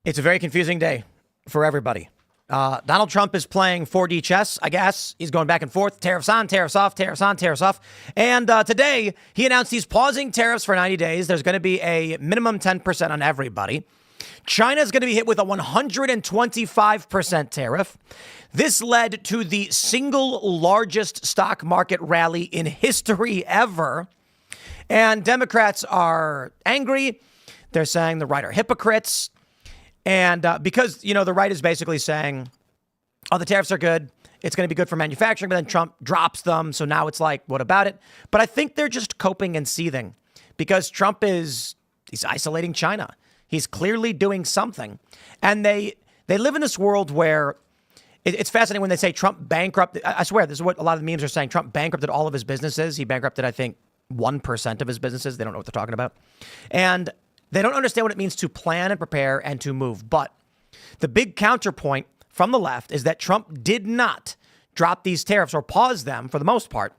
It's a very confusing day for everybody. Donald Trump is playing 4D chess, I guess. He's going back and forth. Tariffs on, tariffs off, tariffs on, tariffs off. And today, he announced he's pausing tariffs for 90 days. There's going to be a minimum 10% on everybody. China's going to be hit with a 125% tariff. This led to the single largest stock market rally in history ever. And Democrats are angry. They're saying the right are hypocrites. And because, the right is basically saying, oh, the tariffs are good. It's going to be good for manufacturing. But then Trump drops them. So now it's like, what about it? But I think they're just coping and seething because Trump he's isolating China. He's clearly doing something. And they live in this world where it's fascinating when they say Trump bankrupted. I swear, this is what a lot of the memes are saying. Trump bankrupted all of his businesses. He bankrupted, I think, 1% of his businesses. They don't know what they're talking about. And they don't understand what it means to plan and prepare and to move. But the big counterpoint from the left is that Trump did not drop these tariffs or pause them for the most part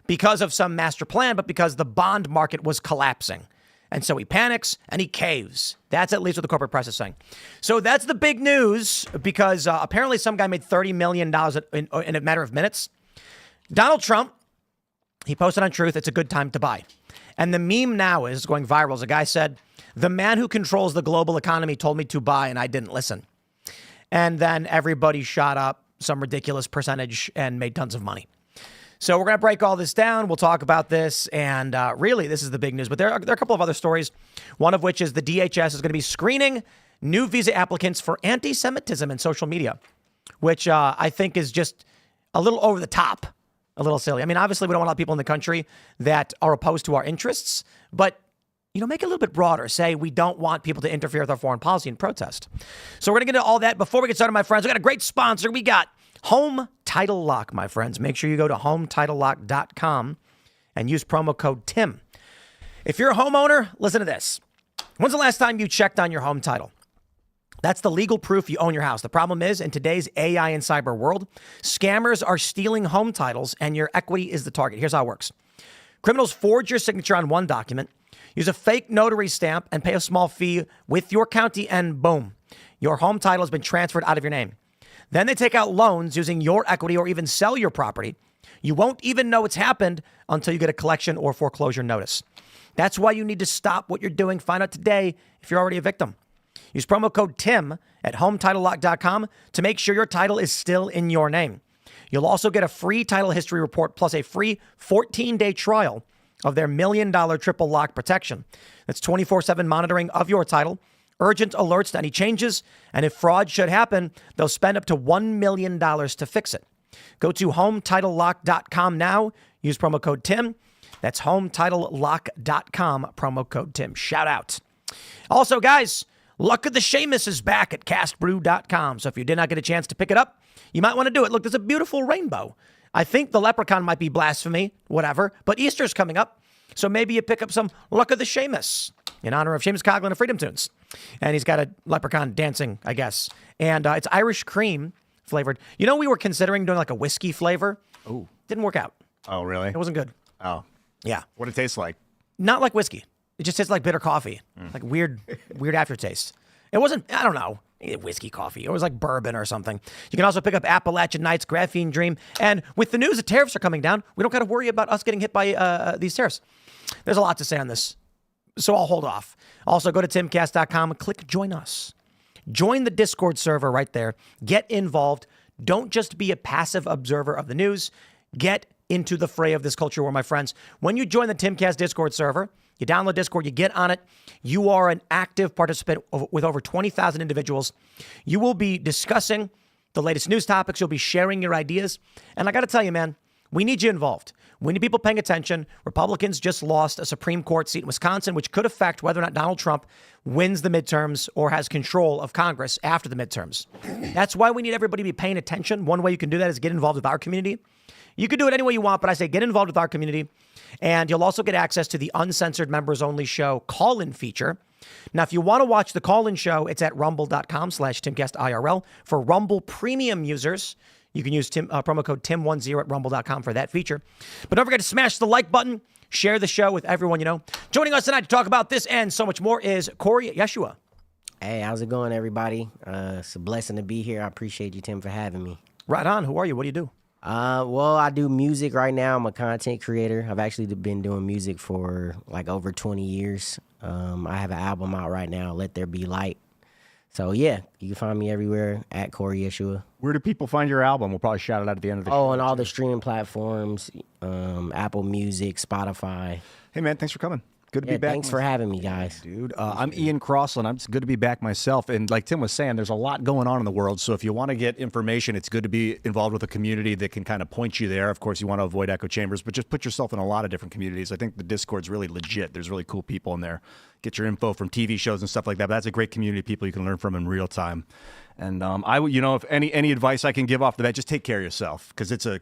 because of some master plan, but because the bond market was collapsing. And so he panics and he caves. That's at least what the corporate press is saying. So that's the big news because apparently some guy made $30 million in a matter of minutes. Donald Trump, he posted on Truth, it's a good time to buy. And the meme now is going viral. As a guy said, the man who controls the global economy told me to buy and I didn't listen. And then everybody shot up some ridiculous percentage and made tons of money. So we're going to break all this down. We'll talk about this. And really, this is the big news. But there are a couple of other stories, one of which is the DHS is going to be screening new visa applicants for anti-Semitism in social media, which I think is just a little over the top, a little silly. I mean, obviously, we don't want a lot of people in the country that are opposed to our interests, but make it a little bit broader. Say we don't want people to interfere with our foreign policy and protest. So we're going to get into all that. Before we get started, my friends, we got a great sponsor. We got Home Title Lock, my friends. Make sure you go to HomeTitleLock.com and use promo code TIM. If you're a homeowner, listen to this. When's the last time you checked on your home title? That's the legal proof you own your house. The problem is, in today's AI and cyber world, scammers are stealing home titles and your equity is the target. Here's how it works. Criminals forge your signature on one document, use a fake notary stamp, and pay a small fee with your county, and boom, your home title has been transferred out of your name. Then they take out loans using your equity or even sell your property. You won't even know it's happened until you get a collection or foreclosure notice. That's why you need to stop what you're doing. Find out today if you're already a victim. Use promo code TIM at HomeTitleLock.com to make sure your title is still in your name. You'll also get a free title history report plus a free 14-day trial of their $1 million triple lock protection. That's 24/7 monitoring of your title, urgent alerts to any changes, and if fraud should happen, they'll spend up to $1 million to fix it. Go to HomeTitleLock.com now. Use promo code TIM. That's HomeTitleLock.com, promo code TIM. Shout out. Also, guys, Luck of the Seamus is back at castbrew.com. So if you did not get a chance to pick it up, you might want to do it. Look, there's a beautiful rainbow. I think the leprechaun might be blasphemy, whatever, but Easter's coming up. So maybe you pick up some Luck of the Seamus in honor of Seamus Coughlin of Freedom Tunes. And he's got a leprechaun dancing, I guess. And it's Irish cream flavored. We were considering doing like a whiskey flavor. Ooh. Didn't work out. Oh, really? It wasn't good. Oh. Yeah. What did it taste like? Not like whiskey. It just tastes like bitter coffee. Like weird aftertaste. It wasn't, I don't know, whiskey coffee. It was like bourbon or something. You can also pick up Appalachian Nights, Graphene Dream. And with the news that tariffs are coming down, we don't got to worry about us getting hit by these tariffs. There's a lot to say on this, so I'll hold off. Also, go to timcast.com and click join us. Join the Discord server right there. Get involved. Don't just be a passive observer of the news. Get into the fray of this culture war, my friends. When you join the Timcast Discord server, you download Discord, you get on it. You are an active participant with over 20,000 individuals. You will be discussing the latest news topics. You'll be sharing your ideas. And I got to tell you, man, we need you involved. We need people paying attention. Republicans just lost a Supreme Court seat in Wisconsin, which could affect whether or not Donald Trump wins the midterms or has control of Congress after the midterms. That's why we need everybody to be paying attention. One way you can do that is get involved with our community. You can do it any way you want, but I say get involved with our community. And you'll also get access to the uncensored members only show call-in feature. Now, if you want to watch the call-in show, it's at rumble.com/Timcast IRL. For Rumble premium users, you can use promo code TIM10 at rumble.com for that feature. But don't forget to smash the like button, share the show with everyone you know. Joining us tonight to talk about this and so much more is Kory Yeshua. Hey, how's it going, everybody? It's a blessing to be here. I appreciate you, Tim, for having me. Right on. Who are you? What do you do? Well, I do music right now. I'm a content creator. I've actually been doing music for like over 20 years. I have an album out right now, Let There Be Light. So, yeah, you can find me everywhere at Kory Yeshua. Where do people find your album? We'll probably shout it out at the end of the show. Oh, and all the streaming platforms, Apple Music, Spotify. Hey, man, thanks for coming. Good to be back. Thanks for having me, guys. Dude, I'm Ian Crossland. It's good to be back myself. And like Tim was saying, there's a lot going on in the world. So if you want to get information, it's good to be involved with a community that can kind of point you there. Of course, you want to avoid echo chambers, but just put yourself in a lot of different communities. I think the Discord's really legit. There's really cool people in there. Get your info from TV shows and stuff like that. But that's a great community of people you can learn from in real time. And I would, if any advice I can give off the bat, just take care of yourself, because it's a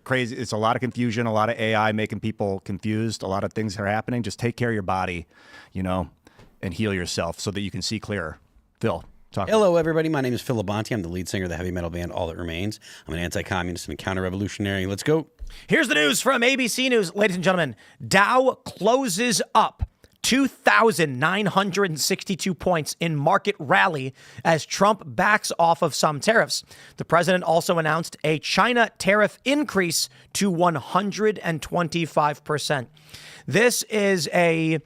lot of confusion, a lot of AI making people confused, a lot of things are happening. Just take care of your body, and heal yourself so that you can see clearer. Phil, talk. Hello, everybody. My name is Phil Labonte. I'm the lead singer of the heavy metal band All That Remains. I'm an anti-communist and a counter-revolutionary. Let's go. Here's the news from ABC News. Ladies and gentlemen, Dow closes up 2,962 points in market rally as Trump backs off of some tariffs. The president also announced a China tariff increase to 125%. This is a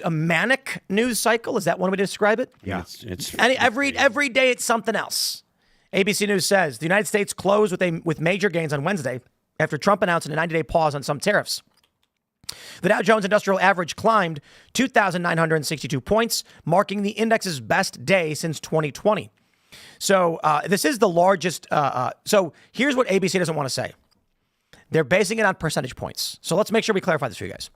manic news cycle? Is that one way to describe it? Yeah. Every day it's something else. ABC News says the United States closed with major gains on Wednesday after Trump announced a 90-day pause on some tariffs. The Dow Jones Industrial Average climbed 2,962 points, marking the index's best day since 2020. So this is the largest. So here's what ABC doesn't want to say. They're basing it on percentage points. So let's make sure we clarify this for you guys.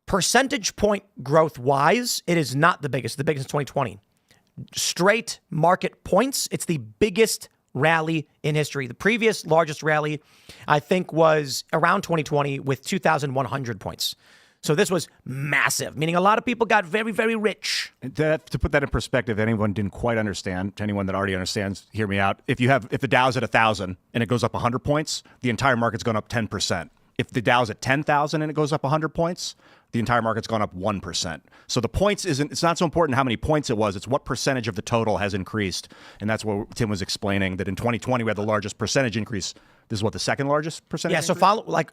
Percentage point growth-wise, it is not the biggest. The biggest is 2020. Straight market points, it's the biggest rally in history. The previous largest rally, I think, was around 2020 with 2,100 points. So this was massive, meaning a lot of people got very, very rich. To put that in perspective, anyone didn't quite understand, to anyone that already understands, hear me out. If the Dow's at 1,000 and it goes up 100 points, the entire market's gone up 10%. If the Dow's at 10,000 and it goes up 100 points, the entire market's gone up 1%. So the points it's not so important how many points it was, it's what percentage of the total has increased. And that's what Tim was explaining, that in 2020 we had the largest percentage increase. This is what, the second largest percentage? Yeah, so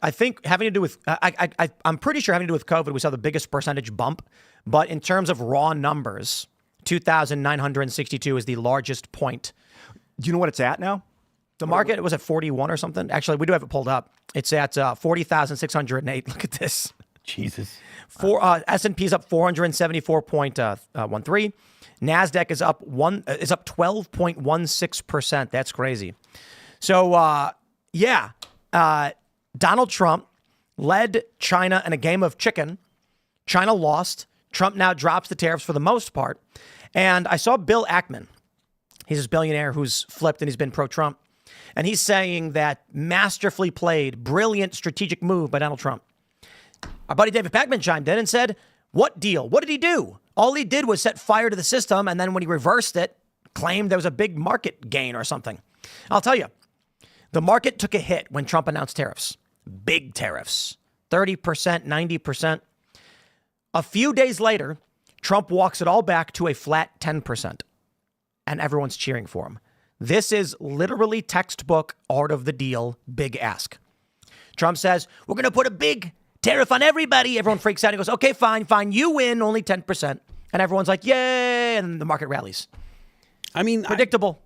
I think having to do with, I'm pretty sure having to do with COVID, we saw the biggest percentage bump. But in terms of raw numbers, 2,962 is the largest point. Do you know what it's at now? The market was at 41 or something. Actually, we do have it pulled up. It's at 40,608. Look at this. Jesus. S&P is up 474.13. NASDAQ is up 12.16%. That's crazy. So, Donald Trump led China in a game of chicken. China lost. Trump now drops the tariffs for the most part. And I saw Bill Ackman. He's this billionaire who's flipped and he's been pro-Trump. And he's saying that masterfully played, brilliant strategic move by Donald Trump. Our buddy David Pakman chimed in and said, what deal? What did he do? All he did was set fire to the system, and then when he reversed it, claimed there was a big market gain or something. I'll tell you, the market took a hit when Trump announced tariffs. Big tariffs. 30%, 90%. A few days later, Trump walks it all back to a flat 10%. And everyone's cheering for him. This is literally textbook art of the deal, big ask. Trump says, we're going to put a big tariff on everybody. Everyone freaks out and goes, okay, fine. You win, only 10%. And everyone's like, yay. And the market rallies. I mean, predictable.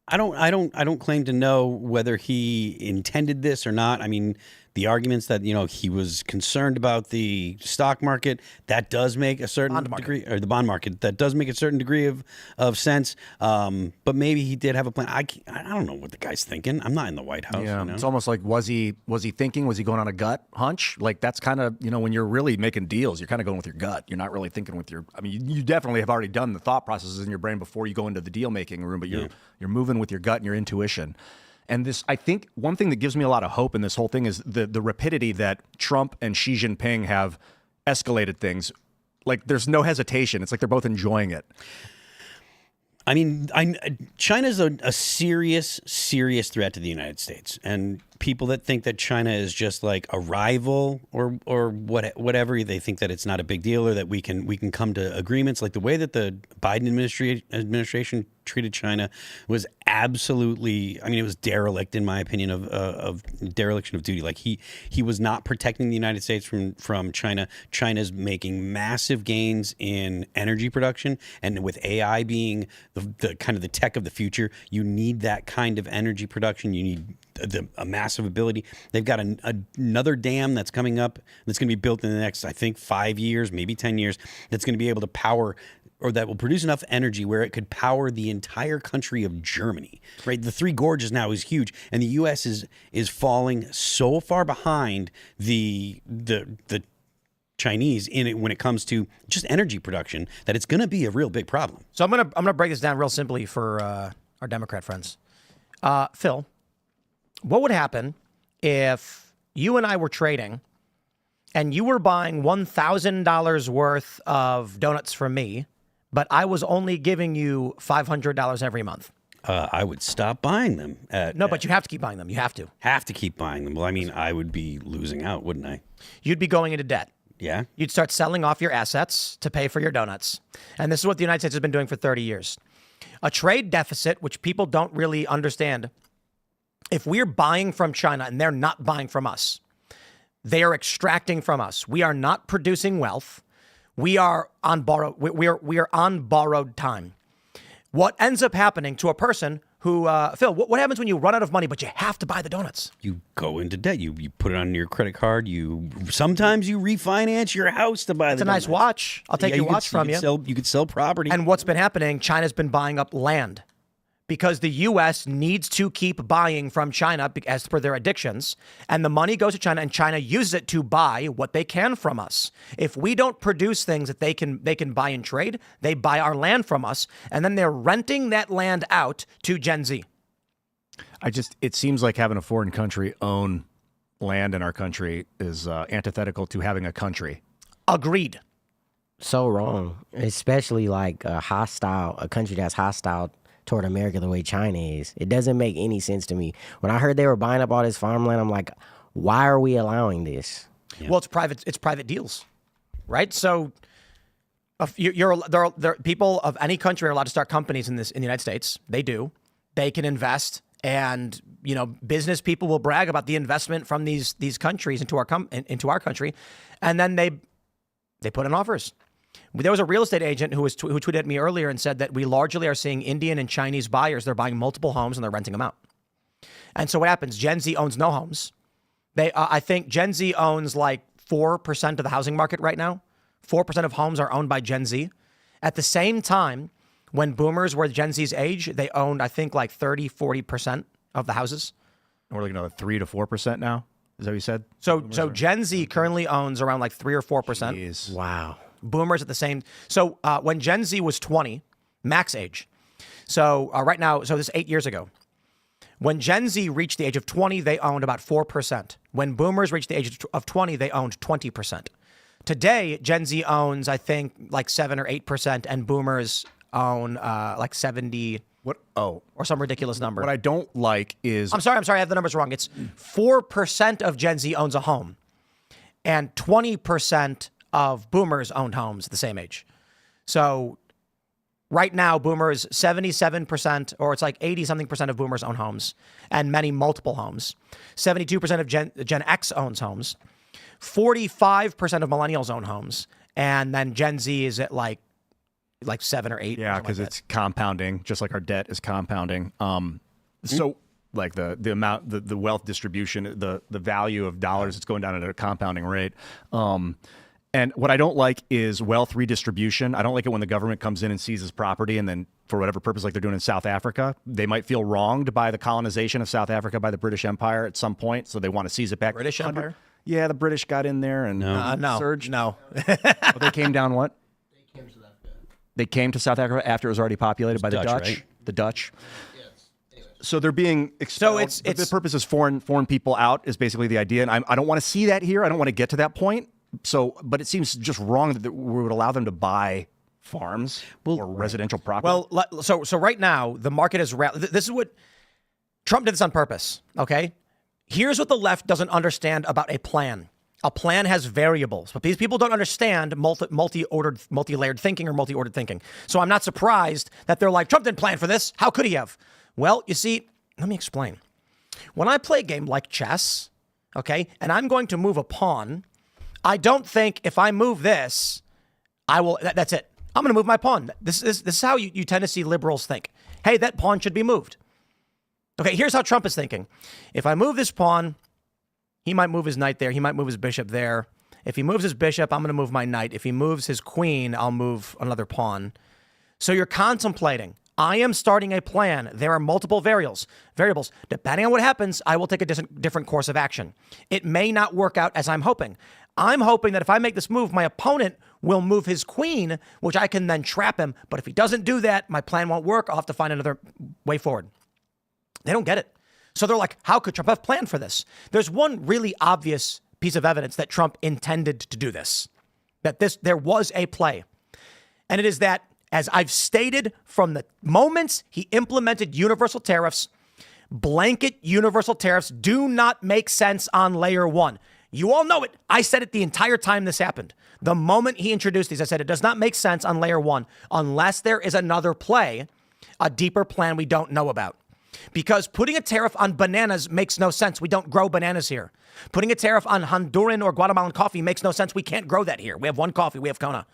I don't claim to know whether he intended this or not. I mean, the arguments that, he was concerned about the stock market, that does make a certain degree, or the bond market, that does make a certain degree of sense. But maybe he did have a plan. I don't know what the guy's thinking. I'm not in the White House. Yeah, it's almost like, was he thinking? Was he going on a gut hunch? Like, that's kind of, when you're really making deals, you're kind of going with your gut. You're not really thinking with your, you definitely have already done the thought processes in your brain before you go into the deal making room, but you're moving with your gut and your intuition. And this, I think, one thing that gives me a lot of hope in this whole thing is the rapidity that Trump and Xi Jinping have escalated things. Like, there's no hesitation. It's like they're both enjoying it. I mean, China's a serious threat to the United States. And people that think that China is just like a rival or whatever. They think that it's not a big deal, or that we can come to agreements. Like the way that the Biden administration treated China was absolutely, I mean, it was derelict in my opinion of dereliction of duty. Like he was not protecting the United States from China. China's making massive gains in energy production, and with AI being the kind of the tech of the future, you need that kind of energy production. You need a massive ability. They've got another dam that's coming up that's going to be built in the next, I think, 5 years, maybe 10 years, that's going to be able to power, or that will produce enough energy where it could power the entire country of Germany, right? The Three Gorges now is huge, and the U.S. is falling so far behind the Chinese in it when it comes to just energy production that it's going to be a real big problem. So I'm gonna break this down real simply for our Democrat friends. Phil, what would happen if you and I were trading and you were buying $1,000 worth of donuts from me, but I was only giving you $500 every month? I would stop buying them. But you have to keep buying them. You have to. Have to keep buying them. Well, I mean, I would be losing out, wouldn't I? You'd be going into debt. Yeah. You'd start selling off your assets to pay for your donuts. And this is what the United States has been doing for 30 years. A trade deficit, which people don't really understand. If we're buying from China and they're not buying from us, they are extracting from us. We are not producing wealth. We are on borrowed time. What ends up happening to a person who, Phil, what happens when you run out of money, but you have to buy the donuts? You go into debt. You put it on your credit card. Sometimes you refinance your house to buy the donuts. It's a nice watch. I'll take your watch from you. You could sell property. And what's been happening, China's been buying up land because the U.S. needs to keep buying from China as per their addictions. And the money goes to China, and China uses it to buy what they can from us. If we don't produce things that they can buy and trade, they buy our land from us, and then they're renting that land out to Gen Z. It seems like having a foreign country own land in our country is antithetical to having a country. Agreed. So wrong, especially like a country that's hostile toward America the way China is. It doesn't make any sense to me. When I heard they were buying up all this farmland, I'm like, why are we allowing this? Yeah. Well, it's private deals, right? So people of any country are allowed to start companies in the United States. They do. They can invest, and business people will brag about the investment from these countries into our country, and then they put in offers. There was a real estate agent who tweeted at me earlier and said that we largely are seeing Indian and Chinese buyers. They're buying multiple homes and they're renting them out. And so what happens? Gen Z owns no homes. I think Gen Z owns like 4% of the housing market right now. 4% of homes are owned by Gen Z. At the same time, when boomers were Gen Z's age, they owned, I think, like 40% of the houses. And we're looking at 3 to 4% now. Is that what you said? So Gen Z currently owns around like 3 or 4%. Jeez. Wow. Boomers at the same. So when Gen Z was 20, max age. So right now, so this is 8 years ago. When Gen Z reached the age of 20, they owned about 4%. When boomers reached the age of 20, they owned 20%. Today, Gen Z owns, I think, like 7 or 8%, and boomers own like 70. What? Oh, or some ridiculous number. What I don't like is... I'm sorry, I have the numbers wrong. It's 4% of Gen Z owns a home, and 20% of boomers owned homes at the same age. So right now, boomers, 77%, or it's like 80-something% of boomers own homes, and many multiple homes. 72% of Gen X owns homes. 45% of millennials own homes, and then Gen Z is at like 7 or 8. Yeah, because it's compounding, just like our debt is compounding. So like the amount, the wealth distribution, the value of dollars, it's going down at a compounding rate. And what I don't like is wealth redistribution. I don't like it when the government comes in and seizes property, and then for whatever purpose, like they're doing in South Africa, they might feel wronged by the colonization of South Africa by the British Empire at some point, so they want to seize it back. British Empire? Yeah, the British got in there and no, Serge. No, they came down. What? They came to South Africa after it was already populated by the Dutch. Right? The Dutch. So they're being expelled. So the purpose is foreign people out is basically the idea, and I don't want to see that here. I don't want to get to that point. So, but it seems just wrong that we would allow them to buy farms or residential property. Well, so right now the market is this is what Trump did this on purpose. Okay, Here's what the left doesn't understand about a plan. A plan has variables, but these people don't understand multi-layered thinking or multi-ordered thinking. So I'm not surprised that they're like, Trump didn't plan for this. How could he have? Well, you see, let me explain. When I play a game like chess, okay, and I'm going to move a pawn, I don't think if I move this, that's it. I'm going to move my pawn. This is how you tend to see liberals think. Hey, that pawn should be moved. Okay, here's how Trump is thinking. If I move this pawn, he might move his knight there. He might move his bishop there. If he moves his bishop, I'm going to move my knight. If he moves his queen, I'll move another pawn. So you're contemplating. I am starting a plan. There are multiple variables. Depending on what happens, I will take a different course of action. It may not work out as I'm hoping. I'm hoping that if I make this move, my opponent will move his queen, which I can then trap him. But if he doesn't do that, my plan won't work. I'll have to find another way forward. They don't get it. So they're like, how could Trump have planned for this? There's one really obvious piece of evidence that Trump intended to do this, that there was a play. And it is that, as I've stated from the moments he implemented universal tariffs, blanket universal tariffs do not make sense on layer one. You all know it. I said it the entire time this happened. The moment he introduced these, I said it does not make sense on layer one unless there is another play, a deeper plan we don't know about. Because putting a tariff on bananas makes no sense. We don't grow bananas here. Putting a tariff on Honduran or Guatemalan coffee makes no sense. We can't grow that here. We have one coffee. We have Kona.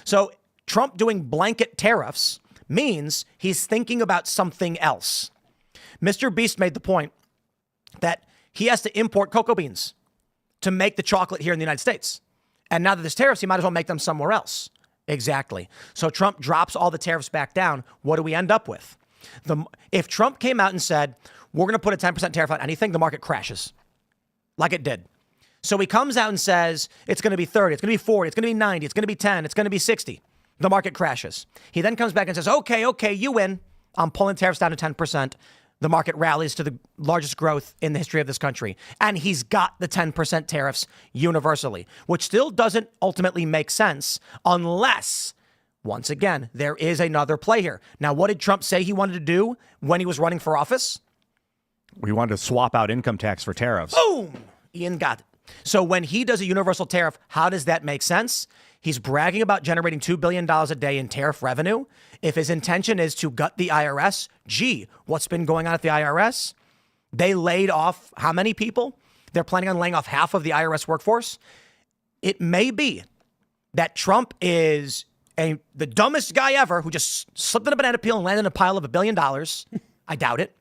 So Trump doing blanket tariffs means he's thinking about something else. Mr. Beast made the point that he has to import cocoa beans to make the chocolate here in the United States. And now that there's tariffs, he might as well make them somewhere else. Exactly. So Trump drops all the tariffs back down. What do we end up with? If Trump came out and said, we're going to put a 10% tariff on anything, the market crashes like it did. So he comes out and says, it's going to be 30, it's going to be 40, it's going to be 90, it's going to be 10, it's going to be 60. The market crashes. He then comes back and says, okay, you win. I'm pulling tariffs down to 10%. The market rallies to the largest growth in the history of this country. And he's got the 10% tariffs universally, which still doesn't ultimately make sense unless, once again, there is another play here. Now, what did Trump say he wanted to do when he was running for office? We wanted to swap out income tax for tariffs. Boom! Ian got it. So when he does a universal tariff, how does that make sense? He's bragging about generating $2 billion a day in tariff revenue. If his intention is to gut the IRS, gee, what's been going on at the IRS? They laid off how many people? They're planning on laying off half of the IRS workforce. It may be that Trump is the dumbest guy ever who just slipped in a banana peel and landed in a pile of $1 billion. I doubt it.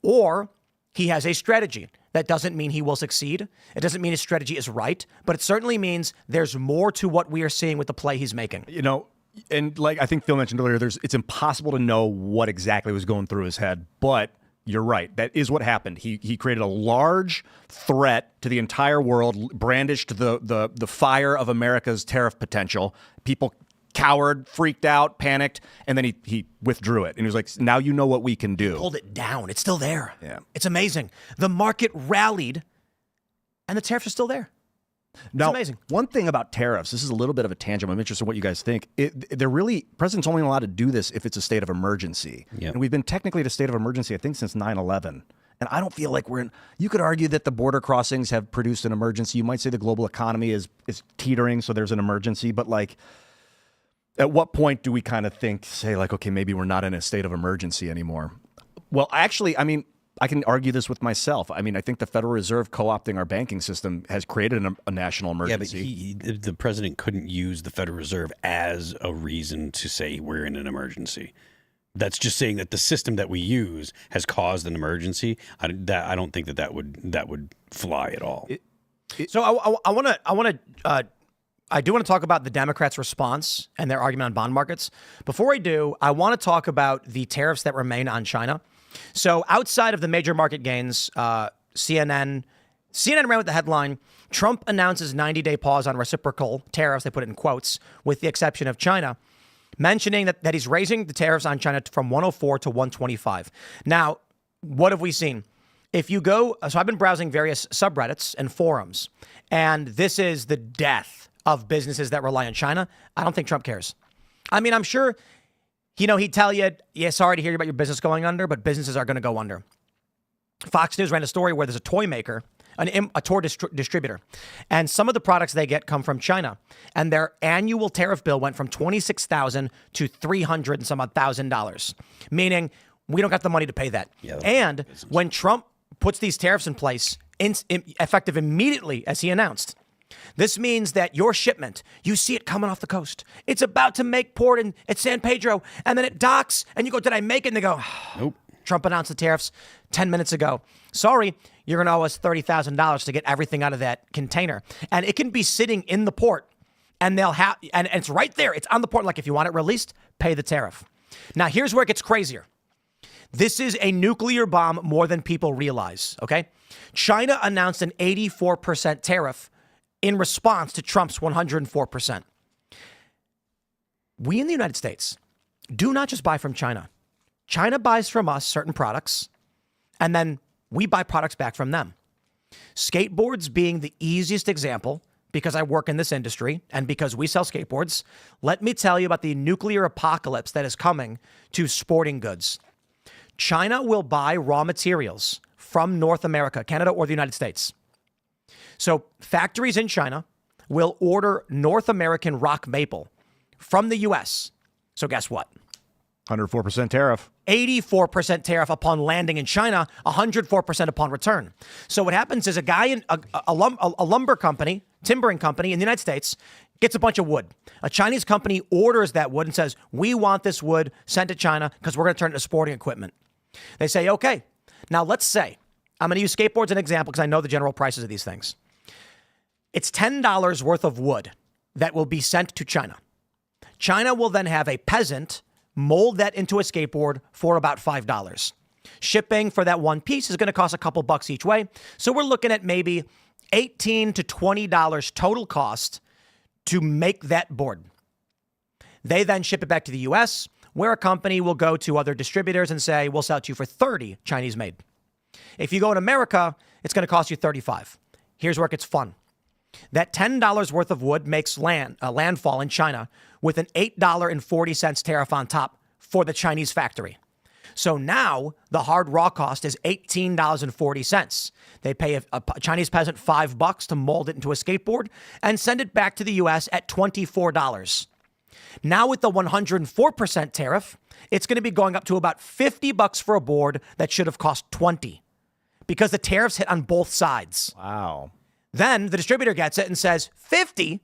Or he has a strategy. That doesn't mean he will succeed. It doesn't mean his strategy is right, but it certainly means there's more to what we are seeing with the play he's making. You know, and like I think Phil mentioned earlier, it's impossible to know what exactly was going through his head, but you're right. That is what happened. He created a large threat to the entire world, brandished the fire of America's tariff potential. People cowered, freaked out, panicked, and then he withdrew it. And he was like, now you know what we can do. Pulled it down. It's still there. Yeah. It's amazing. The market rallied and the tariffs are still there. It's amazing. One thing about tariffs, this is a little bit of a tangent. I'm interested in what you guys think. President's only allowed to do this if it's a state of emergency. Yep. And we've been technically at a state of emergency, I think, since 9/11. And I don't feel like you could argue that the border crossings have produced an emergency. You might say the global economy is teetering, so there's an emergency. But like, at what point do we kind of say like, okay, maybe we're not in a state of emergency anymore? Well, actually, I mean, I can argue this with myself. I mean, I think the Federal Reserve co-opting our banking system has created a national emergency. Yeah, but the president couldn't use the Federal Reserve as a reason to say we're in an emergency. That's just saying that the system that we use has caused an emergency. I don't think that would fly at all. So I do want to talk about the Democrats' response and their argument on bond markets. Before I do, I want to talk about the tariffs that remain on China. So outside of the major market gains, CNN ran with the headline, Trump announces 90-day pause on reciprocal tariffs, they put it in quotes, with the exception of China, mentioning that he's raising the tariffs on China from 104 to 125. Now, what have we seen? If you go, so I've been browsing various subreddits and forums, and this is the death of businesses that rely on China. I don't think Trump cares. I mean, I'm sure, he'd tell you, yeah, sorry to hear about your business going under, but businesses are going to go under. Fox News ran a story where there's a toy maker, a toy distributor, and some of the products they get come from China, and their annual tariff bill went from $26,000 to $300 and some odd $1,000, meaning we don't got the money to pay that. Yeah, and when Trump puts these tariffs in place, effective immediately as he announced, this means that your shipment, you see it coming off the coast. It's about to make port at San Pedro, and then it docks, and you go, did I make it? And they go, Nope. Trump announced the tariffs 10 minutes ago. Sorry, you're going to owe us $30,000 to get everything out of that container. And it can be sitting in the port, and they'll have, and it's right there. It's on the port. Like, if you want it released, pay the tariff. Now, here's where it gets crazier. This is a nuclear bomb more than people realize, okay? China announced an 84% tariff in response to Trump's 104%. We in the United States do not just buy from China. China buys from us certain products, and then we buy products back from them. Skateboards being the easiest example, because I work in this industry and because we sell skateboards. Let me tell you about the nuclear apocalypse that is coming to sporting goods. China will buy raw materials from North America, Canada, or the United States. So factories in China will order North American rock maple from the U.S. So guess what? 104% tariff. 84% tariff upon landing in China, 104% upon return. So what happens is a guy in a lumber company, timbering company in the United States gets a bunch of wood. A Chinese company orders that wood and says, we want this wood sent to China because we're going to turn it into sporting equipment. They say, okay. Now let's say, I'm going to use skateboards as an example because I know the general prices of these things. It's $10 worth of wood that will be sent to China. China will then have a peasant mold that into a skateboard for about $5. Shipping for that one piece is going to cost a couple bucks each way. So we're looking at maybe $18 to $20 total cost to make that board. They then ship it back to the US, where a company will go to other distributors and say, we'll sell it to you for 30 Chinese made. If you go in America, it's going to cost you 35. Here's where it gets fun. That $10 worth of wood makes landfall in China with an $8.40 tariff on top for the Chinese factory. So now the hard raw cost is $18.40. They pay a Chinese peasant $5 to mold it into a skateboard and send it back to the U.S. at $24. Now with the 104% tariff, it's going to be going up to about $50 for a board that should have cost $20 because the tariffs hit on both sides. Wow. Then the distributor gets it and says, 50?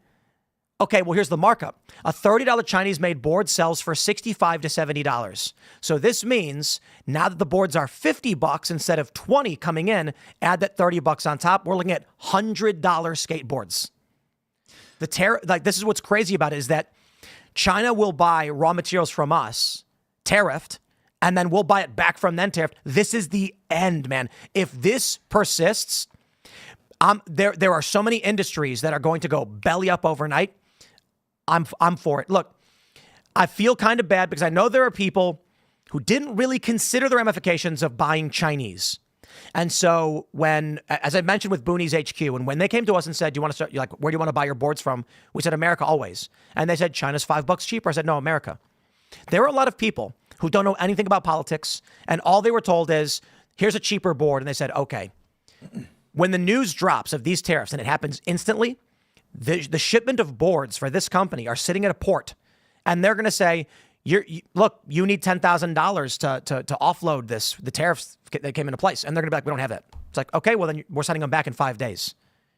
Okay, well, here's the markup. A $30 Chinese-made board sells for $65 to $70. So this means now that the boards are $50 instead of $20 coming in, add that $30 on top, we're looking at $100 skateboards. This is what's crazy about it is that China will buy raw materials from us, tariffed, and then we'll buy it back from them, tariffed. This is the end, man. If this persists, there are so many industries that are going to go belly up overnight. I'm for it. Look, I feel kind of bad because I know there are people who didn't really consider the ramifications of buying Chinese. And so when, as I mentioned with Booney's HQ, and when they came to us and said, do you want to start, you're like, where do you want to buy your boards from? We said, America always. And they said, China's $5 cheaper. I said, no, America. There are a lot of people who don't know anything about politics. And all they were told is, here's a cheaper board. And they said, okay. When the news drops of these tariffs, and it happens instantly, the shipment of boards for this company are sitting at a port, and they're going to say, look, you need $10,000 to offload the tariffs that came into place. And they're going to be like, we don't have that. It's like, okay, well, then we're sending them back in 5 days.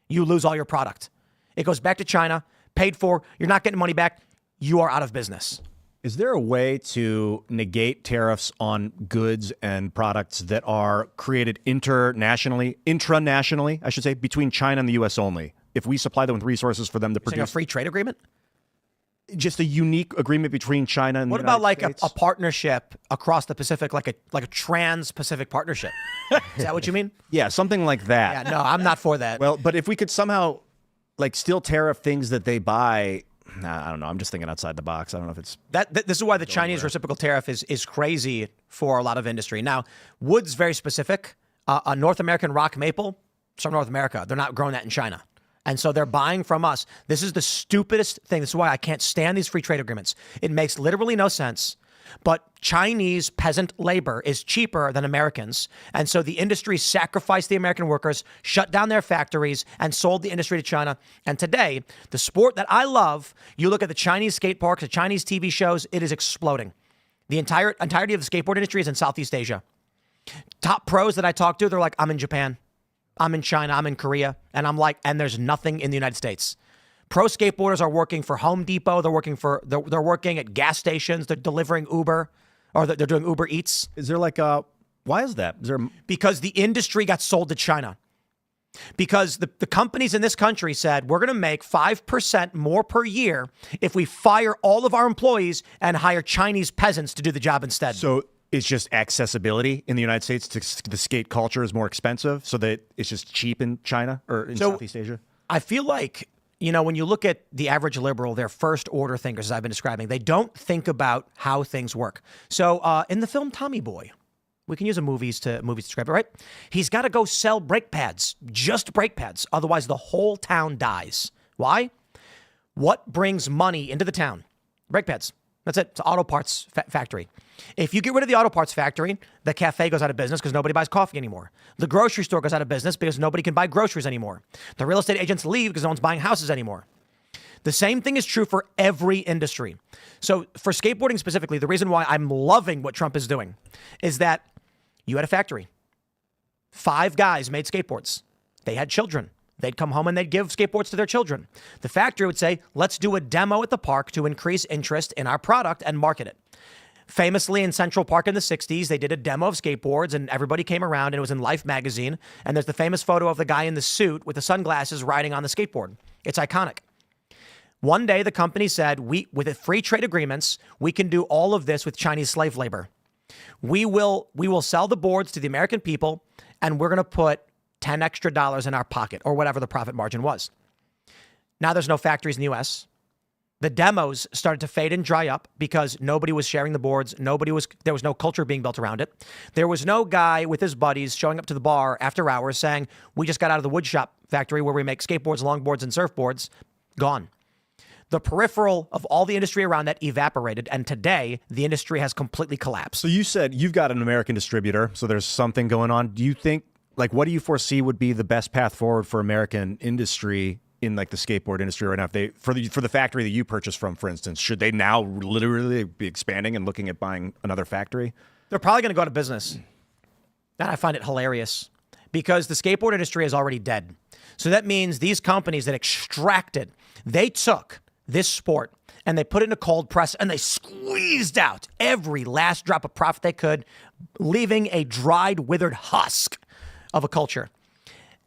You lose all your product. It goes back to China, paid for. You're not getting money back. You are out of business. Is there a way to negate tariffs on goods and products that are created intranationally, I should say, between China and the U.S. only? If we supply them with resources for them to produce a free trade agreement? Just a unique agreement between China and what the about United like States? a partnership across the Pacific, like a trans-Pacific partnership? Is that what you mean? Yeah, something like that. Yeah, no, I'm not for that. Well, but if we could somehow like still tariff things that they buy, I don't know. I'm just thinking outside the box. I don't know if it's this is why the Chinese reciprocal tariff is crazy for a lot of industry. Now, wood's very specific. A North American rock maple, it's from North America. They're not growing that in China. And so they're buying from us. This is the stupidest thing. This is why I can't stand these free trade agreements. It makes literally no sense But Chinese peasant labor is cheaper than Americans. And so the industry sacrificed the American workers, shut down their factories, and sold the industry to China. And today, the sport that I love, you look at the Chinese skate parks, the Chinese TV shows, it is exploding. The entirety of the skateboard industry is in Southeast Asia. Top pros that I talk to, they're like, I'm in Japan, I'm in China, I'm in Korea. And I'm like, and there's nothing in the United States. Pro skateboarders are working for Home Depot. They're working at gas stations. They're delivering Uber, or they're doing Uber Eats. Is there why is that? Is there Because the industry got sold to China. Because the companies in this country said, we're going to make 5% more per year if we fire all of our employees and hire Chinese peasants to do the job instead. So it's just accessibility in the United States to the skate culture is more expensive, so that it's just cheap in China or in Southeast Asia? I feel like, when you look at the average liberal, their first order thinkers, as I've been describing, they don't think about how things work. So in the film Tommy Boy, we can use movies to describe it, right? He's got to go sell brake pads, just brake pads. Otherwise, the whole town dies. Why? What brings money into the town? Brake pads. That's it. It's an auto parts factory. If you get rid of the auto parts factory, the cafe goes out of business because nobody buys coffee anymore. The grocery store goes out of business because nobody can buy groceries anymore. The real estate agents leave because no one's buying houses anymore. The same thing is true for every industry. So for skateboarding specifically, the reason why I'm loving what Trump is doing is that you had a factory. 5 guys made skateboards. They had children. They'd come home and they'd give skateboards to their children. The factory would say, let's do a demo at the park to increase interest in our product and market it. Famously in Central Park in the 60s, they did a demo of skateboards and everybody came around and it was in Life magazine. And there's the famous photo of the guy in the suit with the sunglasses riding on the skateboard. It's iconic. One day the company said, with the free trade agreements, we can do all of this with Chinese slave labor. We will sell the boards to the American people and we're going to put $10 extra in our pocket or whatever the profit margin was. Now there's no factories in the U.S. The demos started to fade and dry up because nobody was sharing the boards. There was no culture being built around it. There was no guy with his buddies showing up to the bar after hours saying, we just got out of the wood shop factory where we make skateboards, longboards, and surfboards. Gone. The peripheral of all the industry around that evaporated, and today the industry has completely collapsed. So you said you've got an American distributor, so there's something going on. Do you think, what do you foresee would be the best path forward for American industry in the skateboard industry right now? If they for the factory that you purchased from, for instance, should they now literally be expanding and looking at buying another factory? They're probably going to go out of business. And I find it hilarious because the skateboard industry is already dead. So that means these companies that extracted, they took this sport and they put it in a cold press and they squeezed out every last drop of profit they could, leaving a dried, withered husk of a culture.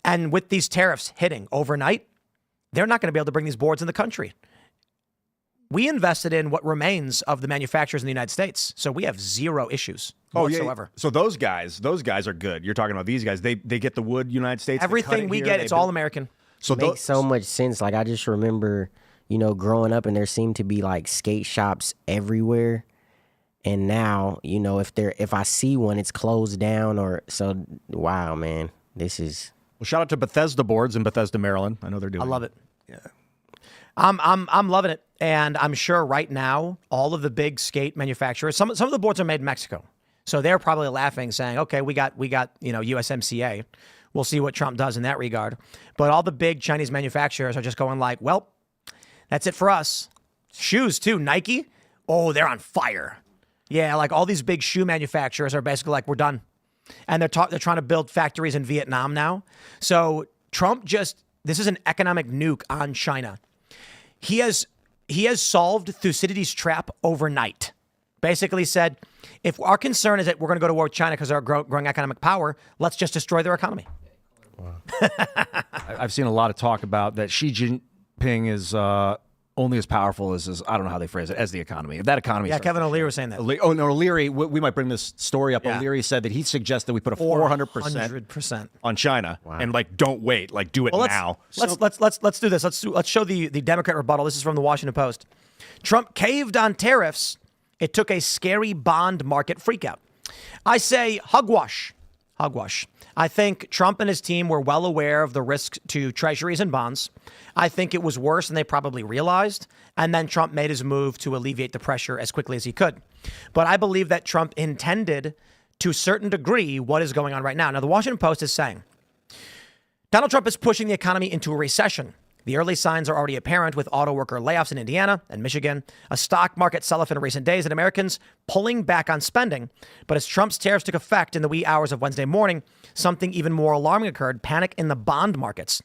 And with these tariffs hitting overnight, they're not going to be able to bring these boards in the country. We invested in what remains of the manufacturers in the United States, so we have zero issues whatsoever. Yeah. So those guys are good. You're talking about these guys. They get the wood, United States. Everything we get, it's all American. So it makes so much sense. I just remember, growing up and there seemed to be skate shops everywhere. And now, if I see one, it's closed down wow, man, this is. Well, shout out to Bethesda Boards in Bethesda, Maryland. I know they're doing. I love it. Yeah. I'm loving it. And I'm sure right now, all of the big skate manufacturers, some of the boards are made in Mexico. So they're probably laughing, saying, okay, we got USMCA. We'll see what Trump does in that regard. But all the big Chinese manufacturers are just going well, that's it for us. Shoes too. Nike. Oh, they're on fire. Yeah, all these big shoe manufacturers are basically we're done. And they're trying to build factories in Vietnam now. So Trump this is an economic nuke on China. He has solved Thucydides' trap overnight. Basically said, if our concern is that we're going to go to war with China because of our growing economic power, let's just destroy their economy. Wow. I've seen a lot of talk about that Xi Jinping is only as powerful as I don't know how they phrase it, as the economy. If that economy, yeah, Kevin O'Leary was saying that. O'Leary, we might bring this story up. Yeah. O'Leary said that he suggested we put a 400% on China, and don't wait, do it now. Let's do this. Let's show the Democrat rebuttal. This is from the Washington Post. Trump caved on tariffs. It took a scary bond market freakout. I say hugwash. Hogwash. I think Trump and his team were well aware of the risks to treasuries and bonds. I think it was worse than they probably realized. And then Trump made his move to alleviate the pressure as quickly as he could. But I believe that Trump intended to a certain degree what is going on right now. Now, the Washington Post is saying Donald Trump is pushing the economy into a recession. The early signs are already apparent with auto worker layoffs in Indiana and Michigan, a stock market sell-off in recent days, and Americans pulling back on spending. But as Trump's tariffs took effect in the wee hours of Wednesday morning, something even more alarming occurred: panic in the bond markets.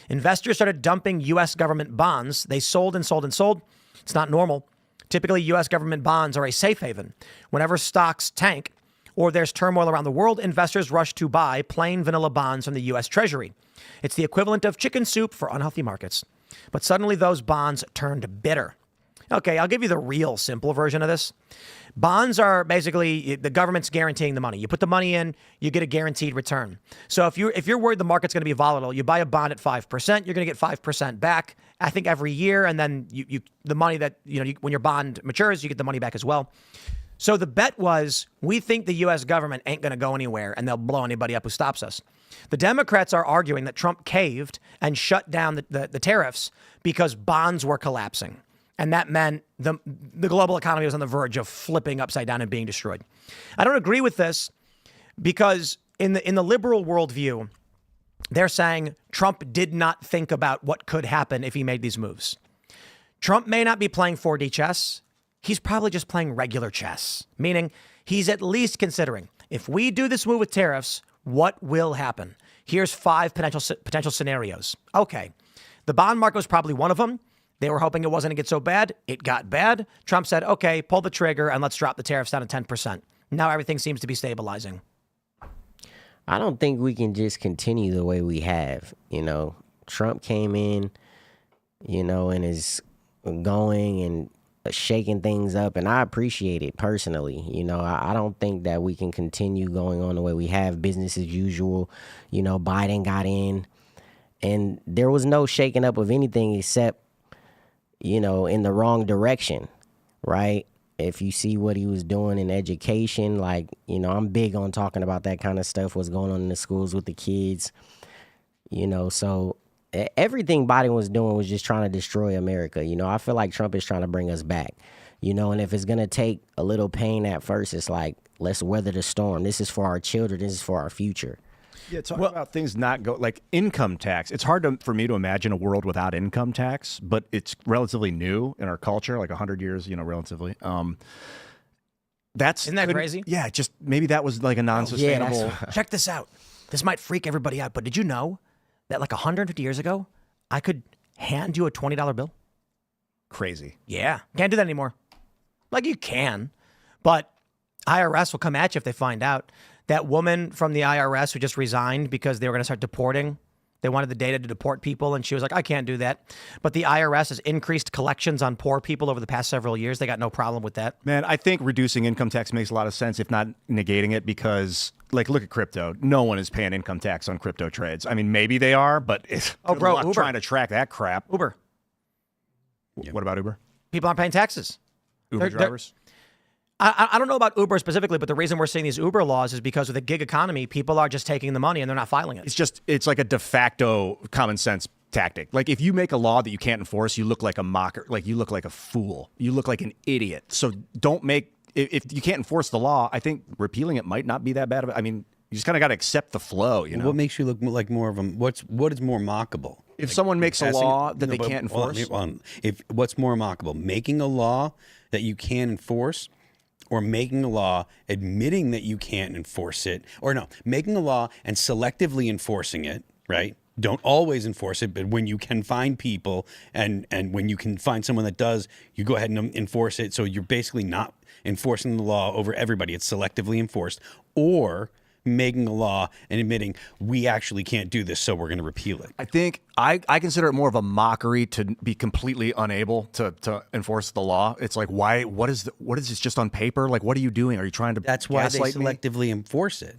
Investors started dumping U.S. government bonds. They sold and sold and sold. It's not normal. Typically, U.S. government bonds are a safe haven. Whenever stocks tank or there's turmoil around the world, investors rush to buy plain vanilla bonds from the U.S. Treasury. It's the equivalent of chicken soup for unhealthy markets. But suddenly those bonds turned bitter. Okay, I'll give you the real simple version of this. Bonds are basically the government's guaranteeing the money. You put the money in, you get a guaranteed return. So if you're worried the market's going to be volatile, you buy a bond at 5%, you're going to get 5% back, I think, every year. And then the money that, when your bond matures, you get the money back as well. So the bet was, we think the U.S. government ain't going to go anywhere and they'll blow anybody up who stops us. The Democrats are arguing that Trump caved and shut down the tariffs because bonds were collapsing. And that meant the global economy was on the verge of flipping upside down and being destroyed. I don't agree with this because in the liberal worldview, they're saying Trump did not think about what could happen if he made these moves. Trump may not be playing 4D chess. He's probably just playing regular chess, meaning he's at least considering, if we do this move with tariffs, what will happen? Here's 5 potential scenarios. Okay, the bond market was probably one of them. They were hoping it wasn't going to get so bad. It got bad. Trump said, okay, pull the trigger and let's drop the tariffs down to 10%. Now everything seems to be stabilizing. I don't think we can just continue the way we have. Trump came in, and is going and shaking things up, and I appreciate it personally. I don't think that we can continue going on the way we have, business as usual. Biden got in, and there was no shaking up of anything except, in the wrong direction, right? If you see what he was doing in education, I'm big on talking about that kind of stuff, what's going on in the schools with the kids, so everything Biden was doing was just trying to destroy America. I feel like Trump is trying to bring us back, and if it's going to take a little pain at first, it's like, let's weather the storm. This is for our children. This is for our future. Yeah, talking about things not go like income tax. It's hard for me to imagine a world without income tax, but it's relatively new in our culture, like 100 years, relatively. Isn't that crazy? Yeah, just maybe that was like a non-sustainable. Yeah, Check this out. This might freak everybody out, but did you know that like 150 years ago, I could hand you a $20 bill? Crazy. Yeah. Can't do that anymore. Like you can, but IRS will come at you if they find out. That woman from the IRS who just resigned because they were going to start deporting. They wanted the data to deport people, and she was like, I can't do that. But the IRS has increased collections on poor people over the past several years. They got no problem with that. Man, I think reducing income tax makes a lot of sense, if not negating it, because look at crypto. No one is paying income tax on crypto trades. I mean, maybe they are, but it's Uber. trying to track that crap. Uber. What about Uber? People aren't paying taxes. Uber drivers? I don't know about Uber specifically, but the reason we're seeing these Uber laws is because with the gig economy, people are just taking the money and they're not filing it. It's like a de facto common sense tactic. Like if you make a law that you can't enforce, you look like a mocker, like you look like a fool. You look like an idiot. So don't make, if you can't enforce the law, I think repealing it might not be that bad of it. I mean, you just kind of got to accept the flow, What makes you look like more of a, what is more mockable? If someone makes a law that they can't enforce? If what's more mockable, making a law that you can't enforce, or making a law admitting that you can't enforce it, or no, making a law and selectively enforcing it, right? Don't always enforce it, but when you can find people and when you can find someone that does, you go ahead and enforce it. So you're basically not enforcing the law over everybody. It's selectively enforced. Or making a law and admitting we actually can't do this, so we're going to repeal it. I think I consider it more of a mockery to be completely unable to enforce the law. It's like, why? What is this just on paper? Like, what are you doing? Are you trying to? That's why they gaslight me? selectively enforce it.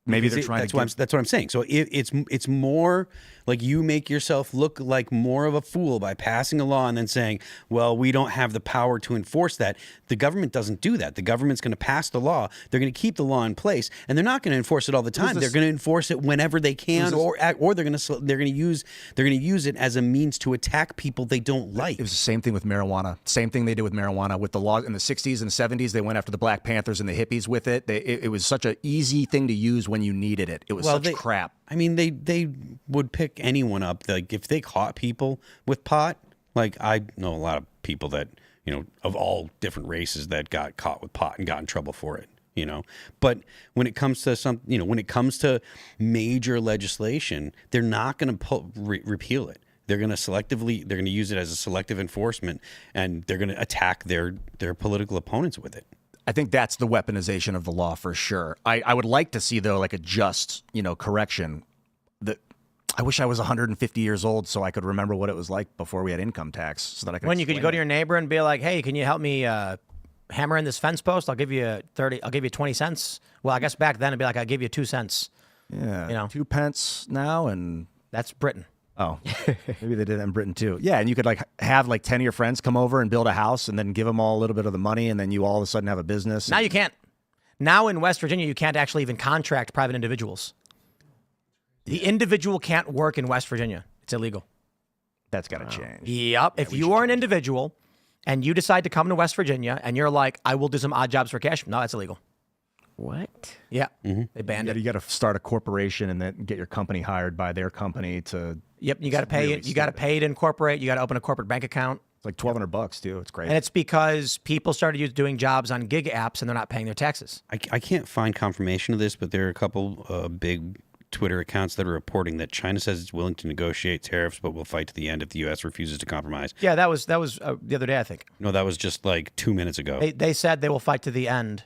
Maybe they're trying that's what I'm saying. So it's more Like, you make yourself look like more of a fool by passing a law and then saying, well, we don't have the power to enforce that. The government doesn't do that. The government's going to pass the law. They're going to keep the law in place, and they're not going to enforce it all the time. They're going to enforce it whenever they can, or they're going to use it as a means to attack people they don't like. It was the same thing with marijuana. Same thing they did with marijuana with the law in the 60s and 70s. They went after the Black Panthers and the hippies with it. It was such an easy thing to use when you needed it. It was crap. I mean, they would pick anyone up. Like, if they caught people with pot, like, I know a lot of people that, you know, of all different races that got caught with pot and got in trouble for it, you know. But when it comes to when it comes to major legislation, they're not going to repeal it. They're going to use it as a selective enforcement, and they're going to attack their political opponents with it. I think that's the weaponization of the law for sure. I would like to see, though, like a just, correction. I wish I was 150 years old so I could remember what it was like before we had income tax, so that I could. When you could go to your neighbor and be like, "Hey, can you help me hammer in this fence post? I'll give you 20 cents." Well, I guess back then it'd be like, "I'll give you 2 cents." Yeah, 2 pence now, and that's Britain. Oh, maybe they did that in Britain too. Yeah, and you could have 10 of your friends come over and build a house and then give them all a little bit of the money, and then you all of a sudden have a business. Now you can't. Now in West Virginia, you can't actually even contract private individuals. The individual can't work in West Virginia. It's illegal. That's got to change. Yep. If you are an individual and you decide to come to West Virginia and you're like, I will do some odd jobs for cash, no, that's illegal. What? Yeah. They banned it. You got to start a corporation and then get your company hired by their company to. Yep. You got to pay it. You got to pay to incorporate. You got to open a corporate bank account. It's like $1,200 too. It's great. And it's because people started doing jobs on gig apps and they're not paying their taxes. I can't find confirmation of this, but there are a couple big Twitter accounts that are reporting that China says it's willing to negotiate tariffs, but will fight to the end if the U.S. refuses to compromise. Yeah, that was the other day, I think. No, that was just like 2 minutes ago. They said they will fight to the end.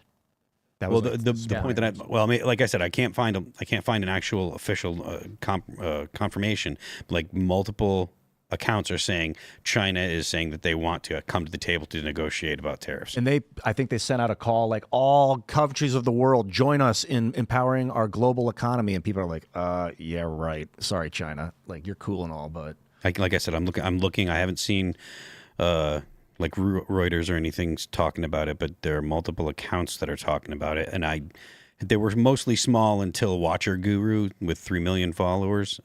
Well, the point that like I said, I can't find an actual official confirmation. Like, multiple accounts are saying China is saying that they want to come to the table to negotiate about tariffs. And I think they sent out a call like, all countries of the world, join us in empowering our global economy. And people are like, yeah, right. Sorry, China. Like, you're cool and all, but like I said, I'm looking. I haven't seen like Reuters or anything talking about it, but there are multiple accounts that are talking about it. And they were mostly small until Watcher Guru with 3 million followers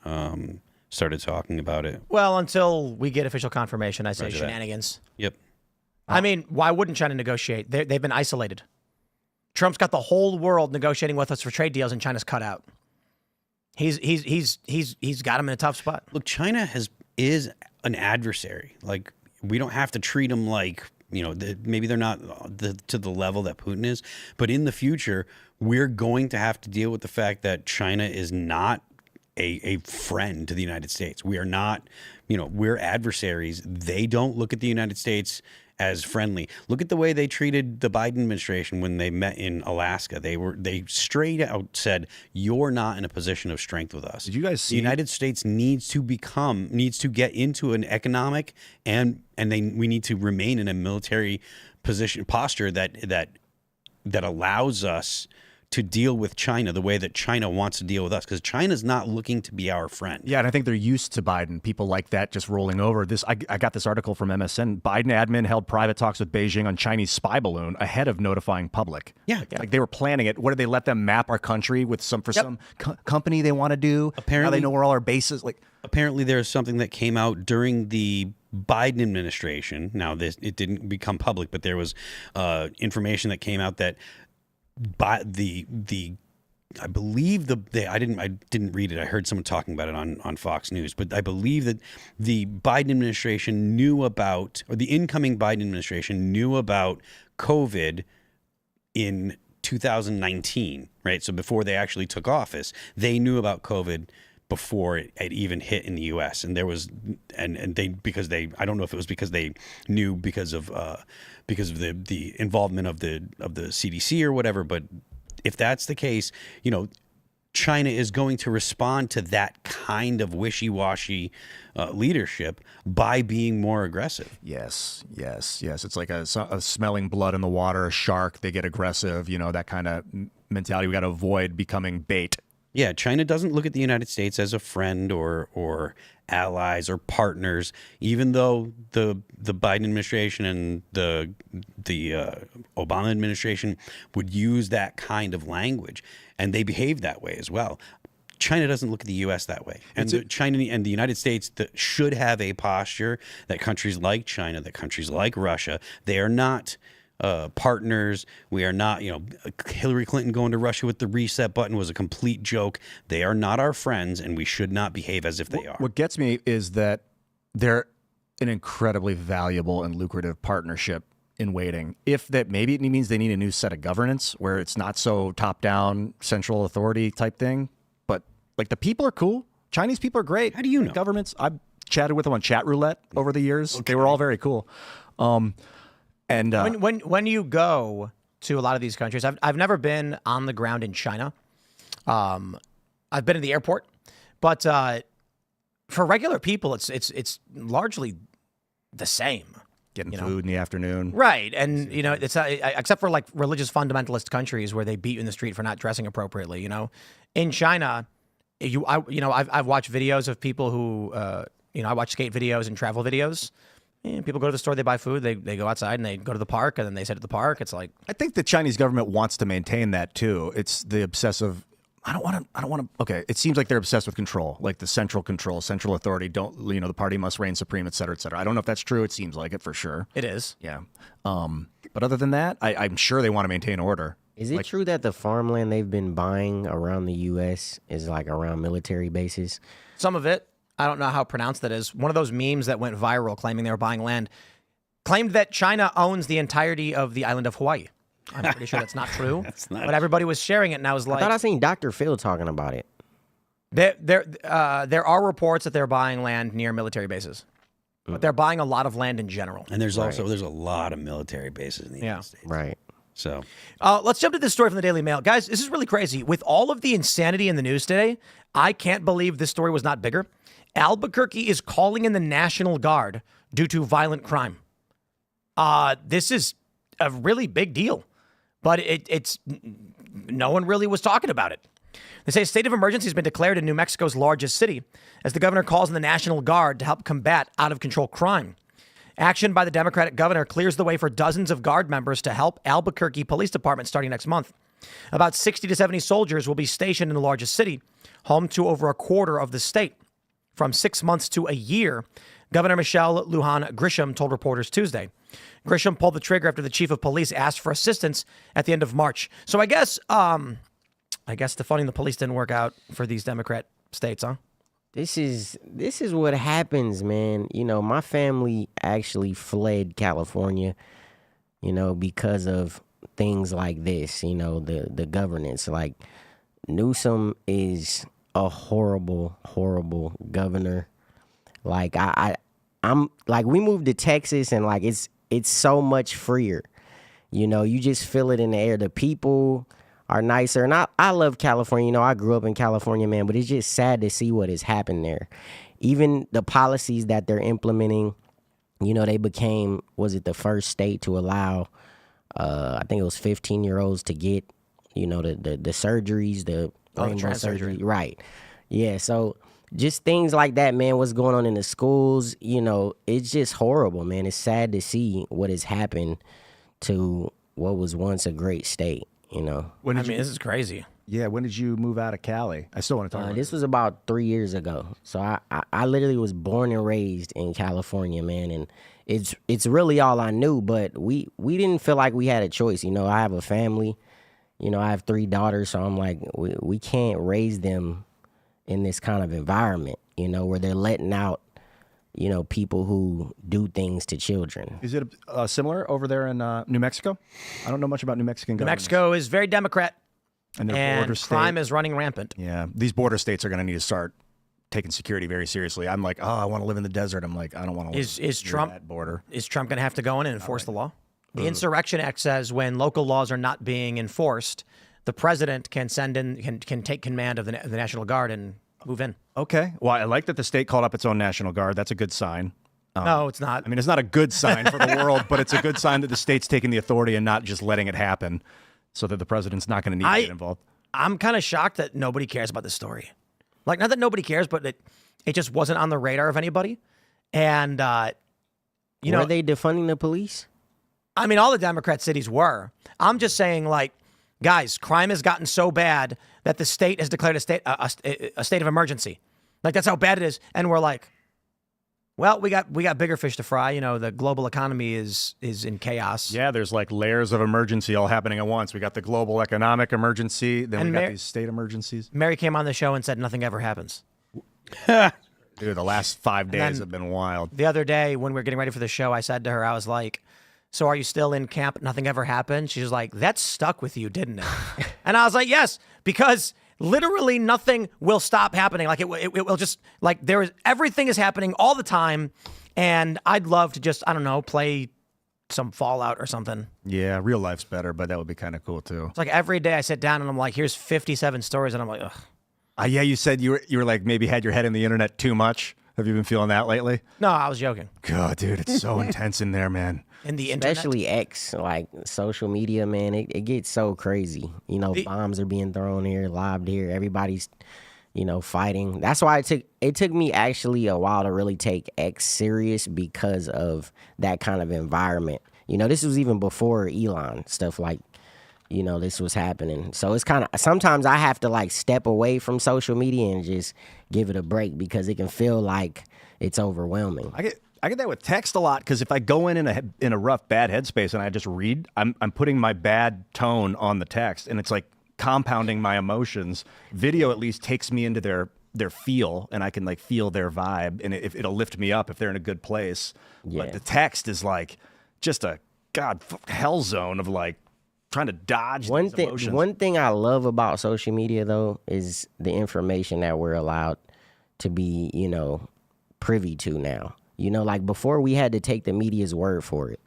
started talking about it. Well, until we get official confirmation, I say shenanigans. Yep. I mean, why wouldn't China negotiate? They've been isolated. Trump's got the whole world negotiating with us for trade deals, and China's cut out. He's got him in a tough spot. Look, China is an adversary. Like, we don't have to treat them like, maybe they're not to the level that Putin is, but in the future, we're going to have to deal with the fact that China is not a friend to the United States. We are not, we're adversaries. They don't look at the United States as friendly. Look at the way they treated the Biden administration when they met in Alaska. They straight out said, "You're not in a position of strength with us." Did you guys see? The United States needs to get into an economic and we need to remain in a military posture that allows us to deal with China the way that China wants to deal with us, because China's not looking to be our friend. Yeah, and I think they're used to Biden. People like that just rolling over. I got this article from MSN. Biden admin held private talks with Beijing on Chinese spy balloon ahead of notifying public. Yeah. Like, they were planning it. What did they let them map our country with some company they want to do? Apparently, now they know where all our bases. Apparently, there's something that came out during the Biden administration. Now, it didn't become public, but there was information that came out that I believe I didn't read it. I heard someone talking about it on Fox News, but I believe that the Biden administration knew about, or the incoming Biden administration knew about COVID in 2019, right? So before they actually took office, they knew about COVID before it even hit in the U.S. And there was, I don't know if it was because they knew because of the involvement of the CDC or whatever, but if that's the case, China is going to respond to that kind of wishy-washy leadership by being more aggressive. Yes. It's like a smelling blood in the water, a shark, they get aggressive, that kind of mentality. We got to avoid becoming bait. Yeah, China doesn't look at the United States as a friend or allies or partners, even though the Biden administration and the Obama administration would use that kind of language, and they behave that way as well. China doesn't look at the U.S. that way, and China and the United States should have a posture that countries like China, that countries like Russia, they are not partners. We are not, Hillary Clinton going to Russia with the reset button was a complete joke. They are not our friends, and we should not behave as if they are. What gets me is that they're an incredibly valuable and lucrative partnership in waiting. If that maybe it means they need a new set of governance where it's not so top-down central authority type thing. But like the people are cool. Chinese people are great. How do you know? Governments. I've chatted with them on chat roulette over the years. Okay. They were all very cool. And when you go to a lot of these countries, I've never been on the ground in China. I've been in the airport, but for regular people, it's largely the same. Getting food in the afternoon, right? And it's except for like religious fundamentalist countries where they beat you in the street for not dressing appropriately. In China, I've watched videos of people who I watch skate videos and travel videos. And people go to the store, they buy food, they go outside and they go to the park, and then they sit at the park. It's like, I think the Chinese government wants to maintain that too. It's the obsessive. I don't want to. Okay, it seems like they're obsessed with control, like the central control, central authority. The party must reign supreme, et cetera, et cetera. I don't know if that's true. It seems like it for sure. It is. Yeah. But other than that, I'm sure they want to maintain order. Is it true that the farmland they've been buying around the U.S. is like around military bases? Some of it. I don't know how pronounced that is. One of those memes that went viral claiming they were buying land claimed that China owns the entirety of the island of Hawaii. I'm pretty sure that's not true. But everybody was sharing it, and I was like, I thought I seen Dr. Phil talking about it. There are reports that they're buying land near military bases, but they're buying a lot of land in general. And there's a lot of military bases in the United States. Right. So let's jump to this story from the Daily Mail. Guys, this is really crazy. With all of the insanity in the news today, I can't believe this story was not bigger. Albuquerque is calling in the National Guard due to violent crime. This is a really big deal, but it's no one really was talking about it. They say a state of emergency has been declared in New Mexico's largest city as the governor calls in the National Guard to help combat out-of-control crime. Action by the Democratic governor clears the way for dozens of Guard members to help Albuquerque Police Department starting next month. About 60 to 70 soldiers will be stationed in the largest city, home to over a quarter of the state. From 6 months to a year, Governor Michelle Lujan Grisham told reporters Tuesday. Grisham pulled the trigger after the chief of police asked for assistance at the end of March. So I guess defunding the police didn't work out for these Democrat states, huh? This is what happens, man. My family actually fled California, because of things like this, the governance. Like, Newsom is a horrible, horrible governor. Like, I'm like, we moved to Texas, and like it's so much freer. You just feel it in the air. The people are nicer, and I love California. I grew up in California, man, but it's just sad to see what has happened there. Even the policies that they're implementing, they became, was it the first state to allow, I think it was 15-year-olds to get, the surgeries, the rainbow surgery. Right. Yeah, so just things like that, man, what's going on in the schools, it's just horrible, man. It's sad to see what has happened to what was once a great state, This is crazy. Yeah, when did you move out of Cali? I still want to talk about this. Was about 3 years ago. So I literally was born and raised in California, man, and it's really all I knew, but we didn't feel like we had a choice. I have a family. I have 3 daughters, so I'm like, we can't raise them in this kind of environment, where they're letting out, people who do things to children. Is it similar over there in New Mexico? I don't know much about New Mexican government. New Mexico is very Democrat, and crime is running rampant. Yeah, these border states are going to need to start taking security very seriously. I'm like, I want to live in the desert. I'm like, I don't want to live near that border. Is Trump going to have to go in and enforce the law? The Insurrection Act says when local laws are not being enforced, the president can can take command of the National Guard and move in. Okay. Well, I like that the state called up its own National Guard. That's a good sign. No, it's not. I mean, it's not a good sign for the world, but it's a good sign that the state's taking the authority and not just letting it happen so that the president's not going to need to get involved. I'm kind of shocked that nobody cares about this story. Like, not that nobody cares, but it just wasn't on the radar of anybody. And, Were they defunding the police? I mean, all the Democrat cities were. I'm just saying, like, guys, crime has gotten so bad that the state has declared a state of emergency. Like, that's how bad it is. And we're like, well, we got bigger fish to fry. You know, the global economy is in chaos. Yeah, there's like layers of emergency all happening at once. We got the global economic emergency, then we got these state emergencies. Mary came on the show and said nothing ever happens. Dude, the last 5 days have been wild. The other day when we were getting ready for the show, I said to her, I was like, so are you still in camp? Nothing ever happened? She was like, that stuck with you, didn't it? And I was like, yes, because literally nothing will stop happening. Like it will just, like, everything is happening all the time. And I'd love to just, I don't know, play some Fallout or something. Yeah, real life's better, but that would be kind of cool too. It's like every day I sit down and I'm like, here's 57 stories. And I'm like, ugh. Yeah, you said you were like maybe had your head in the internet too much. Have you been feeling that lately? No, I was joking. God, dude, it's so intense in there, man. In the internet. Especially X, like social media, man, it gets so crazy. You know, bombs are being thrown here, lobbed here. Everybody's, fighting. That's why it took me actually a while to really take X serious because of that kind of environment. This was even before Elon, stuff like, this was happening. So it's kind of, sometimes I have to like step away from social media and just give it a break because it can feel like it's overwhelming. I get that with text a lot because if I go in a rough, bad headspace and I just read, I'm putting my bad tone on the text and it's like compounding my emotions. Video at least takes me into their feel and I can like feel their vibe and it'll lift me up if they're in a good place. Yeah. But the text is like just a hell zone of like trying to dodge these emotions. One thing I love about social media though is the information that we're allowed to be, privy to now. Like before we had to take the media's word for it.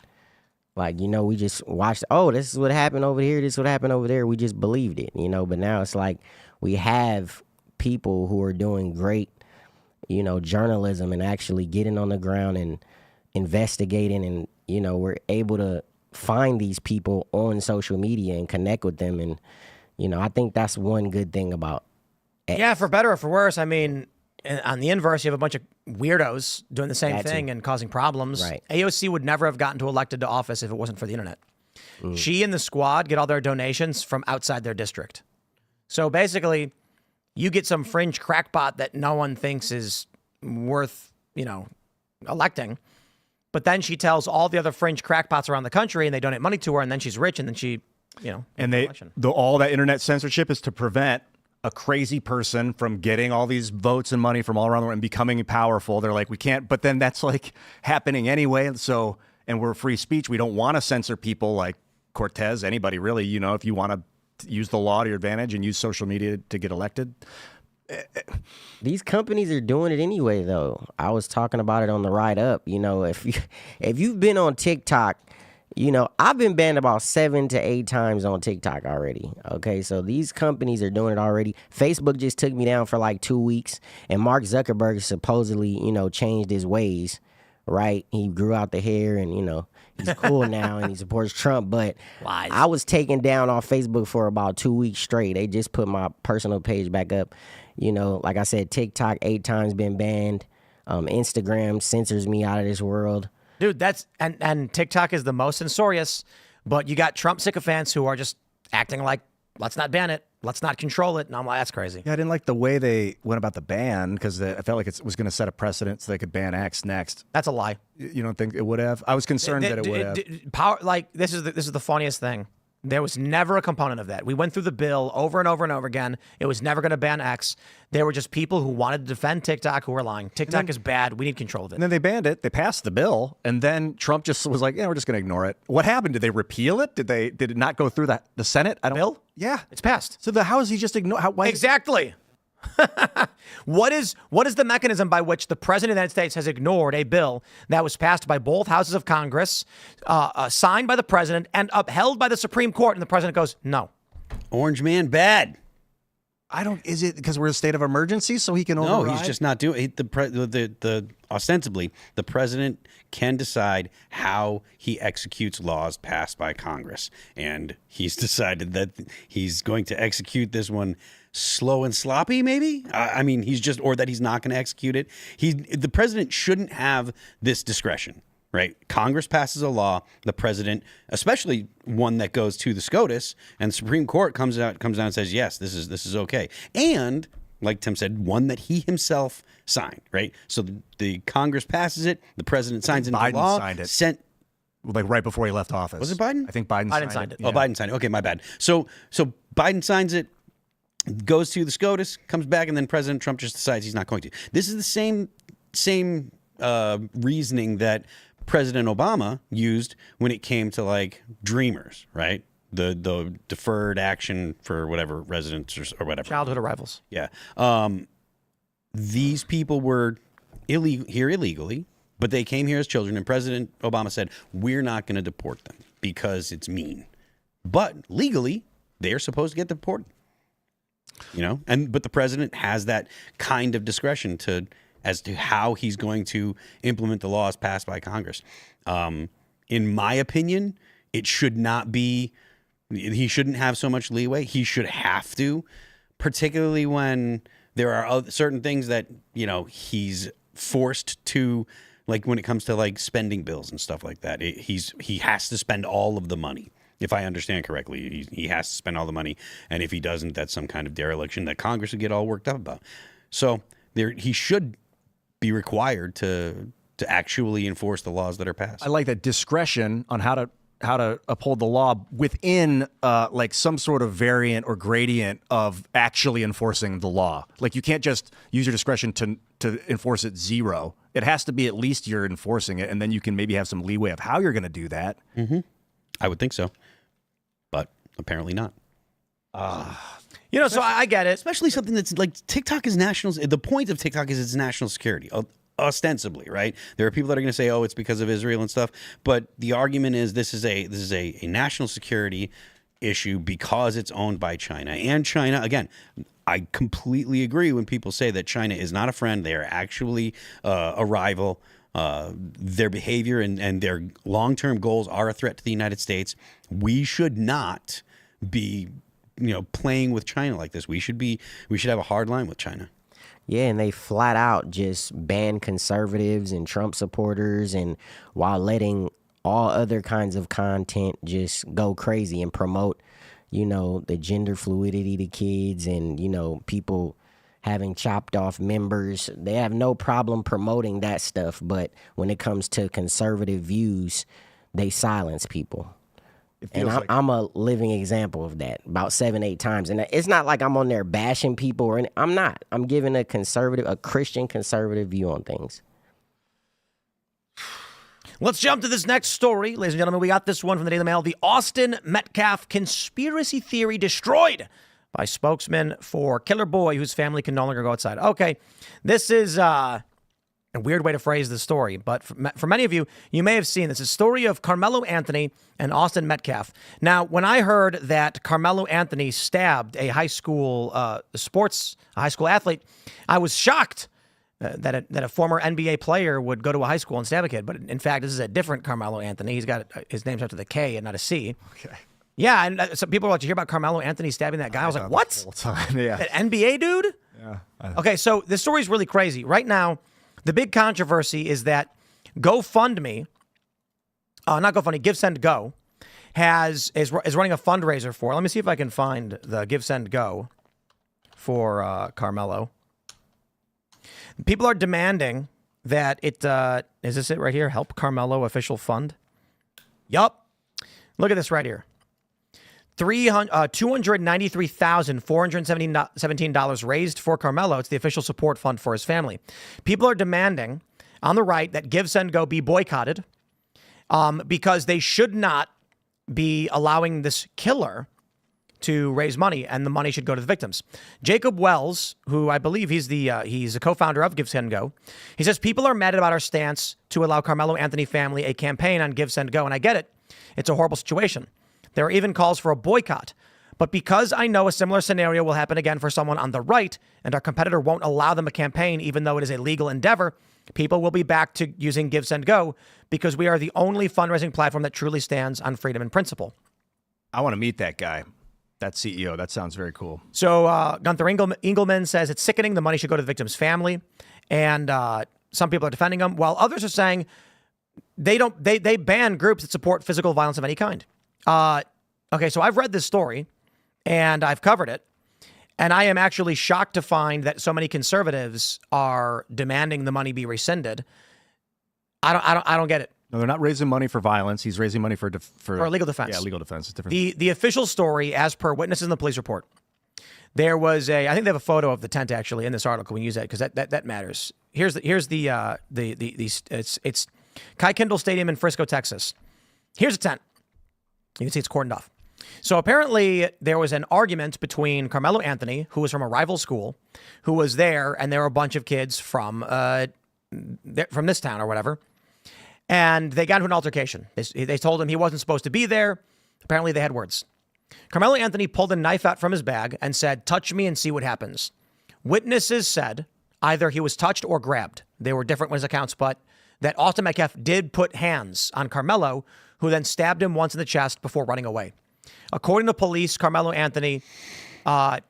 Like, we just watched, oh, this is what happened over here, this is what happened over there. We just believed it, but now it's like we have people who are doing great, journalism and actually getting on the ground and investigating and, we're able to find these people on social media and connect with them. And, I think that's one good thing about X. Yeah, for better or for worse. I mean, on the inverse, you have a bunch of weirdos doing the same thing and causing problems. Right. AOC would never have gotten elected to office if it wasn't for the internet. She and the squad get all their donations from outside their district. So basically, you get some fringe crackpot that no one thinks is worth, electing. But then she tells all the other fringe crackpots around the country and they donate money to her and then she's rich and then she, and all that internet censorship is to prevent a crazy person from getting all these votes and money from all around the world and becoming powerful. They're like, we can't, but then that's like happening anyway. So, and we're free speech. We don't want to censor people like Cortez, anybody really, if you want to use the law to your advantage and use social media to get elected. These companies are doing it anyway, though. I was talking about it on the ride up. If you've been on TikTok, I've been banned about 7 to 8 times on TikTok already. Okay, so these companies are doing it already. Facebook just took me down for like 2 weeks, and Mark Zuckerberg supposedly, changed his ways. Right? He grew out the hair, and he's cool now, and he supports Trump. But Lies. I was taken down on Facebook for about 2 weeks straight. They just put my personal page back up. Like I said, TikTok 8 times been banned. Instagram censors me out of this world. Dude, that's and TikTok is the most censorious, but you got Trump sycophants who are just acting like, let's not ban it, let's not control it. And I'm like, that's crazy. Yeah, I didn't like the way they went about the ban because I felt like it was going to set a precedent so they could ban X next. That's a lie. You don't think it would have? I was concerned that it would have. This is the funniest thing. There was never a component of that. We went through the bill over and over and over again. It was never going to ban X. There were just people who wanted to defend TikTok who were lying. TikTok is bad. We need control of it. And then they banned it. They passed the bill. And then Trump just was like, yeah, we're just going to ignore it. What happened? Did they repeal it? Did it not go through the Senate? Bill? Yeah. It's passed. So how is he just ignore? Exactly. What is the mechanism by which the president of the United States has ignored a bill that was passed by both houses of Congress, signed by the president, and upheld by the Supreme Court, and the president goes, no. Orange man bad. Is it because we're in a state of emergency so he can override? No, he's just not doing it. Ostensibly, the president can decide how he executes laws passed by Congress. And he's decided that he's going to execute this one slow and sloppy, maybe? I mean, or that he's not going to execute it. The president shouldn't have this discretion. Right, Congress passes a law. The president, especially one that goes to the SCOTUS, and the Supreme Court comes down and says, yes, this is okay. And like Tim said, one that he himself signed. Right, so the Congress passes it. The president signs it into law. Signed it. Like right before he left office. Was it Biden? I think Biden signed it. Oh, Biden signed it. Okay, my bad. So Biden signs it, goes to the SCOTUS, comes back, and then President Trump just decides he's not going to. This is the same reasoning that President Obama used when it came to like Dreamers, right? The deferred action for whatever residents or whatever. Childhood arrivals. Yeah. These people were here illegally, but they came here as children, and President Obama said, we're not going to deport them because it's mean. But legally, they're supposed to get deported. But the president has that kind of discretion as to how he's going to implement the laws passed by Congress. In my opinion, it should not be, he shouldn't have so much leeway. He should have to, particularly when there are certain things that, he's forced to, like when it comes to like spending bills and stuff like that. He has to spend all of the money. If I understand correctly, he has to spend all the money. And if he doesn't, that's some kind of dereliction that Congress would get all worked up about. So he should be required to actually enforce the laws that are passed. I like that discretion on how to uphold the law within like some sort of variant or gradient of actually enforcing the law. Like you can't just use your discretion to enforce it zero. It has to be at least you're enforcing it, and then you can maybe have some leeway of how you're going to do that. Mm-hmm. I would think so, but apparently not. So I get it. Especially something that's like TikTok is national. The point of TikTok is it's national security, ostensibly, right? There are people that are going to say, "Oh, it's because of Israel and stuff," but the argument is this is a national security issue because it's owned by China. And China, again, I completely agree when people say that China is not a friend; they are actually a rival. Their behavior and their long-term goals are a threat to the United States. We should not be playing with China like this. We should have a hard line with China. Yeah, and they flat out just ban conservatives and Trump supporters, and while letting all other kinds of content just go crazy and promote, the gender fluidity to kids and, people having chopped off members. They have no problem promoting that stuff, but when it comes to conservative views, they silence people. And I'm a living example of that, about 7-8 times. And it's not like I'm on there bashing people or anything. I'm not. I'm giving a Christian conservative view on things. Let's jump to this next story. Ladies and gentlemen, we got this one from the Daily Mail. The Austin Metcalf conspiracy theory destroyed by spokesman for Killer Boy, whose family can no longer go outside. Okay, this is a weird way to phrase the story, but for many of you, you may have seen this. It's a story of Carmelo Anthony and Austin Metcalf. Now, when I heard that Carmelo Anthony stabbed a high school athlete, I was shocked that a former NBA player would go to a high school and stab a kid. But in fact, this is a different Carmelo Anthony. He's got his name's after the K and not a C. Okay. Yeah, and some people were like, "Did you hear about Carmelo Anthony stabbing that guy?" I was like, "What? Whole time. Yeah. An NBA dude?" Yeah. Okay, so this story is really crazy. Right now, the big controversy is that GoFundMe, not GoFundMe, GiveSendGo, is running a fundraiser for. Let me see if I can find the GiveSendGo for Carmelo. People are demanding that it is this it right here? Help Carmelo official fund. Yup. Look at this right here. $293,417 raised for Carmelo. It's the official support fund for his family. People are demanding on the right that GiveSendGo be boycotted because they should not be allowing this killer to raise money, and the money should go to the victims. Jacob Wells, who I believe he's a co-founder of GiveSendGo, he says people are mad about our stance to allow Carmelo Anthony family a campaign on GiveSendGo, and I get it. It's a horrible situation. There are even calls for a boycott. But because I know a similar scenario will happen again for someone on the right, and our competitor won't allow them a campaign, even though it is a legal endeavor, people will be back to using Give, Send, Go because we are the only fundraising platform that truly stands on freedom and principle. I want to meet that guy, that CEO. That sounds very cool. So Gunther Engelman says it's sickening. The money should go to the victim's family. And some people are defending him, while others are saying they ban groups that support physical violence of any kind. Okay, so I've read this story and I've covered it. And I am actually shocked to find that so many conservatives are demanding the money be rescinded. I don't get it. No, they're not raising money for violence. He's raising money for legal defense. Yeah, legal defense is different. The official story, as per witnesses in the police report, there was I think they have a photo of the tent actually in this article. We can use that because that matters. Here's it's Kai Kindle Stadium in Frisco, Texas. Here's a tent. You can see it's cordoned off. So apparently there was an argument between Carmelo Anthony, who was from a rival school, who was there, and there were a bunch of kids from this town or whatever. And they got into an altercation. They told him he wasn't supposed to be there. Apparently they had words. Carmelo Anthony pulled a knife out from his bag and said, "Touch me and see what happens." Witnesses said either he was touched or grabbed. They were different witness accounts, but that Austin Metcalf did put hands on Carmelo, who then stabbed him once in the chest before running away. According to police, Carmelo Anthony,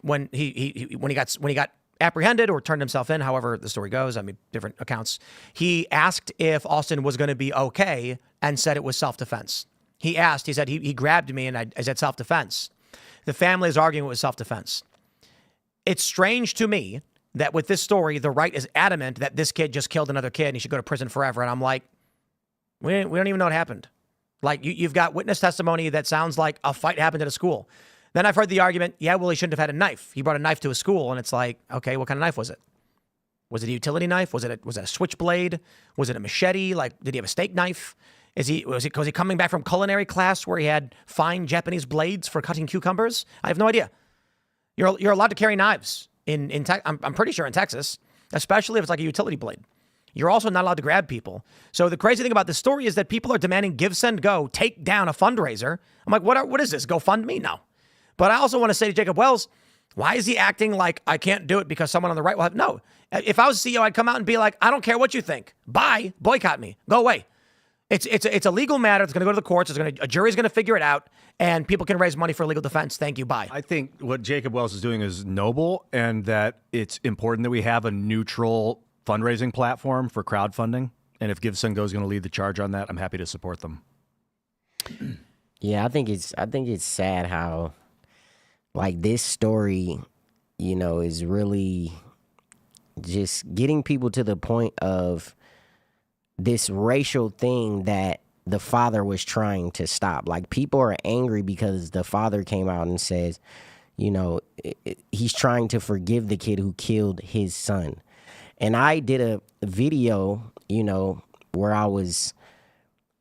when he got apprehended or turned himself in, however the story goes, I mean, different accounts, he asked if Austin was going to be okay and said it was self-defense. He said he grabbed me and I said self-defense. The family is arguing it was self-defense. It's strange to me that with this story, the right is adamant that this kid just killed another kid and he should go to prison forever. And I'm like, we don't even know what happened. Like, you've got witness testimony that sounds like a fight happened at a school. Then I've heard the argument, yeah, well, he shouldn't have had a knife. He brought a knife to a school, and it's like, okay, what kind of knife was it? Was it a utility knife? Was it a switchblade? Was it a machete? Like, did he have a steak knife? Was he coming back from culinary class where he had fine Japanese blades for cutting cucumbers? I have no idea. You're allowed to carry knives I'm pretty sure in Texas, especially if it's like a utility blade. You're also not allowed to grab people. So the crazy thing about this story is that people are demanding Give, Send, Go, take down a fundraiser. I'm like, what is this? GoFundMe? No. But I also want to say to Jacob Wells, why is he acting like I can't do it because someone on the right will have? No. If I was CEO, I'd come out and be like, I don't care what you think. Bye. Boycott me. Go away. It's a legal matter. It's going to go to the courts. A jury's going to figure it out, and people can raise money for legal defense. Thank you. Bye. I think what Jacob Wells is doing is noble, and that it's important that we have a neutral fundraising platform for crowdfunding. And if Give, Send, Go is going to lead the charge on that, I'm happy to support them. Yeah, I think it's sad how, like, this story, is really just getting people to the point of this racial thing that the father was trying to stop. Like, people are angry because the father came out and says, he's trying to forgive the kid who killed his son. And I did a video, where I was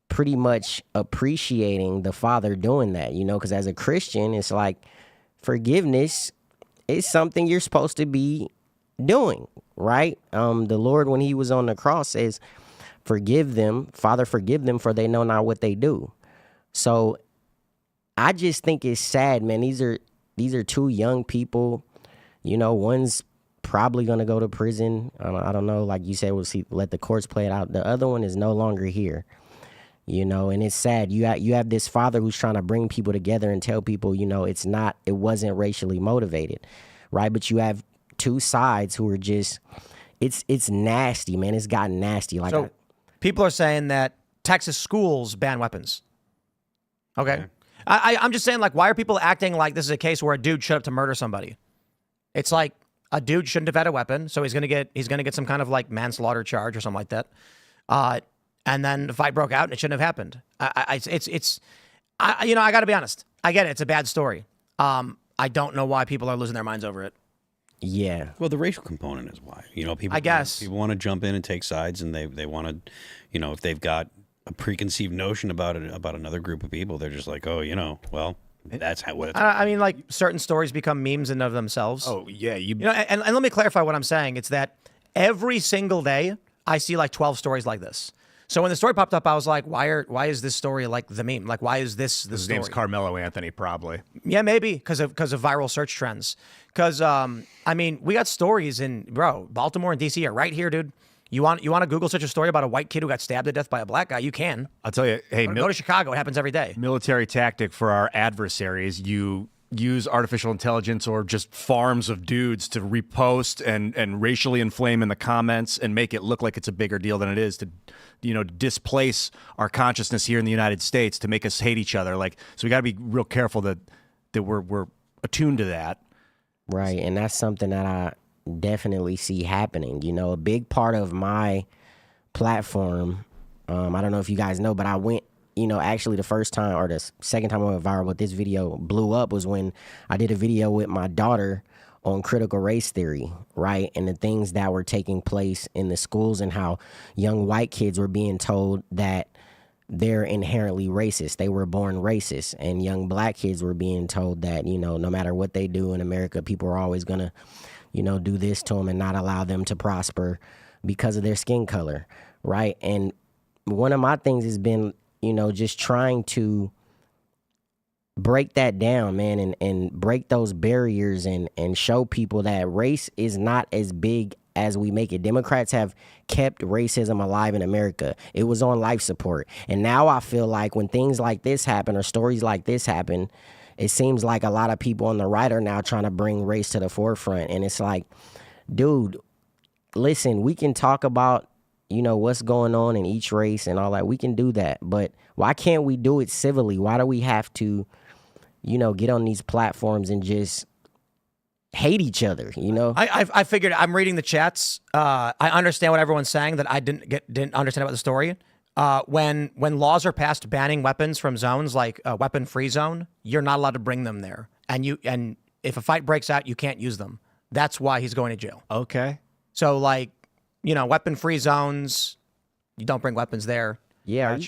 pretty much appreciating the father doing that, because as a Christian, it's like forgiveness is something you're supposed to be doing, right? The Lord, when he was on the cross, says, forgive them, Father, forgive them, for they know not what they do. So I just think it's sad, man. These are two young people, one's probably going to go to prison. I don't know. Like you said, we'll see, let the courts play it out. The other one is no longer here, and it's sad. You have this father who's trying to bring people together and tell people, it wasn't racially motivated, right? But you have two sides who are just, it's nasty, man. It's gotten nasty. Like, so people are saying that Texas schools ban weapons. Okay. I'm just saying, like, why are people acting like this is a case where a dude showed up to murder somebody? It's like, a dude shouldn't have had a weapon, so he's gonna get some kind of like manslaughter charge or something like that. And then the fight broke out, and it shouldn't have happened. I got to be honest. I get it. It's a bad story. I don't know why people are losing their minds over it. Yeah. Well, the racial component is why. People. I guess people want to jump in and take sides, and they want to, if they've got a preconceived notion about another group of people, they're just like, oh, well. That's what it's I mean, like, certain stories become memes in of themselves. Oh, yeah. And let me clarify what I'm saying. It's that every single day I see like 12 stories like this. So when the story popped up, I was like, why is this story like the meme? Like, why is this the His story? name's Carmelo Anthony, probably. Yeah, maybe because of viral search trends. Because I mean, we got stories in Baltimore and DC are right here, dude. You want to Google such a story about a white kid who got stabbed to death by a black guy? You can. I'll tell you, hey, Go to Chicago. It happens every day. military tactic for our adversaries. You use artificial intelligence or just farms of dudes to repost and racially inflame in the comments and make it look like it's a bigger deal than it is, to displace our consciousness here in the United States, to make us hate each other. Like, so we got to be real careful that we're attuned to that. Right, and that's something that I definitely see happening. A big part of my platform, I don't know if you guys know, but I went, actually the first time or the second time I went viral with this video blew up was when I did a video with my daughter on critical race theory, right? And the things that were taking place in the schools and how young white kids were being told that they're inherently racist. They were born racist. And young black kids were being told that, no matter what they do in America, people are always going to, do this to them and not allow them to prosper because of their skin color, right? And one of my things has been, just trying to break that down, man, and break those barriers and show people that race is not as big as we make it. Democrats have kept racism alive in America. It was on life support. And now I feel like when things like this happen or stories like this happen, it seems like a lot of people on the right are now trying to bring race to the forefront. And it's like, dude, listen, we can talk about, what's going on in each race and all that. We can do that. But why can't we do it civilly? Why do we have to, get on these platforms and just hate each other, I figured. I'm reading the chats. I understand what everyone's saying that I didn't understand about the story. When laws are passed banning weapons from zones like a weapon-free zone, you're not allowed to bring them there. And if a fight breaks out, you can't use them. That's why he's going to jail. Okay. So weapon-free zones, you don't bring weapons there. Yeah.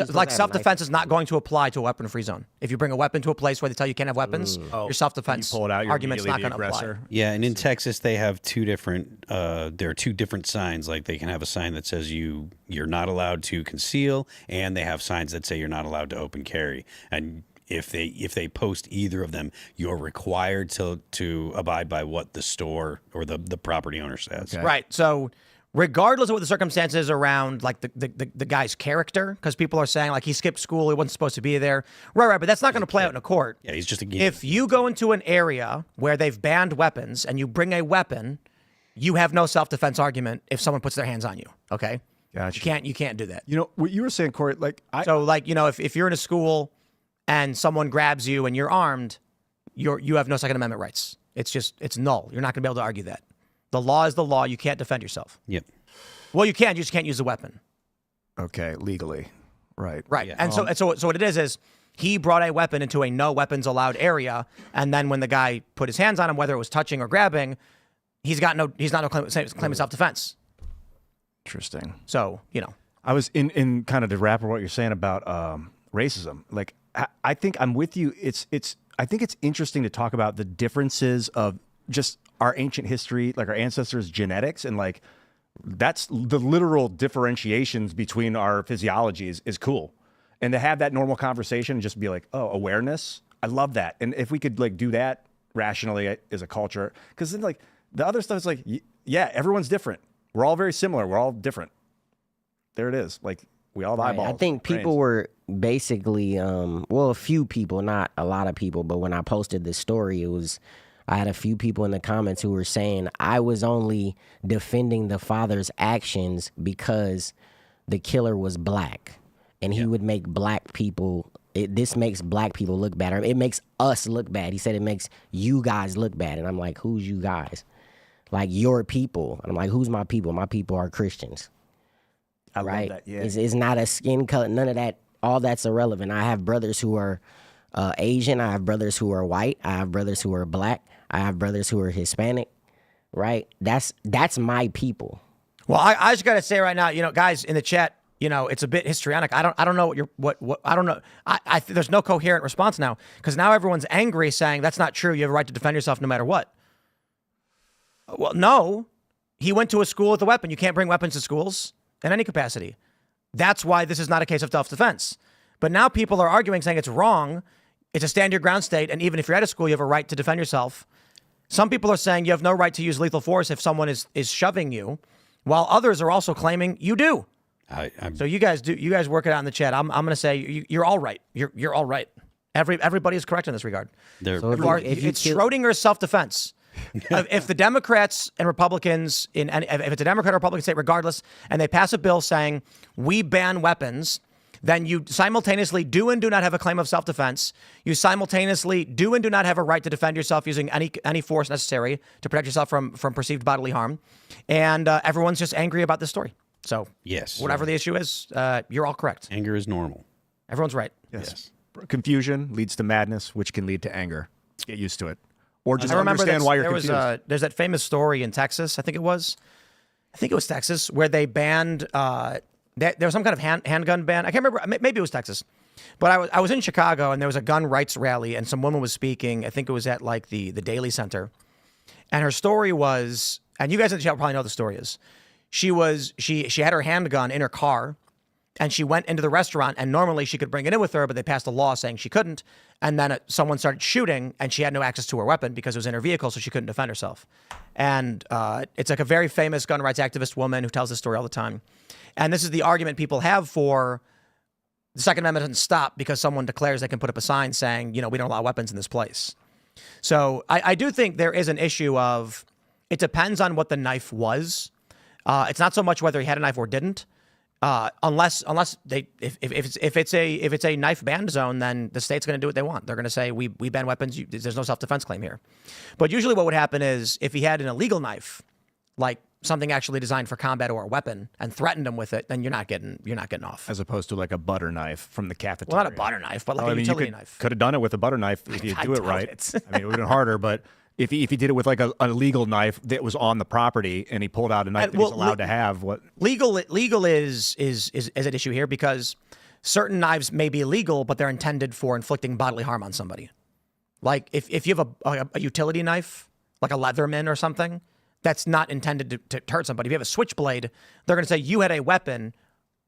Like self-defense is not going to apply to a weapon-free zone. If you bring a weapon to a place where they tell you can't have weapons, your self-defense You pull it out, you're argument's not immediately going the to apply. aggressor. Yeah, and in Texas they have two different. There are two different signs. Like they can have a sign that says you're not allowed to conceal, and they have signs that say you're not allowed to open carry. And if they post either of them, you're required to abide by what the store or the property owner says. Okay. Right. So regardless of what the circumstances around like the guy's character, because people are saying like he skipped school, he wasn't supposed to be there. Right, but that's not going to play out in a court. Yeah, he's just a If you go into an area where they've banned weapons and you bring a weapon, you have no self-defense argument if someone puts their hands on you. Okay? Gotcha. You can't do that. What you were saying, Kory, if you're in a school and someone grabs you and you're armed, you have no Second Amendment rights. It's null. You're not going to be able to argue that. The law is the law. You can't defend yourself. Yep. Well, you can. You just can't use the weapon. Okay, legally. Right. Right. Yeah. And so what it is he brought a weapon into a no weapons allowed area, and then when the guy put his hands on him, whether it was touching or grabbing, he's not no claim of self-defense. Interesting. So, I was in kind of the wrap of what you're saying about racism. Like, I think I'm with you. I think it's interesting to talk about the differences of just our ancient history, like our ancestors' genetics, and like that's the literal differentiations between our physiologies is cool. And to have that normal conversation and just be like, oh, awareness, I love that. And if we could like do that rationally as a culture, because then like the other stuff is like, yeah, everyone's different. We're all very similar. We're all different. There it is. Like we all have eyeballs. I think people were basically, a few people, not a lot of people, but when I posted this story, I had a few people in the comments who were saying I was only defending the father's actions because the killer was black and he would make black people, this makes black people look bad. Or it makes us look bad. He said it makes you guys look bad. And I'm like, who's you guys? Like your people. And I'm like, who's my people? My people are Christians. I love that. Yeah. It's not a skin color. None of that. All that's irrelevant. I have brothers who are Asian. I have brothers who are white. I have brothers who are black. I have brothers who are Hispanic, right? That's my people. well, I just got to say right now, guys in the chat, it's a bit histrionic. I don't know what I don't know. There's no coherent response now because now everyone's angry saying that's not true. You have a right to defend yourself no matter what. Well, no, he went to a school with a weapon. You can't bring weapons to schools in any capacity. That's why this is not a case of self-defense. But now people are arguing, saying it's wrong. It's a stand your ground state. And even if you're at a school, you have a right to defend yourself. Some people are saying you have no right to use lethal force if someone is shoving you, while others are also claiming you do. So you guys work it out in the chat. I'm going to say you're all right. You're all right. Everybody is correct in this regard. It's Schrodinger's self-defense. If the Democrats and Republicans if it's a Democrat or Republican state, regardless, and they pass a bill saying we ban weapons, then you simultaneously do and do not have a claim of self-defense. You simultaneously do and do not have a right to defend yourself using any force necessary to protect yourself from perceived bodily harm. And everyone's just angry about this story. So yes, whatever the issue is, you're all correct. Anger is normal. Everyone's right. Yes. Confusion leads to madness, which can lead to anger. Get used to it. Or just I remember understand why you're confused. There's that famous story in Texas, I think it was Texas, where they banned, there was some kind of handgun ban. I can't remember, maybe it was Texas. But I was in Chicago, and there was a gun rights rally, and some woman was speaking. I think it was at like the Daily Center. And her story was, and you guys in the chat probably know what the story is. She had her handgun in her car, and she went into the restaurant, and normally she could bring it in with her, but they passed a law saying she couldn't. And then someone started shooting, and she had no access to her weapon because it was in her vehicle, so she couldn't defend herself. And it's like a very famous gun rights activist woman who tells this story all the time. And this is the argument people have for the Second Amendment doesn't stop because someone declares they can put up a sign saying, we don't allow weapons in this place. So I do think there is an issue of it depends on what the knife was. It's not so much whether he had a knife or didn't. Unless if it's a knife ban zone, then the state's going to do what they want. They're going to say we ban weapons. There's no self-defense claim here. But usually, what would happen is if he had an illegal knife, like something actually designed for combat or a weapon, and threatened him with it, then you're not getting off. As opposed to like a butter knife from the cafeteria. Well, not a butter knife, but like a utility knife. Could have done it with a butter knife if you do it right. It would have been harder, but. If he did it with like a illegal knife that was on the property and he pulled out a knife that he's allowed to have, what legal is an issue here because certain knives may be illegal, but they're intended for inflicting bodily harm on somebody. Like if you have a utility knife, like a Leatherman or something, that's not intended to hurt somebody. If you have a switchblade, they're going to say you had a weapon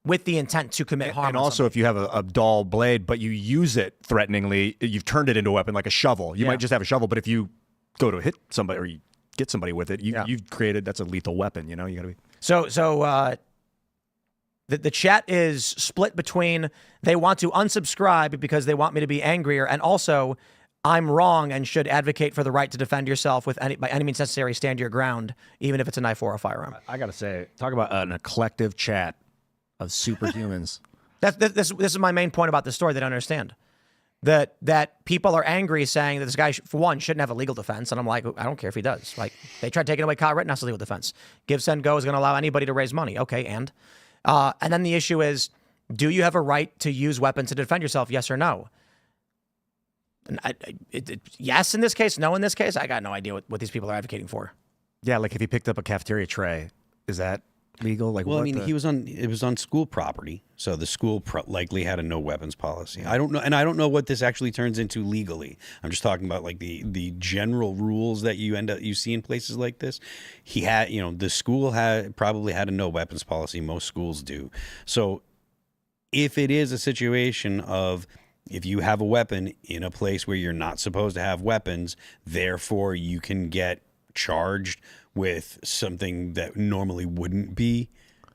with the intent to commit harm. And also, if you have a dull blade, but you use it threateningly, you've turned it into a weapon, like a shovel. You might just have a shovel, but if you go to hit somebody or you get somebody with it, you've created, that's a lethal weapon, you gotta be. So the chat is split between they want to unsubscribe because they want me to be angrier, and also I'm wrong and should advocate for the right to defend yourself by any means necessary, stand your ground, even if it's a knife or a firearm. I gotta say, talk about an eclectic chat of superhumans. This is my main point about this story. They don't understand. That people are angry saying that this guy, for one, shouldn't have a legal defense. And I'm like, I don't care if he does. Like, they tried taking away Kyle Rittenhouse legal defense. Give, Send, Go is going to allow anybody to raise money. Okay, and then the issue is, do you have a right to use weapons to defend yourself, yes or no? And yes in this case, no in this case. I got no idea what these people are advocating for. Yeah, like if he picked up a cafeteria tray, is that legal? Like, well, it was on school property, so the school likely had a no weapons policy. I don't know, and I don't know what this actually turns into legally. I'm just talking about like the general rules that you see in places like this. He had, the school probably had a no weapons policy. Most schools do. So if it is a situation of if you have a weapon in a place where you're not supposed to have weapons, therefore you can get charged with something that normally wouldn't be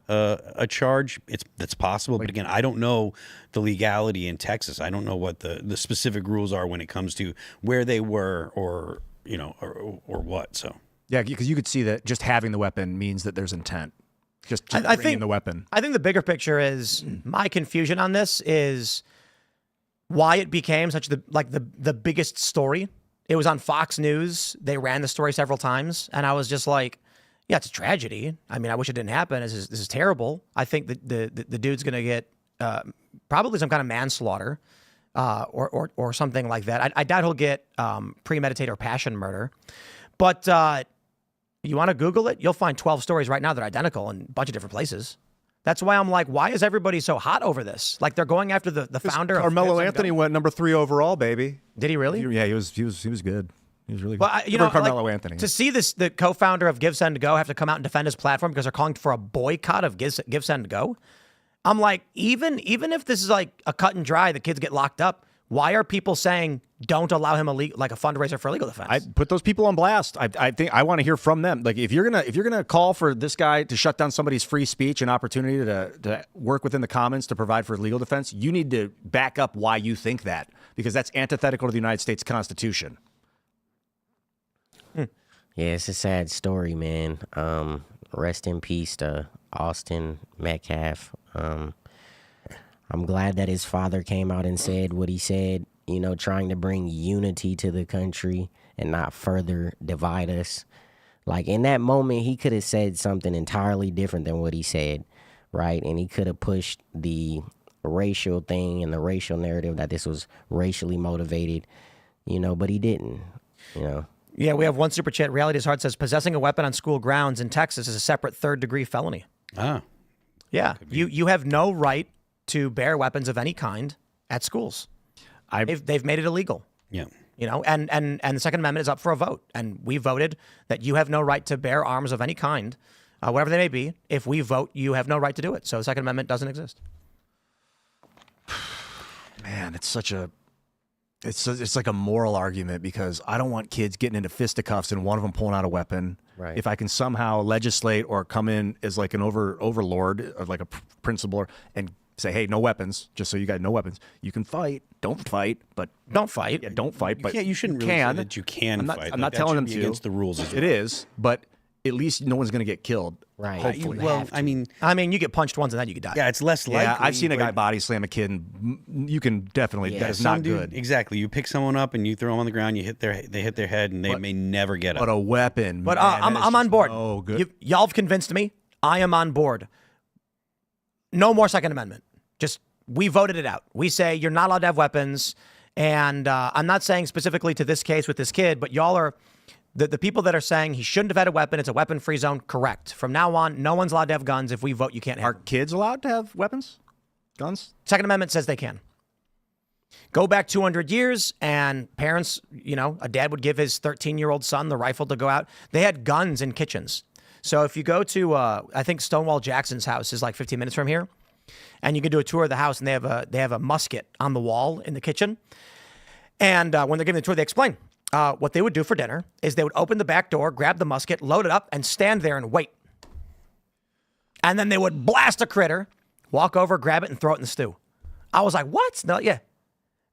a charge. That's possible, but again, I don't know the legality in Texas. I don't know what the specific rules are when it comes to where they were or what. So yeah, because you could see that just having the weapon means that there's intent. Just bringing the weapon. I think the bigger picture is my confusion on this is why it became such the biggest story. It was on Fox News. They ran the story several times, and I was just like, yeah, it's a tragedy. I mean, I wish it didn't happen. This is terrible. I think that the dude's going to get probably some kind of manslaughter or something like that. I doubt he'll get premeditated or passion murder. But you want to Google it? You'll find 12 stories right now that are identical in a bunch of different places. That's why I'm like, why is everybody so hot over this? Like they're going after the founder. Carmelo Anthony went number 3 overall, baby. Did he really? Yeah, he was good. He was really good. Well, Carmelo Anthony. To see the co-founder of Give, Send, Go have to come out and defend his platform because they're calling for a boycott of Give, Send, Go. I'm like, even if this is like a cut and dry, the kids get locked up. Why are people saying don't allow him a fundraiser for legal defense? I put those people on blast. I think I want to hear from them. Like if you're gonna call for this guy to shut down somebody's free speech and opportunity to work within the commons to provide for legal defense, you need to back up why you think that, because that's antithetical to the United States Constitution. Yeah, it's a sad story, man. Rest in peace to Austin Metcalf. I'm glad that his father came out and said what he said, you know, trying to bring unity to the country and not further divide us. Like in that moment, he could have said something entirely different than what he said, right? And he could have pushed the racial thing and the racial narrative that this was racially motivated, you know, but he didn't, you know. Yeah, we have one super chat. Reality is Hard says possessing a weapon on school grounds in Texas is a separate third-degree felony. Ah. Yeah, you have no right to bear weapons of any kind at schools. They've made it illegal. Yeah. You know, and the Second Amendment is up for a vote, and we voted that you have no right to bear arms of any kind, whatever they may be. If we vote, you have no right to do it. So the Second Amendment doesn't exist. Man, it's like a moral argument, because I don't want kids getting into fisticuffs and one of them pulling out a weapon. Right. If I can somehow legislate or come in as like an overlord or like a principal and say, hey, no weapons, just so you got no weapons. You can fight. Don't fight, but don't fight. Yeah, don't fight. But you shouldn't really say that you can fight. I'm Like, not that telling them should to. be against the rules. It is, but at least no one's going to get killed. Right. Hopefully. Well, I mean, you get punched once and then you could die. yeah, it's less likely. Yeah, I've seen a but- guy body slam a kid, and you can definitely, that is Some not dude- good. Exactly. You pick someone up and you throw them on the ground. They hit their head, and they may never get up. But a weapon. But man, I'm on board. Oh, good. Y'all have convinced me. I am on board. No more Second Amendment. Just, we voted it out. We say you're not allowed to have weapons. And I'm not saying specifically to this case with this kid, but y'all are, the people that are saying he shouldn't have had a weapon, it's a weapon-free zone, correct. From now on, no one's allowed to have guns. If we vote, you can't have Are them. kids allowed to have weapons? Guns? Second Amendment says they can. Go back 200 years, and parents, you know, a dad would give his 13-year-old son the rifle to go out. They had guns in kitchens. So if you go to, I think Stonewall Jackson's house is like 15 minutes from here, and you can do a tour of the house, and they have a musket on the wall in the kitchen. And when they're giving the tour, they explain what they would do for dinner is they would open the back door, grab the musket, load it up, and stand there and wait. And then they would blast a critter, walk over, grab it, and throw it in the stew. I was like, what? No, yeah.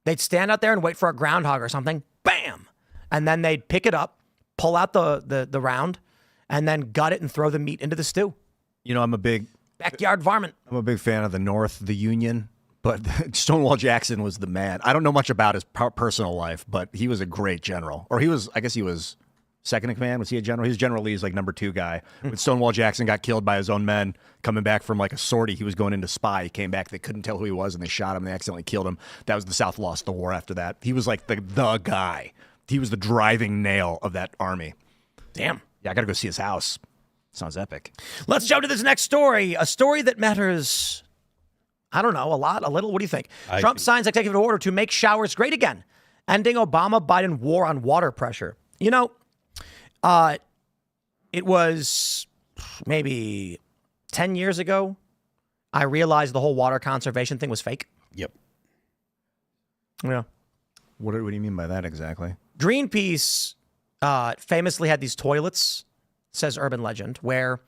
They'd stand out there and wait for a groundhog or something. Bam! And then they'd pick it up, pull out the round, and then gut it and throw the meat into the stew. You know, I'm a big Backyard varmint. fan of the North, the Union, but Stonewall Jackson was the man. I don't know much about his personal life, but he was a great general. Or I guess he was second in command. Was he a general? He was General Lee's like number 2 guy. When Stonewall Jackson got killed by his own men, coming back from like a sortie, he was going in to spy. He came back, they couldn't tell who he was, and they shot him. They accidentally killed him. That was the South lost the war after that. He was like the guy. He was the driving nail of that army. Damn. Yeah, I got to go see his house. Sounds epic. Let's jump to this next story. A story that matters, I don't know, a lot, a little. What do you think? Trump signs executive order to make showers great again, ending Obama-Biden war on water pressure. You know, it was maybe 10 years ago, I realized the whole water conservation thing was fake. Yep. Yeah. What do you mean by that exactly? Greenpeace famously had these toilets, says urban legend, where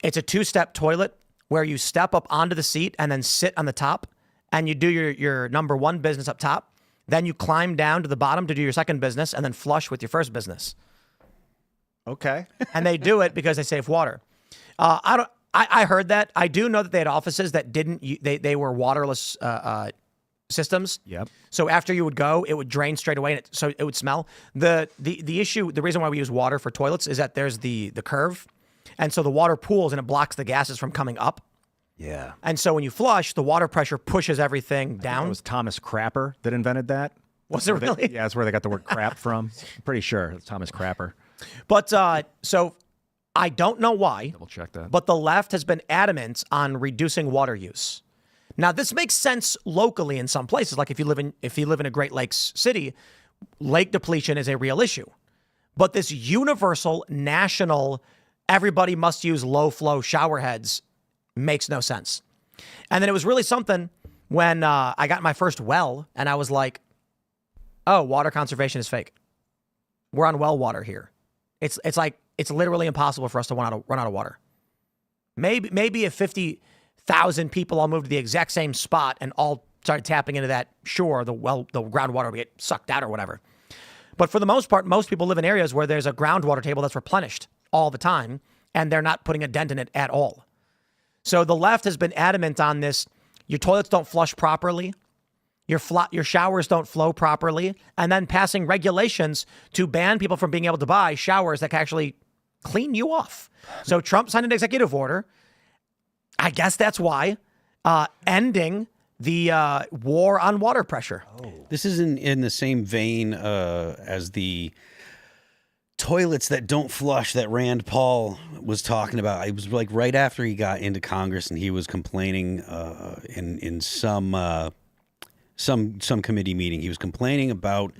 it's a 2-step toilet where you step up onto the seat and then sit on the top, and you do your number 1 business up top. Then you climb down to the bottom to do your second business, and then flush with your first business. Okay. And they do it because they save water. I heard that. I do know that they had offices that didn't. They were waterless systems. Yep. So after you would go, it would drain straight away, and so it would smell. The issue, the reason why we use water for toilets is that there's the curve, and so the water pools and it blocks the gases from coming up. Yeah. And so when you flush, the water pressure pushes everything down. It was Thomas Crapper that invented that. Was it really? Yeah, that's where they got the word crap from. I'm pretty sure it's Thomas Crapper. But so I don't know why. Double check that. But the left has been adamant on reducing water use. Now, this makes sense locally in some places. Like if you live in a Great Lakes city, lake depletion is a real issue. But this universal, national, everybody must use low flow shower heads makes no sense. And then it was really something when I got my first well, and I was like, oh, water conservation is fake. We're on well water here. It's like, it's literally impossible for us to run out of water. Maybe if 50,000 people all moved to the exact same spot and all started tapping into that shore, the groundwater would get sucked out or whatever. But for the most part, most people live in areas where there's a groundwater table that's replenished all the time, and they're not putting a dent in it at all. So the left has been adamant on this. Your toilets don't flush properly. Your showers don't flow properly. And then passing regulations to ban people from being able to buy showers that can actually clean you off. So Trump signed an executive order. I guess that's why, ending the war on water pressure. This is in the same vein as the toilets that don't flush that Rand Paul was talking about. It was like right after he got into Congress, and he was complaining in some committee meeting. He was complaining about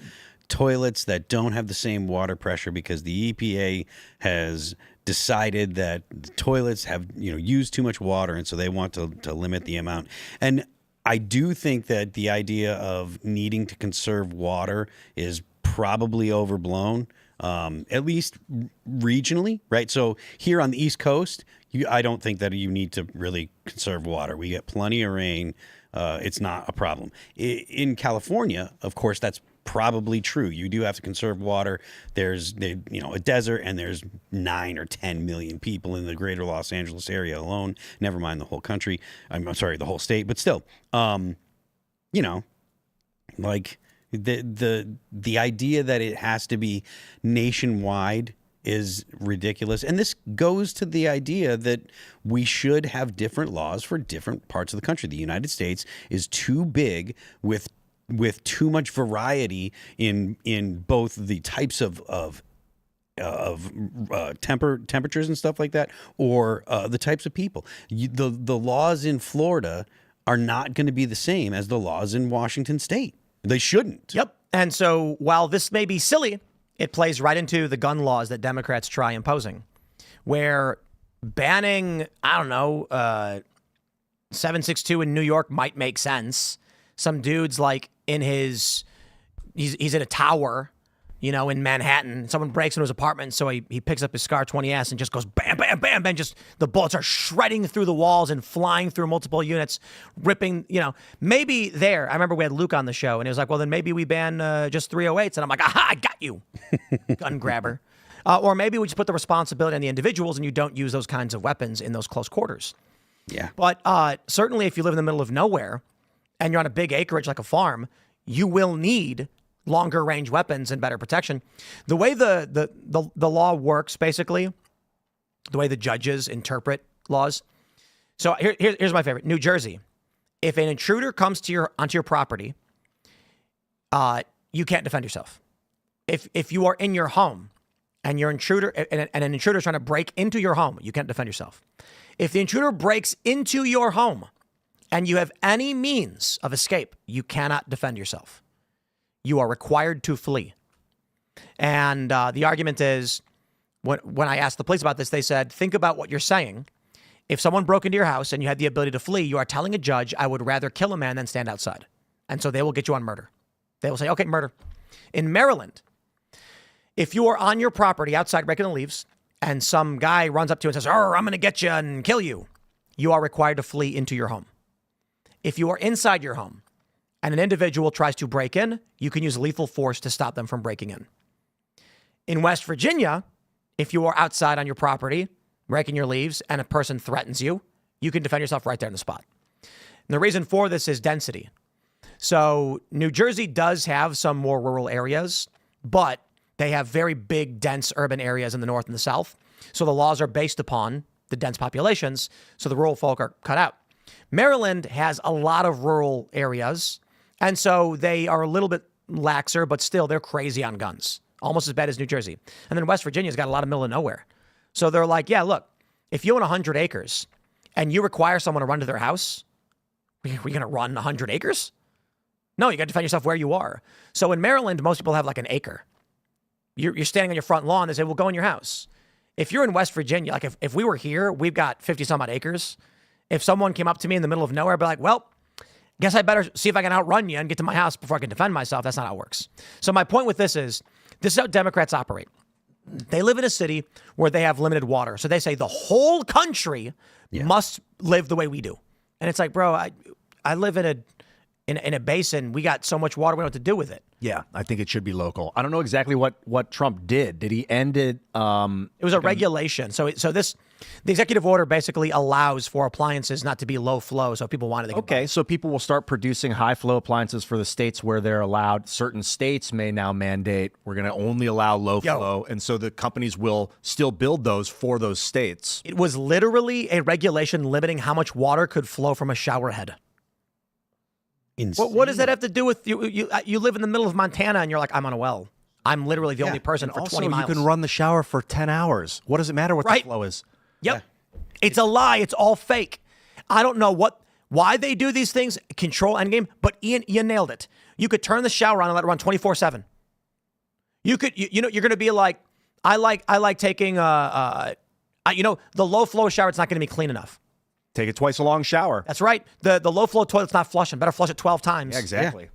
toilets that don't have the same water pressure because the EPA has decided that the toilets have used too much water, and so they want to limit the amount. And I do think that the idea of needing to conserve water is probably overblown, at least regionally, right? So here on the East Coast, I don't think that you need to really conserve water. We get plenty of rain. It's not a problem. In California, of course, that's probably true. You do have to conserve water. There's a desert, and there's 9 or 10 million people in the greater Los Angeles area alone. Never mind the whole country. I'm sorry, the whole state. But still, like the idea that it has to be nationwide is ridiculous. And this goes to the idea that we should have different laws for different parts of the country. The United States is too big with too much variety in both the types of temperatures and stuff like that, or the types of people. The laws in Florida are not going to be the same as the laws in Washington State. They shouldn't. Yep. And so while this may be silly, it plays right into the gun laws that Democrats try imposing, where banning, 7.62 in New York might make sense. Some dude's like he's in a tower, in Manhattan. Someone breaks into his apartment, so he picks up his SCAR 20S and just goes bam, bam, bam, bam. Just the bullets are shredding through the walls and flying through multiple units, ripping, maybe there. I remember we had Luke on the show, and he was like, well, then maybe we ban just 308s. And I'm like, aha, I got you, gun grabber. Or maybe we just put the responsibility on the individuals, and you don't use those kinds of weapons in those close quarters. Yeah. But certainly if you live in the middle of nowhere and you're on a big acreage like a farm, you will need longer range weapons and better protection. The way the law works, basically, the way the judges interpret laws. So here's my favorite. New Jersey. If an intruder comes onto your property, you can't defend yourself. If you are in your home and an intruder is trying to break into your home, you can't defend yourself. If the intruder breaks into your home and you have any means of escape, you cannot defend yourself. You are required to flee. And the argument is, when I asked the police about this, they said, think about what you're saying. If someone broke into your house and you had the ability to flee, you are telling a judge, I would rather kill a man than stand outside. And so they will get you on murder. They will say, okay, murder. In Maryland, if you are on your property outside raking the leaves and some guy runs up to you and says, I'm going to get you and kill you, you are required to flee into your home. If you are inside your home and an individual tries to break in, you can use lethal force to stop them from breaking in. In West Virginia, if you are outside on your property, raking your leaves, and a person threatens you, you can defend yourself right there on the spot. And the reason for this is density. So New Jersey does have some more rural areas, but they have very big, dense urban areas in the north and the south. So the laws are based upon the dense populations, so the rural folk are cut out. Maryland has a lot of rural areas, and so they are a little bit laxer, but still they're crazy on guns, almost as bad as New Jersey. And then West Virginia's got a lot of middle of nowhere. So they're like, yeah, look, if you own 100 acres and you require someone to run to their house, are you going to run 100 acres? No, you got to defend yourself where you are. So in Maryland, most people have like an acre. You're standing on your front lawn. They say, well, go in your house. If you're in West Virginia, like if we were here, we've got 50 some odd acres. If someone came up to me in the middle of nowhere, I'd be like, well, guess I better see if I can outrun you and get to my house before I can defend myself. That's not how it works. So my point with this is how Democrats operate. They live in a city where they have limited water. So they say the whole country must live the way we do. And it's like, bro, I live in a basin. We got so much water, we don't know what to do with it. Yeah, I think it should be local. I don't know exactly what Trump did. Did he end it? It was a regulation. So the executive order basically allows for appliances not to be low flow. So if people want it, they can buy Okay, it. so people will start producing high flow appliances for the states where they're allowed. Certain states may now mandate we're going to only allow low flow, and so the companies will still build those for those states. It was literally a regulation limiting how much water could flow from a shower head. What does that have to do with you? You live in the middle of Montana and you're like, I'm on a well. I'm literally the only person And for also, 20 miles. you can run the shower for 10 hours. What does it matter what the flow is? Yep. It's a lie. It's all fake. I don't know why they do these things, control endgame, but Ian, you nailed it. You could turn the shower on and let it run 24/7. You could, you're going to be like, I like taking, the low flow shower, it's not going to be clean enough. Take a twice a long shower. That's right. The low flow toilet's not flushing. Better flush it 12 times. Yeah, exactly.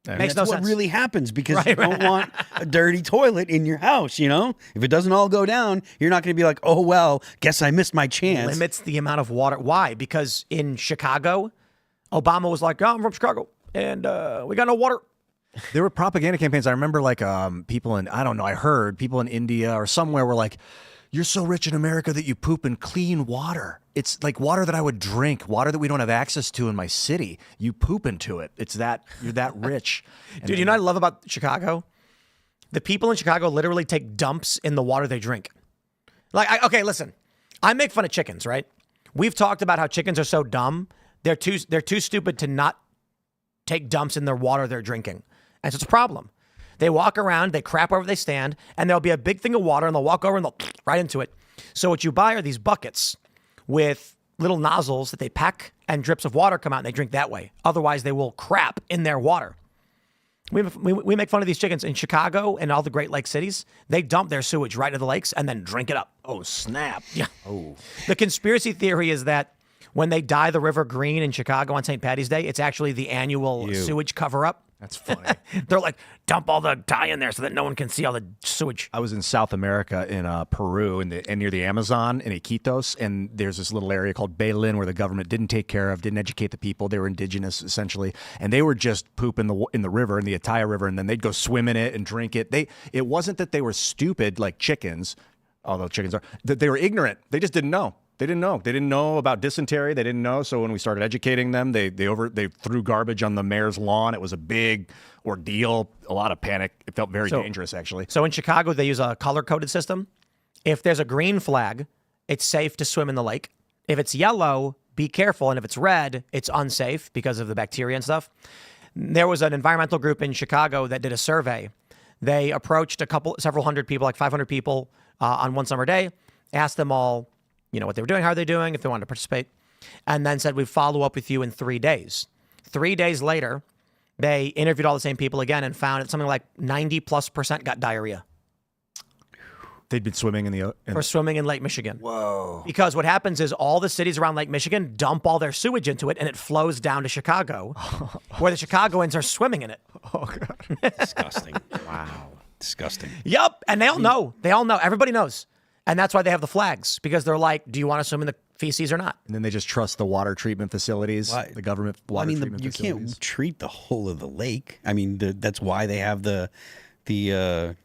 Makes no That's what sense. really happens because you don't want a dirty toilet in your house, If it doesn't all go down, you're not going to be like, oh, well, guess I missed my chance. Limits the amount of water. Why? Because in Chicago, Obama was like, oh, I'm from Chicago, and we got no water. There were propaganda campaigns. I remember people in, I don't know, I heard people in India or somewhere were like, you're so rich in America that you poop in clean water. It's like water that I would drink, water that we don't have access to in my city. You poop into it. You're that rich. Dude, you know what I love about Chicago? The people in Chicago literally take dumps in the water they drink. Okay, listen. I make fun of chickens, right? We've talked about how chickens are so dumb. They're too stupid to not take dumps in their water they're drinking. And so it's a problem. They walk around, they crap wherever they stand, and there'll be a big thing of water, and they'll walk over and they'll right into it. So what you buy are these buckets with little nozzles that they peck, and drips of water come out, and they drink that way. Otherwise, they will crap in their water. We make fun of these chickens in Chicago and all the Great Lake cities. They dump their sewage right into the lakes and then drink it up. Oh, snap. Yeah. Oh. The conspiracy theory is that when they dye the river green in Chicago on St. Patty's Day, it's actually the annual sewage cover-up. That's funny. They're like, dump all the dye in there so that no one can see all the sewage. I was in South America in Peru and near the Amazon in Iquitos, and there's this little area called Belén where the government didn't take care of, didn't educate the people. They were indigenous essentially, and they were just poop in the river, in the Ataya River, and then they'd go swim in it and drink it. It wasn't that they were stupid like chickens, although chickens are. That they were ignorant. They just didn't know. They didn't know. They didn't know about dysentery. They didn't know. So when we started educating them, they threw garbage on the mayor's lawn. It was a big ordeal, a lot of panic. It felt very dangerous, actually. So in Chicago, they use a color-coded system. If there's a green flag, it's safe to swim in the lake. If it's yellow, be careful. And if it's red, it's unsafe because of the bacteria and stuff. There was an environmental group in Chicago that did a survey. They approached several hundred people, like 500 people on one summer day, asked them all, what they were doing, how are they doing, if they wanted to participate, and then said, we'd follow up with you in 3 days. 3 days later, they interviewed all the same people again and found that something like 90+% got diarrhea. They'd been swimming For swimming in Lake Michigan. Whoa. Because what happens is all the cities around Lake Michigan dump all their sewage into it, and it flows down to Chicago, where the Chicagoans are swimming in it. Oh, God. Disgusting. Wow. Disgusting. Yup. And they all know. They all know. Everybody knows. And that's why they have the flags, because they're like, do you want to swim in the feces or not? And then they just trust the water treatment facilities, the government water treatment you facilities. can't treat the whole of the lake. I mean, that's why they have the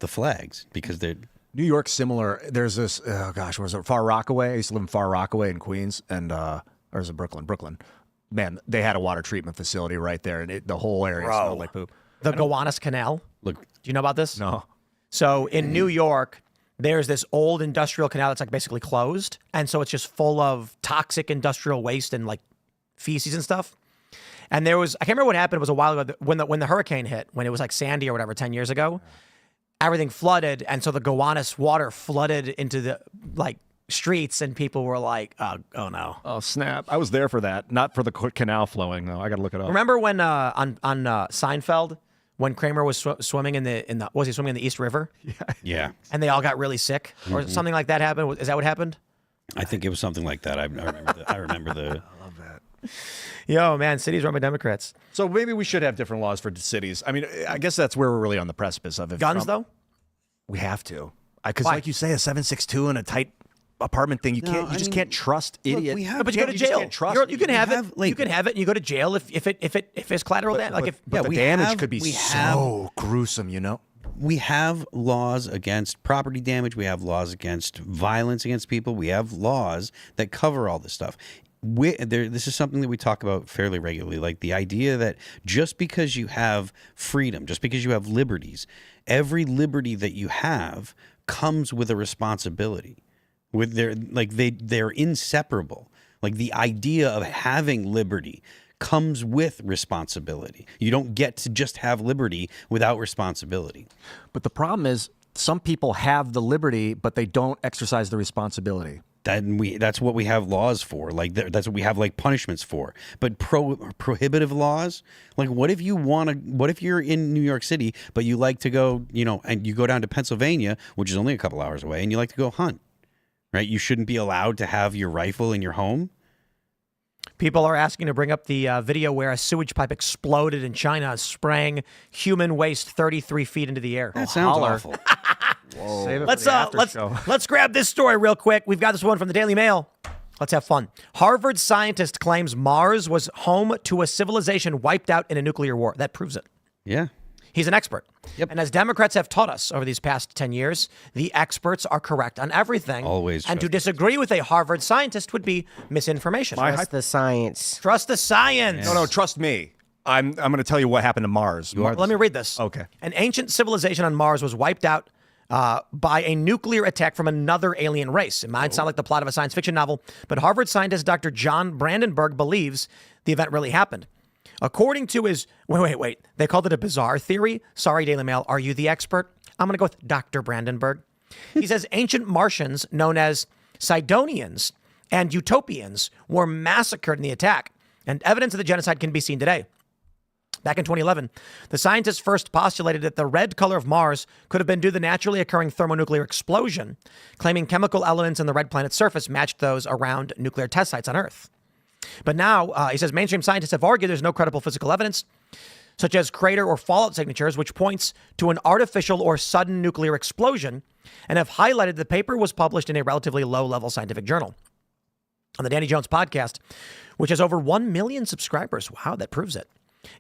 flags, because they're... New York's similar. There's this, oh gosh, where was it? Far Rockaway. I used to live in Far Rockaway in Queens, and or is it Brooklyn? Brooklyn. Man, they had a water treatment facility right there, and the whole area smelled like poop. The Gowanus Canal. Look, do you know about this? No. So in New York, there's this old industrial canal that's like basically closed, and so it's just full of toxic industrial waste and like feces and stuff. And there was, I can't remember what happened. It was a while ago when the hurricane hit, when it was like Sandy or whatever 10 years ago. Everything flooded, and so the Gowanus water flooded into the like streets, and people were like, "Oh no!" Oh snap! I was there for that, not for the canal flowing though. I got to look it up. Remember when on Seinfeld, when Kramer was swimming in the swimming in the East River? Yeah. And they all got really sick, or something like that happened. Is that what happened? I think it was something like that. I remember the. Yo, man, cities run by Democrats. So maybe we should have different laws for cities. I mean, I guess that's where we're really on the precipice of it. Guns, though? We have to. Because Why? like you say, a 7.62 and a tight apartment thing, you just can't trust idiots. But you go to jail. Just can't trust You can have it. like- You can have it, and you go to jail if it's collateral damage. But the we damage have- could be we so gruesome, you know? We have laws against property damage. We have laws against violence against people. We have laws that cover all this stuff. This is something that we talk about fairly regularly, like the idea that just because you have freedom, just because you have liberties, every liberty that you have comes with a responsibility. They're inseparable. Like the idea of having liberty comes with responsibility. You don't get to just have liberty without responsibility. But the problem is some people have the liberty, but they don't exercise the responsibility. That's what we have laws for. Like that's what we have like punishments for. But prohibitive laws, like what if you're in New York City, but you like to go, and you go down to Pennsylvania, which is only a couple hours away, and you like to go hunt, right? You shouldn't be allowed to have your rifle in your home. People are asking to bring up the video where a sewage pipe exploded in China, spraying human waste 33 feet into the air. That sounds holler. awful. Save it Let's grab this story real quick. We've got this one from the Daily Mail. Let's have fun. Harvard scientist claims Mars was home to a civilization wiped out in a nuclear war. That proves it. Yeah. He's an expert. Yep. And as Democrats have taught us over these past 10 years, the experts are correct on everything. Always And to trust disagree with a Harvard scientist would be misinformation. Trust the science. Trust the science. No, trust me. I'm going to tell you what happened to Mars. Let me read this. Okay. An ancient civilization on Mars was wiped out by a nuclear attack from another alien race. It might sound like the plot of a science fiction novel, but Harvard scientist Dr. John Brandenburg believes the event really happened. According to his... Wait. They called it a bizarre theory. Sorry, Daily Mail. Are you the expert? I'm going to go with Dr. Brandenburg. He says ancient Martians known as Sidonians and Utopians were massacred in the attack, and evidence of the genocide can be seen today. Back in 2011, the scientists first postulated that the red color of Mars could have been due to the naturally occurring thermonuclear explosion, claiming chemical elements in the red planet's surface matched those around nuclear test sites on Earth. But now, he says mainstream scientists have argued there's no credible physical evidence, such as crater or fallout signatures, which points to an artificial or sudden nuclear explosion, and have highlighted the paper was published in a relatively low-level scientific journal. On the Danny Jones podcast, which has over 1 million subscribers. Wow, that proves it.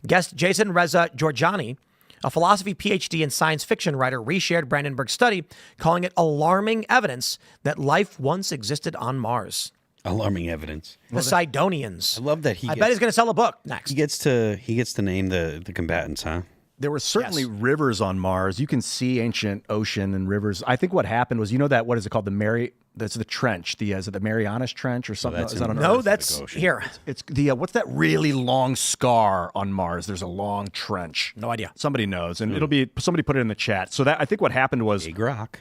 Guest Jason Reza Georgiani, a philosophy PhD and science fiction writer, reshared Brandenburg's study, calling it alarming evidence that life once existed on Mars. Alarming evidence. The Sidonians. I love that I bet he's going to sell a book next. He gets to name the combatants, huh? There were certainly rivers on Mars. You can see ancient ocean and rivers. I think what happened was, what is it called? That's the trench. Is it the Marianas Trench or something? That's Is that on No, Earth? that's here. It's the what's that really long scar on Mars? There's a long trench. No idea. Somebody knows, and it'll be somebody put it in the chat. So that I think what happened was Big rock.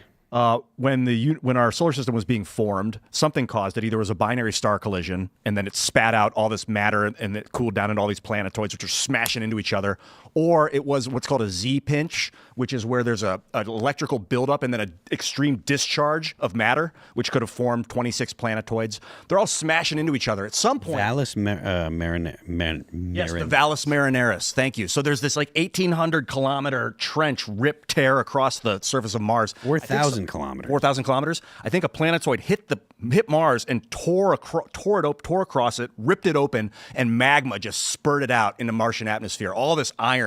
when our solar system was being formed, something caused it. Either it was a binary star collision, and then it spat out all this matter, and it cooled down into all these planetoids, which are smashing into each other. Or it was what's called a Z-pinch, which is where there's an electrical buildup and then an extreme discharge of matter, which could have formed 26 planetoids. They're all smashing into each other. At some point... Valles Marineris. Yes, the Valles Marineris. Thank you. So there's this 1,800-kilometer trench tear across the surface of Mars. 4,000 kilometers. 4,000 kilometers. I think a planetoid hit Mars and tore across it, ripped it open, and magma just spurted out in the Martian atmosphere. All this iron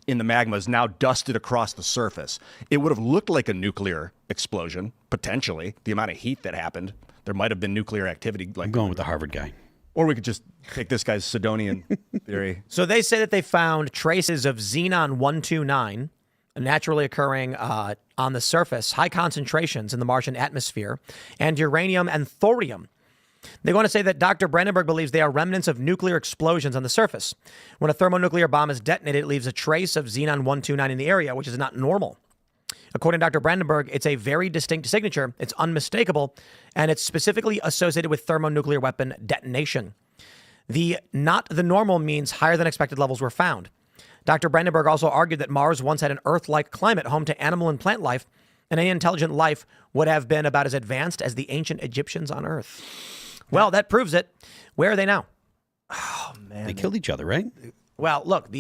in the magma is now dusted across the surface. It would have looked like a nuclear explosion, potentially. The amount of heat that happened, there might have been nuclear activity. I'm going with the Harvard guy. Or we could just take this guy's Sidonian theory. So they say that they found traces of xenon-129, naturally occurring on the surface, high concentrations in the Martian atmosphere, and uranium and thorium. They want to say that Dr. Brandenburg believes they are remnants of nuclear explosions on the surface. When a thermonuclear bomb is detonated, it leaves a trace of xenon-129 in the area, which is not normal. According to Dr. Brandenburg, it's a very distinct signature, it's unmistakable, and it's specifically associated with thermonuclear weapon detonation. The not the normal means higher than expected levels were found. Dr. Brandenburg also argued that Mars once had an Earth-like climate home to animal and plant life, and any intelligent life would have been about as advanced as the ancient Egyptians on Earth. Well, that proves it. Where are they now? Oh man, They killed each other, right? Well, look,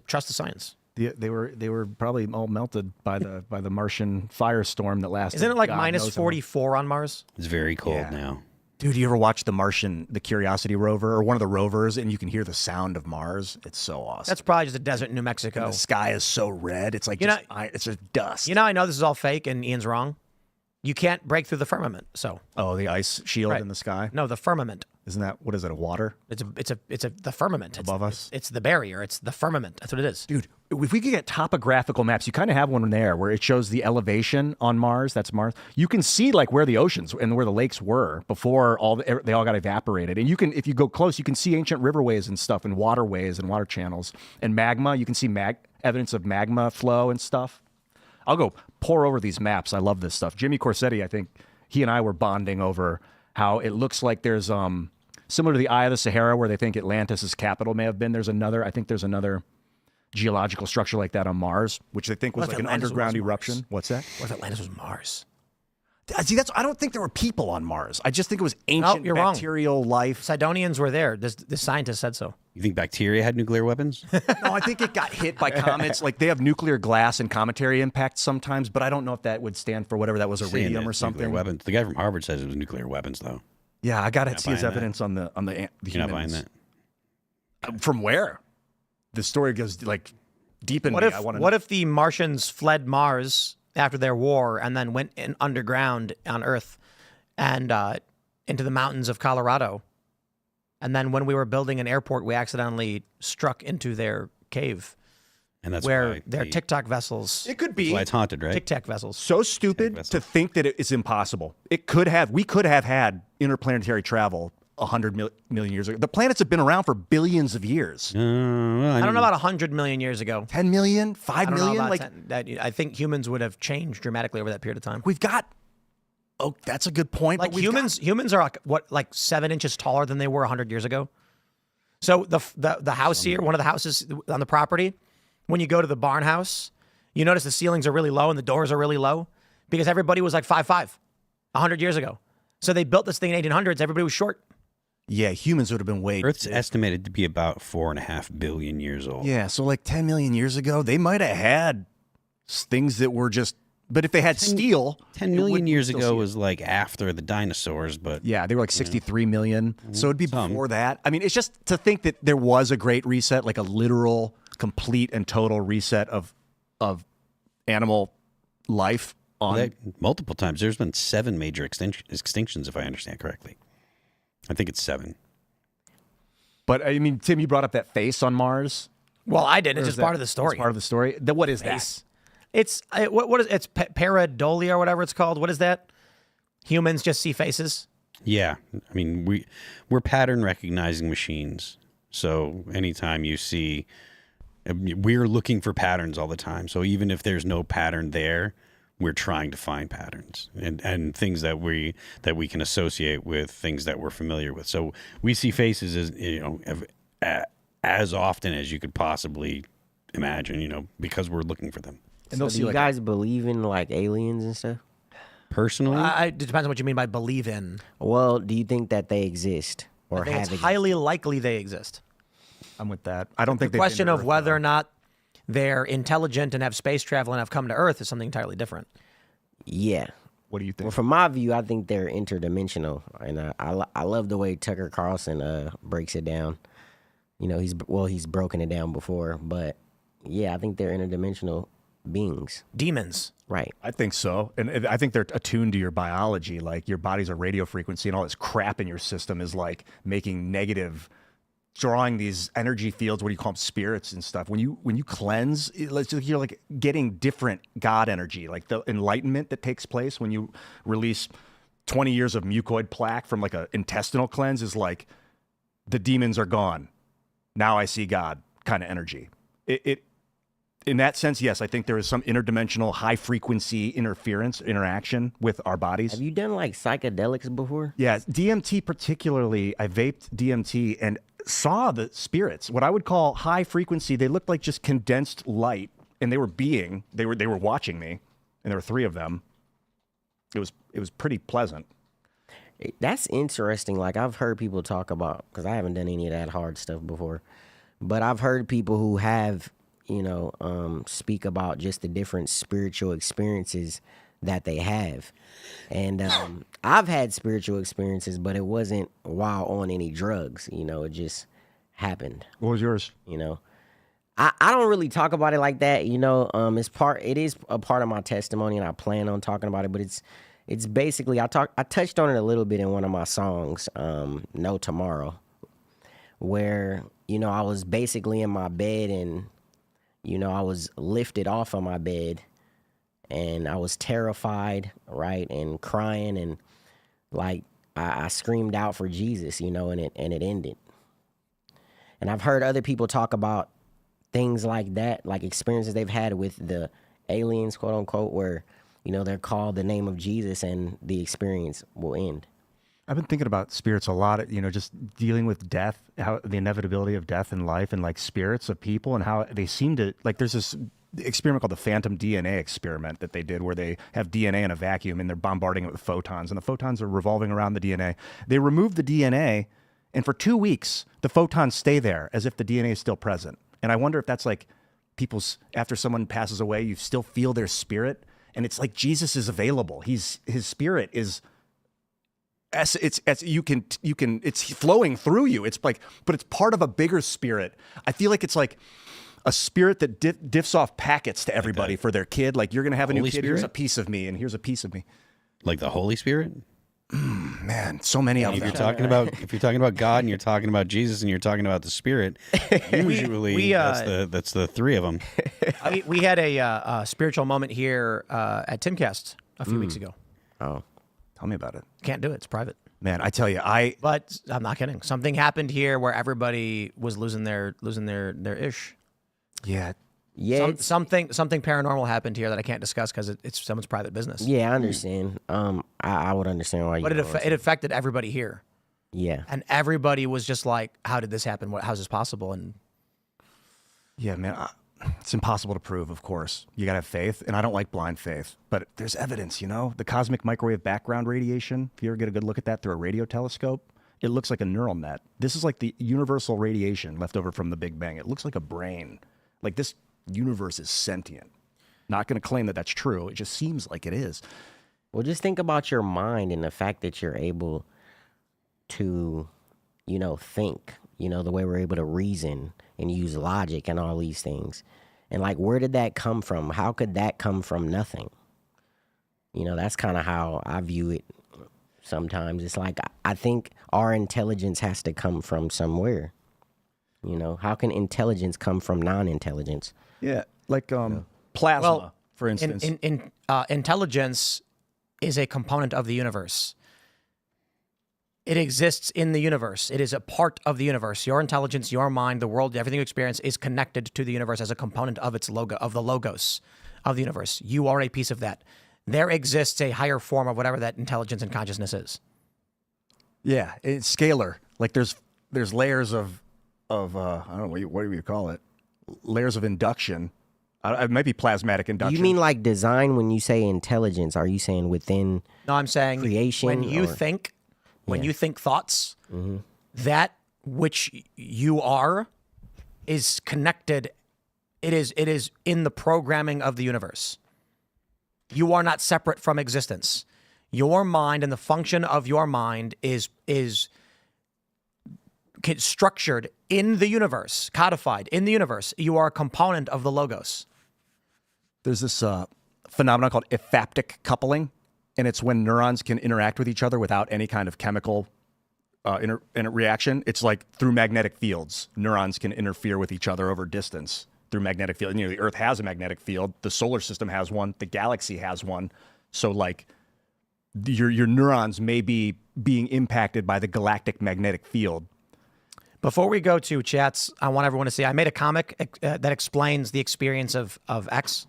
trust the science. they were probably all melted by the Martian firestorm that lasted. Isn't it like God minus knows how long. 44 on Mars? It's very cold Yeah. now. Dude, you ever watch the Curiosity rover or one of the rovers, and you can hear the sound of Mars? It's so awesome. That's probably just a desert in New Mexico. The sky is so red. It's like it's just dust. You know, I know this is all fake and Ian's wrong. You can't break through the firmament. So Oh, the ice shield Right. in the sky. no, the firmament. Isn't that what is it? A water? It's the firmament Above us? It's the barrier. It's the firmament. That's what it is. Dude, if we could get topographical maps, you kind of have one there where it shows the elevation on Mars. That's Mars. You can see like where the oceans and where the lakes were before they all got evaporated. And you can, if you go close, you can see ancient riverways and stuff and waterways and water channels and magma. You can see evidence of magma flow and stuff. I'll go pour over these maps. I love this stuff. Jimmy Corsetti, I think he and I were bonding over how it looks like there's similar to the Eye of the Sahara where they think Atlantis' capital may have been. There's another geological structure like that on Mars, which they think was What if like an Atlantis underground was Mars? eruption. What's that? What if Atlantis was Mars? See, I don't think there were people on Mars. I just think it was ancient you're wrong. bacterial life. Sidonians were there. This scientist said so. You think bacteria had nuclear weapons? No, I think it got hit by comets. Like they have nuclear glass and cometary impacts sometimes, but I don't know if that would stand for whatever that was, Saying iridium that or it's something. Nuclear weapons. The guy from Harvard says it was nuclear weapons, though. Yeah, I got to Not see his buying that. evidence on the You're not buying humans. that. From where? The story goes like deep in What me. if I want to what if the Martians fled Mars after their war and then went in underground on Earth and into the mountains of Colorado, and then when we were building an airport, we accidentally struck into their cave And that's where why their the- TikTok vessels, It could that's be why it's haunted, right? Tic Tac vessels. so stupid vessel. to think that it's impossible. We could have had interplanetary travel 100 million years ago. The planets have been around for billions of years. Well, I don't know about 100 million years ago. 10 million, 5 I don't know million. about Like 10, that. I think humans would have changed dramatically over that period of time. we've got. Oh, that's a good point. Like but we've humans are like 7 inches taller than they were 100 years ago. So the house here, one of the houses on the property, when you go to the barn house, you notice the ceilings are really low and the doors are really low because everybody was like 5'5" 100 years ago. So they built this thing in 1800s. Everybody was short. Yeah, humans would have been way. Earth's estimated to be about 4.5 billion years old. Yeah, so like 10 million years ago, they might have had things that were just. But if they had steel, 10 it million wouldn't years still ago see it. was like after the dinosaurs, but Yeah, they were like 63 million. So it'd be Some. before that. I mean, it's just to think that there was a great reset, like a literal, complete, and total reset of animal life on. multiple times. There's been 7 major extinctions, if I understand correctly. I think it's 7. But I mean, Tim, you brought up that face on Mars. Well, I didn't. Or It's is just part that- of the story. It's part of the story. What is Face. that? It's what is it's pareidolia or whatever it's called. What is that? Humans just see faces. Yeah, I mean we're pattern recognizing machines. So anytime you see, we're looking for patterns all the time. So even if there's no pattern there, we're trying to find patterns and things that we can associate with things that we're familiar with. So we see faces as often as you could possibly imagine. Because we're looking for them. And So they'll do see you like guys believe in like aliens and stuff? Personally, It depends on what you mean by believe in. Well, do you think that they exist or I think have it's existed? highly likely they exist. I'm with that. I don't think The they've been question to of Earth, whether though. or not they're intelligent and have space travel and have come to Earth is something entirely different. Yeah. What do you think? Well, from my view, I think they're interdimensional, and I love the way Tucker Carlson breaks it down. He's broken it down before, but yeah, I think they're interdimensional beings. Demons. Right. I think so. And I think they're attuned to your biology. Like your body's a radio frequency and all this crap in your system is like making negative, drawing these energy fields. What do you call them? Spirits and stuff. When you cleanse, you're like getting different God energy, like the enlightenment that takes place when you release 20 years of mucoid plaque from like a intestinal cleanse is like the demons are gone. Now I see God kind of energy. In that sense, yes, I think there is some interdimensional high frequency interaction with our bodies. Have you done like psychedelics before? Yeah, DMT particularly, I vaped DMT and saw the spirits, what I would call high frequency. They looked like just condensed light and they were watching me. and there were 3 of them. It was pretty pleasant. That's interesting. Like, I've heard people talk about, because I haven't done any of that hard stuff before, but I've heard people who have, speak about just the different spiritual experiences that they have. And I've had spiritual experiences, but it wasn't while on any drugs. It just happened. What was yours? I don't really talk about it like that. It is a part of my testimony, and I plan on talking about it, but it's basically, I touched on it a little bit in one of my songs, No Tomorrow, where, I was basically in my bed, and, I was lifted off of my bed, and I was terrified, right, and crying, and like I screamed out for Jesus, and it ended. And I've heard other people talk about things like that, like experiences they've had with the aliens, quote unquote, where, they're called the name of Jesus and the experience will end. I've been thinking about spirits a lot, just dealing with death, how the inevitability of death in life, and like spirits of people, and how they seem to, like, there's this experiment called the phantom DNA experiment that they did, where they have DNA in a vacuum and they're bombarding it with photons, and the photons are revolving around the DNA. They remove the DNA, and for 2 weeks, the photons stay there as if the DNA is still present. And I wonder if that's like after someone passes away, you still feel their spirit. And it's like Jesus is available. His spirit is, it's flowing through you. It's like, but it's part of a bigger spirit. I feel like it's like a spirit that diffs off packets to everybody for their kid. Like, you're going to have a new kid. Spirit? Here's a piece of me, and here's a piece of me. Like the Holy Spirit? Man, so many of If them. you're talking about God, and you're talking about Jesus, and you're talking about the Spirit, usually that's the 3 of them. We had a spiritual moment here at Timcast a few weeks ago. Oh, Tell me about it. Can't do it. It's private. Man, I tell you, But I'm not kidding. Something happened here where everybody was losing their ish. yeah. yeah. Something paranormal happened here that I can't discuss because it's someone's private business. Yeah, I understand. I would understand why you. But it affected everybody here, Yeah. and everybody was just like, "How did this happen? How's this possible?" And Yeah, man, it's impossible to prove, of course. You got to have faith, and I don't like blind faith, but there's evidence, The cosmic microwave background radiation, if you ever get a good look at that through a radio telescope, it looks like a neural net. This is like the universal radiation left over from the Big Bang. It looks like a brain. Like, this universe is sentient. Not going to claim that that's true. It just seems like it is. Well, just think about your mind and the fact that you're able to, think, the way we're able to reason and use logic and all these things. And like, where did that come from? How could that come from nothing? That's kind of how I view it sometimes. It's like, I think our intelligence has to come from somewhere. How can intelligence come from non-intelligence? Yeah, like plasma, well, for instance. Intelligence is a component of the universe. It exists in the universe. It is a part of the universe. Your intelligence, your mind, the world, everything you experience is connected to the universe as a component of its of the logos of the universe. You are a piece of that. There exists a higher form of whatever that intelligence and consciousness is. Yeah, it's scalar. Like, there's layers of I don't know, what do you call it? Layers of induction. It might be plasmatic induction. You mean like design when you say intelligence? Are you saying within? No, I'm saying creation when you or- think, when Yeah. you think thoughts, that which you are is connected. It is in the programming of the universe. You are not separate from existence. Your mind and the function of your mind is structured in the universe, codified in the universe. You are a component of the logos. There's this phenomenon called ephaptic coupling, and it's when neurons can interact with each other without any kind of chemical reaction. It's like through magnetic fields. Neurons can interfere with each other over distance through magnetic field. The Earth has a magnetic field. The solar system has one. The galaxy has one. So, like, your neurons may be being impacted by the galactic magnetic field. Before we go to chats, I want everyone to see, I made a comic that explains the experience of X.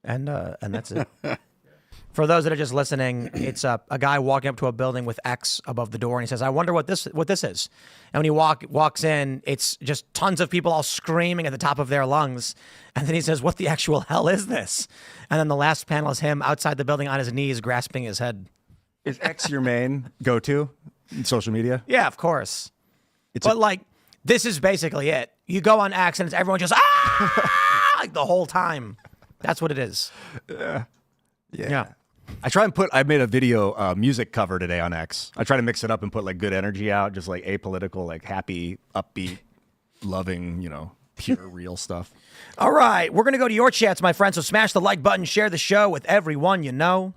And that's it. For those that are just listening, it's a guy walking up to a building with X above the door, and he says, "I wonder what this is." And when he walks in, it's just tons of people all screaming at the top of their lungs. And then he says, "What the actual hell is this?" And then the last panel is him outside the building on his knees, grasping his head. Is X your main go-to in social media? Yeah, of course. But this is basically it. You go on X and it's everyone just like the whole time. That's what it is. Yeah. I made a video music cover today on X. I try to mix it up and put like good energy out, just like apolitical, like happy, upbeat, loving, pure, real stuff. All right. We're going to go to your chats, my friends. So smash the like button, share the show with everyone you know.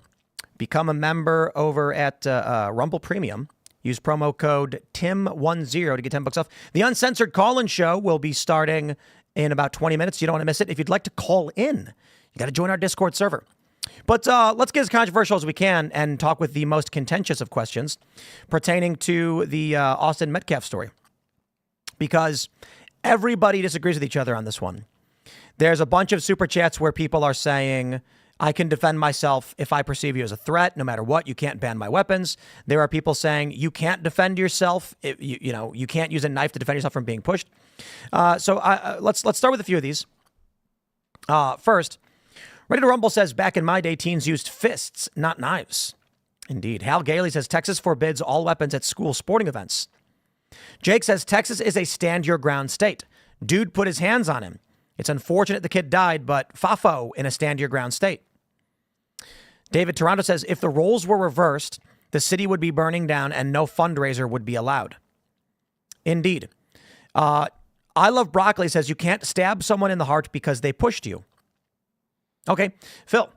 Become a member over at Rumble Premium. Use promo code TIM10 to get $10 off. The Uncensored Call-In Show will be starting in about 20 minutes. You don't want to miss it. If you'd like to call in, you got to join our Discord server. But let's get as controversial as we can and talk with the most contentious of questions pertaining to the Austin Metcalf story. Because everybody disagrees with each other on this one. There's a bunch of super chats where people are saying, I can defend myself if I perceive you as a threat, no matter what. You can't ban my weapons. There are people saying you can't defend yourself. You can't use a knife to defend yourself from being pushed. So let's start with a few of these. First, Ready to Rumble says, back in my day, teens used fists, not knives. Indeed. Hal Gailey says, Texas forbids all weapons at school sporting events. Jake says, Texas is a stand-your-ground state. Dude put his hands on him. It's unfortunate the kid died, but fafo in a stand-your-ground state. David Toronto says, if the roles were reversed, the city would be burning down and no fundraiser would be allowed. Indeed. I Love Broccoli says, you can't stab someone in the heart because they pushed you. Okay, Phil,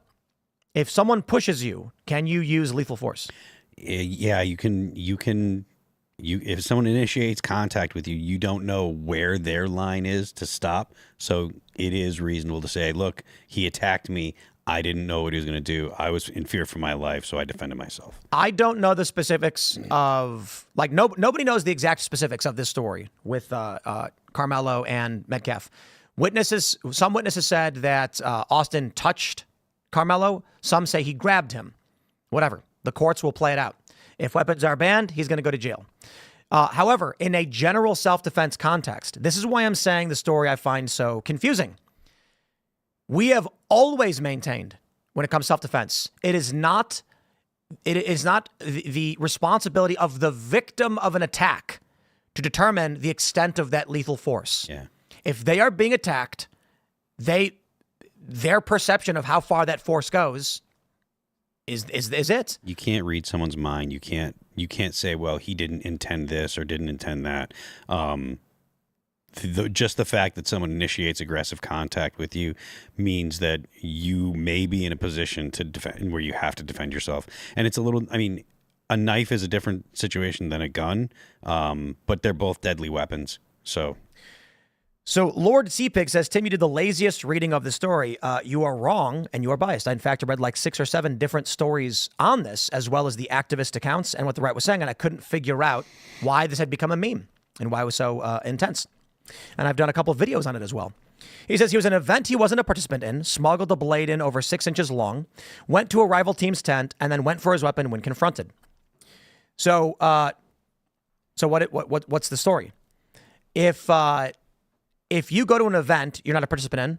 if someone pushes you, can you use lethal force? Yeah, you can. If someone initiates contact with you, you don't know where their line is to stop. So it is reasonable to say, look, he attacked me. I didn't know what he was going to do. I was in fear for my life, so I defended myself. I don't know the specifics of, nobody knows the exact specifics of this story with Carmelo and Metcalf. Some witnesses said that Austin touched Carmelo. Some say he grabbed him. Whatever. The courts will play it out. If weapons are banned, he's going to go to jail. However, in a general self-defense context, this is why I'm saying the story I find so confusing. We have always maintained, when it comes to self-defense, it is not the responsibility of the victim of an attack to determine the extent of that lethal force. Yeah. If they are being attacked, their perception of how far that force goes is it. You can't read someone's mind. You can't say, well, he didn't intend this or didn't intend that. Just the fact that someone initiates aggressive contact with you means that you may be in a position to defend where you have to defend yourself. And it's a knife is a different situation than a gun, but they're both deadly weapons. So Lord Cpig says, Tim, you did the laziest reading of the story. You are wrong and you are biased. I, in fact, read like 6 or 7 different stories on this, as well as the activist accounts and what the right was saying. And I couldn't figure out why this had become a meme and why it was so intense. And I've done a couple of videos on it as well. He says he was in an event he wasn't a participant in, smuggled a blade in over 6 inches long, went to a rival team's tent, and then went for his weapon when confronted. So what's the story? If you go to an event you're not a participant in,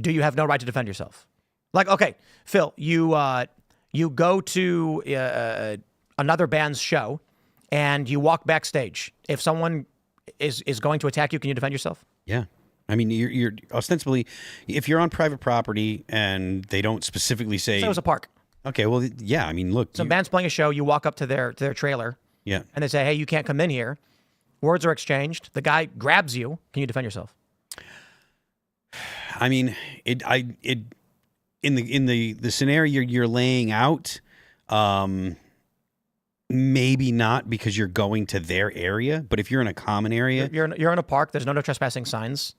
do you have no right to defend yourself? Like, okay, Phil, you go to another band's show and you walk backstage. If someone is going to attack you, can you defend yourself? Yeah. I mean, you're ostensibly, if you're on private property and they don't specifically say... So it was a park. Okay, well, yeah, I mean, look... Some band's playing a show, you walk up to their trailer. Yeah. And they say, hey, you can't come in here. Words are exchanged. The guy grabs you. Can you defend yourself? I mean, in the scenario you're laying out, maybe not because you're going to their area, but if you're in a common area, you're in a park. There's no trespassing signs.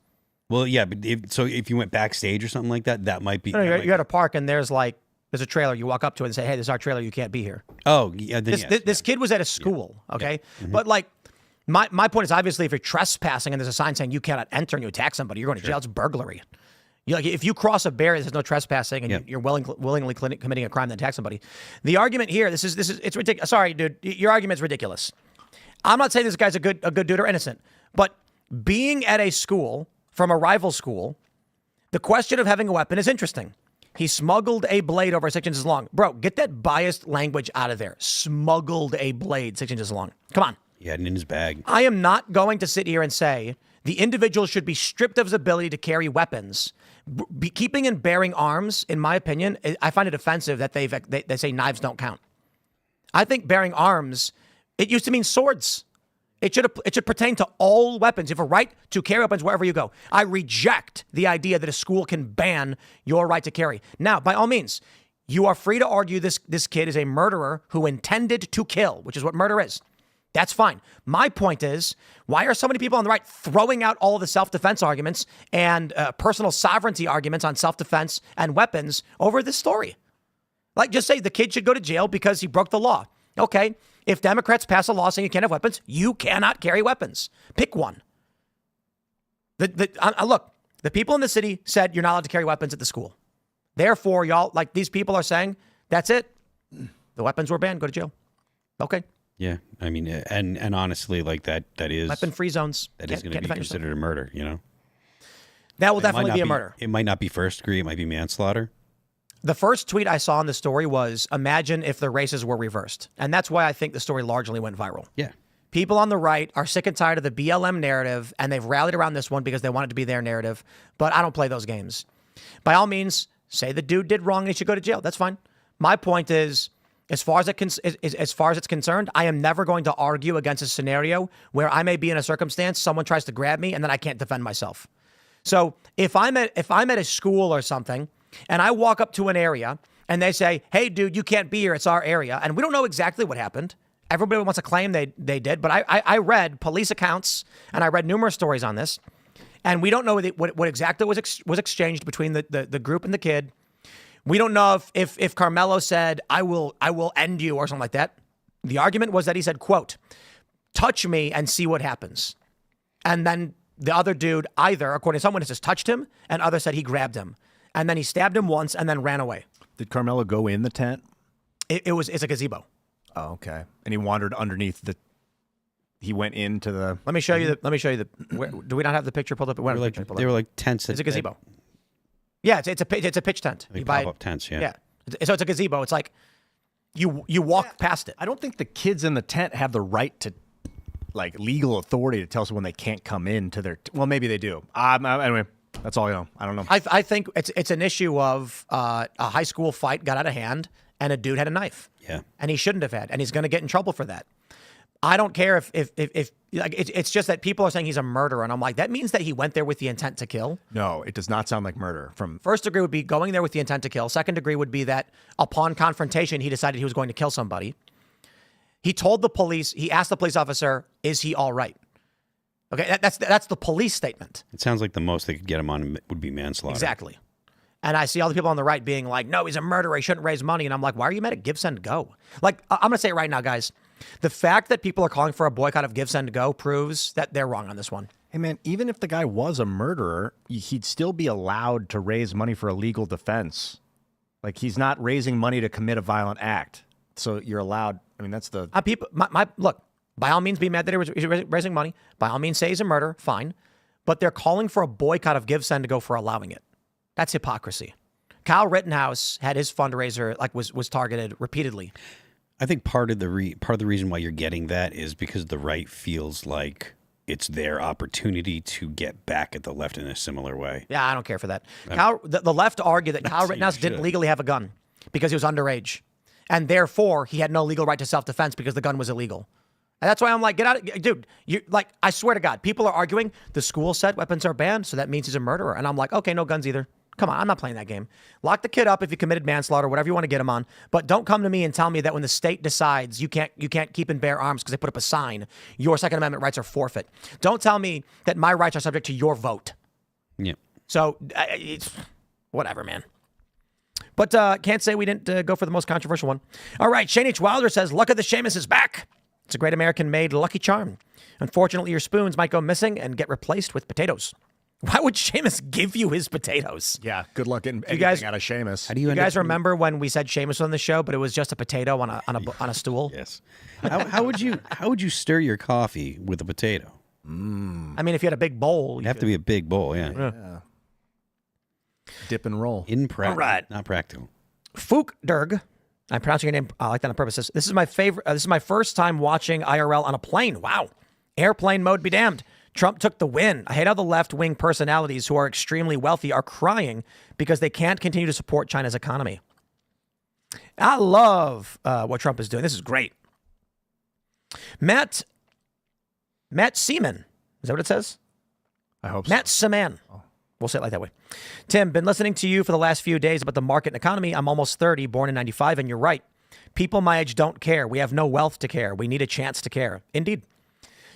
Well, yeah, but if you went backstage or something like that, that might be. No, you're at a park and there's a trailer. You walk up to it and say, hey, this is our trailer. You can't be here. Oh, yeah. This kid was at a school. Yeah. Okay, yeah. Mm-hmm. But my point is, obviously, if you're trespassing and there's a sign saying you cannot enter and you attack somebody, you're going to jail. It's burglary. If you cross a barrier, there's no trespassing, and you're willingly committing a crime that attacks somebody. The argument here, it's ridiculous. Sorry, dude, your argument's ridiculous. I'm not saying this guy's a good dude or innocent, but being at a school from a rival school, the question of having a weapon is interesting. He smuggled a blade over 6 inches long. Bro, get that biased language out of there. Smuggled a blade 6 inches long. Come on. He had it in his bag. I am not going to sit here and say the individual should be stripped of his ability to carry weapons. Keeping and bearing arms, in my opinion, I find it offensive that they say knives don't count. I think bearing arms, it used to mean swords. It should pertain to all weapons. You have a right to carry weapons wherever you go. I reject the idea that a school can ban your right to carry. Now, by all means, you are free to argue this kid is a murderer who intended to kill, which is what murder is. That's fine. My point is, why are so many people on the right throwing out all of the self-defense arguments and personal sovereignty arguments on self-defense and weapons over this story? Like, just say the kid should go to jail because he broke the law. Okay, if Democrats pass a law saying you can't have weapons, you cannot carry weapons. Pick one. Look, the people in the city said you're not allowed to carry weapons at the school. Therefore, y'all, like these people are saying, that's it. The weapons were banned. Go to jail. Okay. Yeah, I mean, and honestly, like that is weapon-free zones. That is going to be considered a murder. You know, that will definitely be a murder. It might not be first degree. It might be manslaughter. The first tweet I saw in the story was, imagine if the races were reversed. And that's why I think the story largely went viral. Yeah. People on the right are sick and tired of the BLM narrative, and they've rallied around this one because they want it to be their narrative. But I don't play those games. By all means, say the dude did wrong and he should go to jail. That's fine. My point is, as far as it's concerned, I am never going to argue against a scenario where I may be in a circumstance, someone tries to grab me, and then I can't defend myself. So if I'm at a school or something, and I walk up to an area, and they say, hey, dude, you can't be here. It's our area. And we don't know exactly what happened. Everybody wants to claim they did. But I read police accounts, and I read numerous stories on this. And we don't know what exactly was exchanged between the group and the kid. We don't know if Carmelo said, I will end you or something like that. The argument was that he said, quote, touch me and see what happens. And then the other dude either, according to some witnesses, touched him, and others said he grabbed him. And then he stabbed him once and then ran away. Did Carmelo go in the tent? It's a gazebo. Oh, okay. And he wandered underneath he went into the... Let me show you do we not have the picture pulled up? They were like tents. It's a gazebo. Yeah, it's a pitch tent. They pop up tents, yeah. Yeah. So it's a gazebo. It's like you walk past it. I don't think the kids in the tent have the right to, like, legal authority to tell someone they can't come into their... well, maybe they do. Anyway, that's all I know. I don't know. I think it's an issue of a high school fight got out of hand and a dude had a knife. Yeah. And he shouldn't have had. And he's going to get in trouble for that. I don't care if like it's just that people are saying he's a murderer, and I'm like, that means that he went there with the intent to kill. No, it does not sound like murder. From first degree would be going there with the intent to kill. Second degree would be that upon confrontation, he decided he was going to kill somebody. He told the police. He asked the police officer, "Is he all right?" Okay, that's the police statement. It sounds like the most they could get him on would be manslaughter. Exactly. And I see all the people on the right being like, no, he's a murderer. He shouldn't raise money. And I'm like, why are you mad at Give, Send, Go? Like, I'm going to say it right now, guys. The fact that people are calling for a boycott of Give, Send, Go proves that they're wrong on this one. Hey, man, even if the guy was a murderer, he'd still be allowed to raise money for a legal defense. Like, he's not raising money to commit a violent act. So you're allowed. I mean, that's the... people, look, by all means, be mad that he's raising money. By all means, say he's a murderer. Fine. But they're calling for a boycott of Give, Send, Go for allowing it. That's hypocrisy. Kyle Rittenhouse had his fundraiser was targeted repeatedly. I think part of the reason why you're getting that is because the right feels like it's their opportunity to get back at the left in a similar way. Yeah, I don't care for that. The left argued that Kyle Rittenhouse didn't legally have a gun because he was underage, and therefore he had no legal right to self-defense because the gun was illegal. And that's why I'm like, get out, dude. You like, I swear to God, people are arguing the school said weapons are banned, so that means he's a murderer. And I'm like, okay, no guns either. Come on, I'm not playing that game. Lock the kid up if he committed manslaughter, whatever you want to get him on. But don't come to me and tell me that when the state decides you can't keep and bear arms because they put up a sign, your Second Amendment rights are forfeit. Don't tell me that my rights are subject to your vote. Yeah. So, it's whatever, man. But can't say we didn't go for the most controversial one. All right, Shane H. Wilder says, Luck of the Seamus is back. It's a great American-made Lucky Charm. Unfortunately, your spoons might go missing and get replaced with potatoes. Why would Seamus give you his potatoes? Yeah, good luck getting anything guys- out of Seamus. How do you You end guys up? remember when we said Seamus was on the show, but it was just a potato on a stool? Yes. How would you stir your coffee with a potato? I mean, if you had a big bowl, It'd have to be a big bowl. Yeah. Dip and roll. All right. Not practical. Fook Derg. I'm pronouncing your name like that on purpose. This is my favorite. This is my first time watching IRL on a plane. Wow. Airplane mode be damned. Trump took the win. I hate how the left-wing personalities who are extremely wealthy are crying because they can't continue to support China's economy. I love what Trump is doing. This is great. Matt Seaman. Is that what it says? I hope Matt Seaman. We'll say it like that way. Tim, been listening to you for the last few days about the market and economy. I'm almost 30, born in 95, and you're right. People my age don't care. We have no wealth to care. We need a chance to care. Indeed.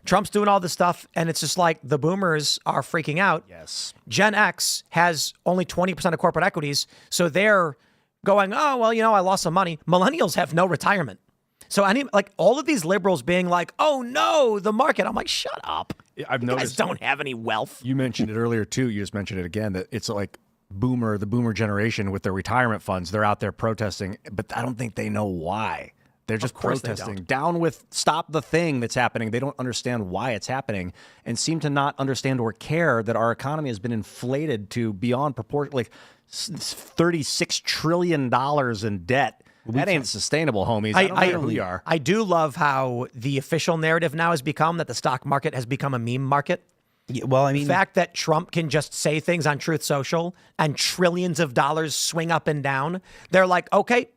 Trump's doing all this stuff, and it's just like the boomers are freaking out. Yes. Gen X has only 20% of corporate equities, so they're going, oh, well, I lost some money. Millennials have no retirement. So all of these liberals being like, oh, no, the market. I'm like, shut up. I've You guys noticed. don't have any wealth. You mentioned it earlier, too. You just mentioned it again, that it's like the boomer generation with their retirement funds. They're out there protesting, but I don't think they know why. They're just course they protesting. don't. Down with stop the thing that's happening. They don't understand why it's happening and seem to not understand or care that our economy has been inflated to beyond proportion, like $36 trillion in debt. That ain't sustainable, homies. I don't know who you are. I do love how the official narrative now has become that the stock market has become a meme market. Yeah, well, I The mean, fact that Trump can just say things on Truth Social and trillions of dollars swing up and down. They're like, okay,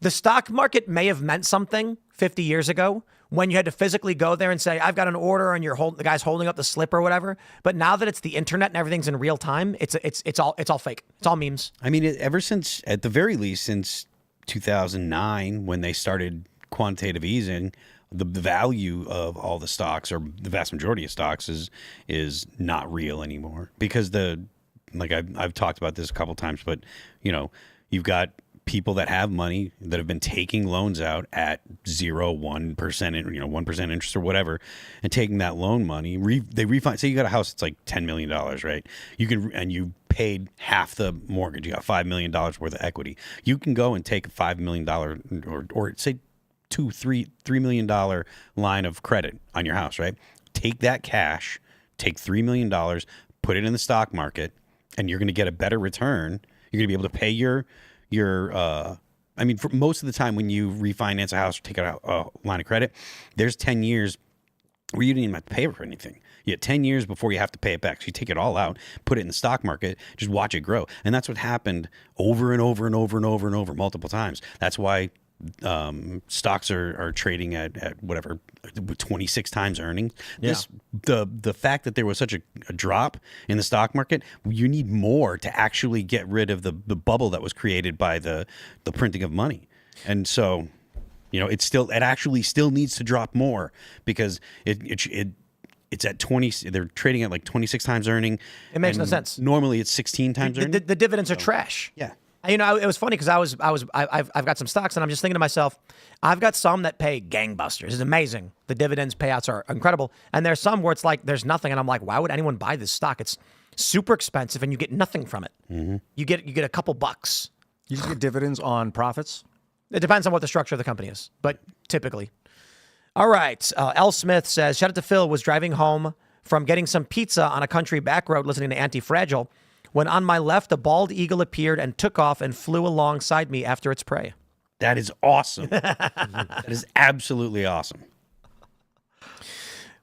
the stock market may have meant something 50 years ago when you had to physically go there and say, I've got an order, and the guy's holding up the slip or whatever. But now that it's the internet and everything's in real time, it's all fake. It's all memes. I mean, ever since, at the very least, since 2009, when they started quantitative easing, the value of all the stocks, or the vast majority of stocks, is not real anymore. Because I've talked about this a couple times, but you've got people that have money that have been taking loans out at 1%, 1% interest or whatever, and taking that loan money, they refinance. Say you got a house that's like $10 million, right? You paid half the mortgage. You got $5 million worth of equity. You can go and take a $5 million or say $3 million line of credit on your house, right? Take that cash, take $3 million, put it in the stock market, and you're going to get a better return. You're going to be able to pay your for most of the time when you refinance a house or take out a line of credit, there's 10 years where you didn't even have to pay for anything. You had 10 years before you have to pay it back. So you take it all out, put it in the stock market, just watch it grow. And that's what happened over and over and over and over and over multiple times. That's why stocks are trading at whatever 26 times earnings. The fact that there was such a drop in the stock market, you need more to actually get rid of the bubble that was created by the printing of money. And so, it actually still needs to drop more, because it's at 20. They're trading at like 26 times earning. It makes no sense. Normally it's 16 times earning. The dividends are trash. Yeah. It was funny because I've got some stocks, and I'm just thinking to myself, I've got some that pay gangbusters. It's amazing. The dividends payouts are incredible. And there's some where it's like, there's nothing. And I'm like, why would anyone buy this stock? It's super expensive and you get nothing from it. Mm-hmm. You get a couple bucks. You just get dividends on profits? It depends on what the structure of the company is, but typically. All right. L. Smith says, shout out to Phil, was driving home from getting some pizza on a country back road listening to Anti-Fragile, when on my left, a bald eagle appeared and took off and flew alongside me after its prey. That is awesome. That is absolutely awesome.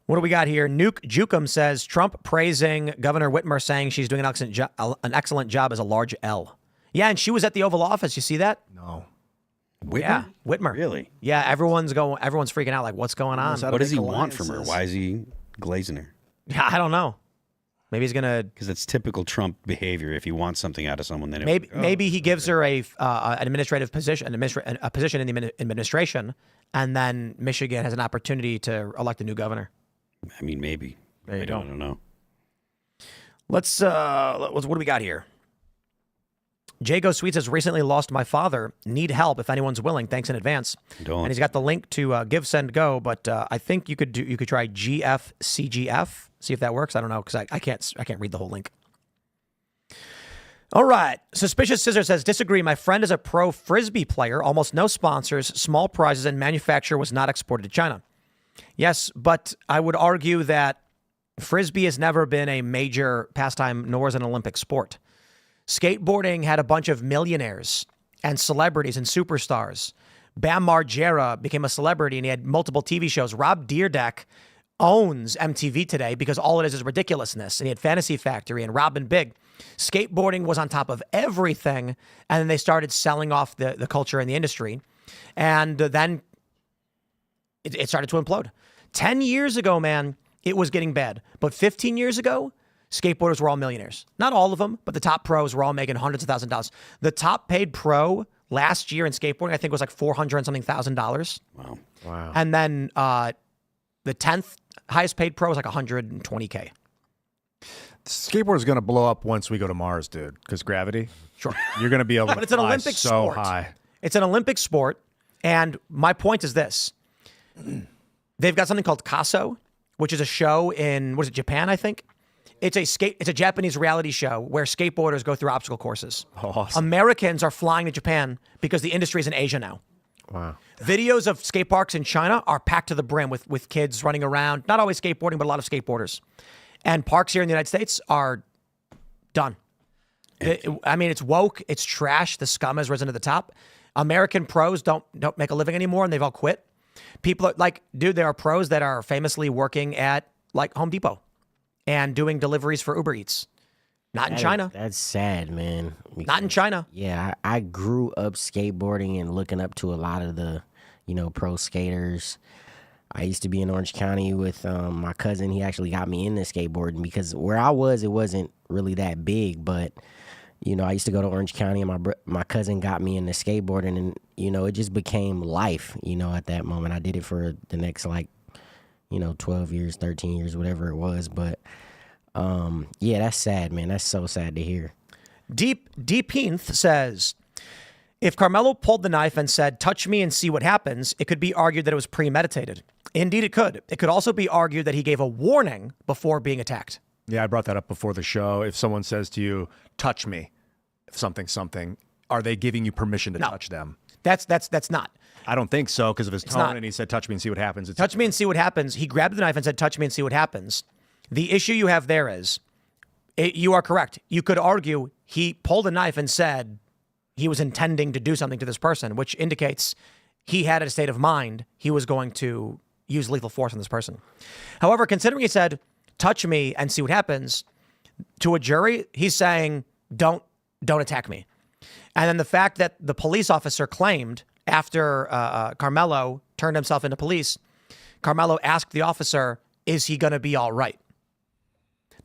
What do we got here? Nuke Jukum says, Trump praising Governor Whitmer, saying she's doing an excellent job as a large L. Yeah, and she was at the Oval Office. You see that? No. Whitmer? Yeah, Whitmer. Really? Yeah, everyone's freaking out like, what's going on? What does he want from her? Why is he glazing her? Yeah, I don't know. Maybe he's gonna, because it's typical Trump behavior. If he wants something out of someone, then maybe he gives her an administrative position, a position in the administration, and then Michigan has an opportunity to elect a new governor. I mean, maybe. I don't know. What do we got here? Jago Sweet says, recently lost my father. Need help if anyone's willing. Thanks in advance. Don't. And he's got the link to Give, Send, Go. But I think you could try GFCGF. See if that works. I don't know because I can't read the whole link. All right. Suspicious Scissor says, disagree. My friend is a pro Frisbee player. Almost no sponsors, small prizes, and manufacture was not exported to China. Yes, but I would argue that Frisbee has never been a major pastime, nor is an Olympic sport. Skateboarding had a bunch of millionaires and celebrities and superstars. Bam Margera became a celebrity and he had multiple TV shows. Rob Dyrdek owns MTV today because all it is ridiculousness. And he had Fantasy Factory and Robin Big. Skateboarding was on top of everything. And then they started selling off the culture in the industry. And then it started to implode. 10 years ago, man, it was getting bad. But 15 years ago, skateboarders were all millionaires. Not all of them, but the top pros were all making hundreds of thousands of dollars. The top paid pro last year in skateboarding, I think, was like $400 and something thousand. Wow. And then the 10th highest paid pro was like $120K. Skateboard is going to blow up once we go to Mars, dude, because gravity. Sure. You're going to be able to But it's an fly Olympic so sport. high. It's an Olympic sport. And my point is this. They've got something called Kaso, which is a show in, Japan, I think? It's a Japanese reality show where skateboarders go through obstacle courses. Awesome. Americans are flying to Japan because the industry is in Asia now. Wow. Videos of skate parks in China are packed to the brim with kids running around. Not always skateboarding, but a lot of skateboarders. And parks here in the United States are done. It's woke. It's trash. The scum has risen to the top. American pros don't make a living anymore, and they've all quit. People are like, dude, there are pros that are famously working at like Home Depot and doing deliveries for Uber Eats. Not in China. That's sad, man. Not in China. Yeah, I grew up skateboarding and looking up to a lot of the, pro skaters. I used to be in Orange County with my cousin. He actually got me into skateboarding because where I was, it wasn't really that big. But, I used to go to Orange County and my cousin got me into skateboarding. And, it just became life, at that moment. I did it for the next, 12 years, 13 years, whatever it was. But, yeah, that's sad, man. That's so sad to hear. Deep Heath says, if Carmelo pulled the knife and said, touch me and see what happens, it could be argued that it was premeditated. Indeed, it could. It could also be argued that he gave a warning before being attacked. Yeah, I brought that up before the show. If someone says to you, touch me, something, are they giving you permission to touch them? That's not. I don't think so because of his tone. not. And he said, touch me and see what happens. Touch me and see what happens. He grabbed the knife and said, touch me and see what happens. The issue you have there is, you are correct. You could argue he pulled a knife and said he was intending to do something to this person, which indicates he had a state of mind he was going to use lethal force on this person. However, considering he said, touch me and see what happens, to a jury, he's saying, don't attack me. And then the fact that the police officer claimed after Carmelo turned himself into police, Carmelo asked the officer, is he going to be all right?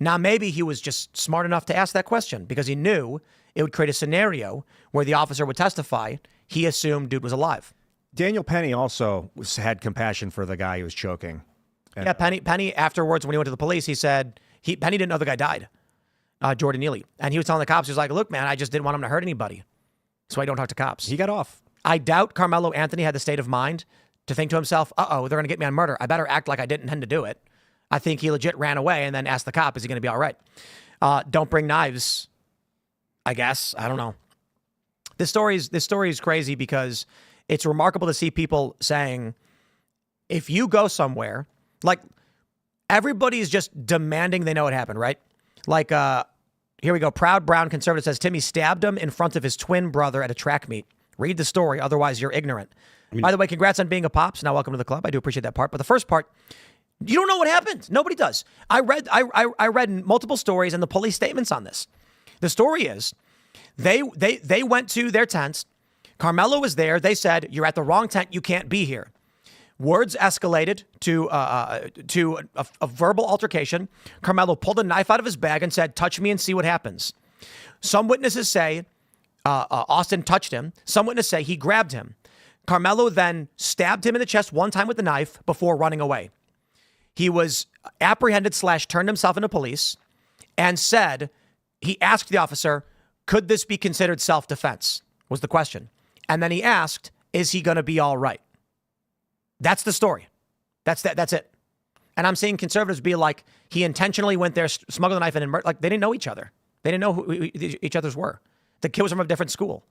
Now, maybe he was just smart enough to ask that question because he knew it would create a scenario where the officer would testify. He assumed dude was alive. Daniel Penny also had compassion for the guy he was choking. And, yeah, Penny afterwards, when he went to the police, he said Penny didn't know the guy died, Jordan Neely. And he was telling the cops, he was like, look, man, I just didn't want him to hurt anybody. So I don't talk to cops. He got off. I doubt Carmelo Anthony had the state of mind to think to himself, they're going to get me on murder. I better act like I didn't intend to do it. I think he legit ran away and then asked the cop, is he going to be all right? Don't bring knives, I guess. I don't know. This story is crazy because it's remarkable to see people saying, if you go somewhere, like everybody's just demanding they know what happened, right? Like, here we go. Proud Brown Conservative says, Timmy stabbed him in front of his twin brother at a track meet. Read the story, otherwise you're ignorant. By the way, congrats on being a Pops. Now welcome to the club. I do appreciate that part. But the first part, you don't know what happened. Nobody does. I read multiple stories and the police statements on this. The story is they went to their tents. Carmelo was there. They said, you're at the wrong tent. You can't be here. Words escalated to a verbal altercation. Carmelo pulled a knife out of his bag and said, touch me and see what happens. Some witnesses say Austin touched him. Some witnesses say he grabbed him. Carmelo then stabbed him in the chest one time with the knife before running away. He was apprehended / turned himself into police and said, he asked the officer, could this be considered self-defense? Was the question. And then he asked, is he going to be all right? That's the story. That's it. And I'm seeing conservatives be like, he intentionally went there, smuggled a knife in, and like they didn't know each other. They didn't know who each other's were. The kid was from a different school.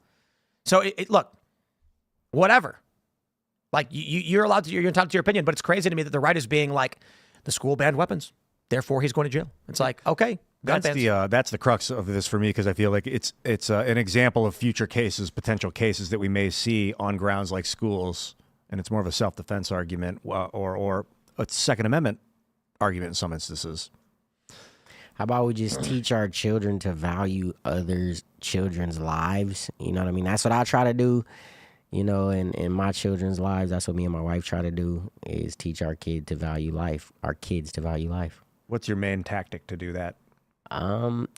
So look, whatever. Like you're allowed to, you're entitled to your opinion, but it's crazy to me that the right is being like, the school banned weapons, therefore he's going to jail. It's like, okay, that's the crux of this for me, because I feel like it's an example of future cases, potential cases that we may see on grounds like schools, and it's more of a self-defense argument or a Second Amendment argument in some instances. How about we just teach our children to value others' children's lives? You know what I mean? That's what I try to do. You know, in my children's lives, that's what me and my wife try to do, is teach our kids to value life. What's your main tactic to do that?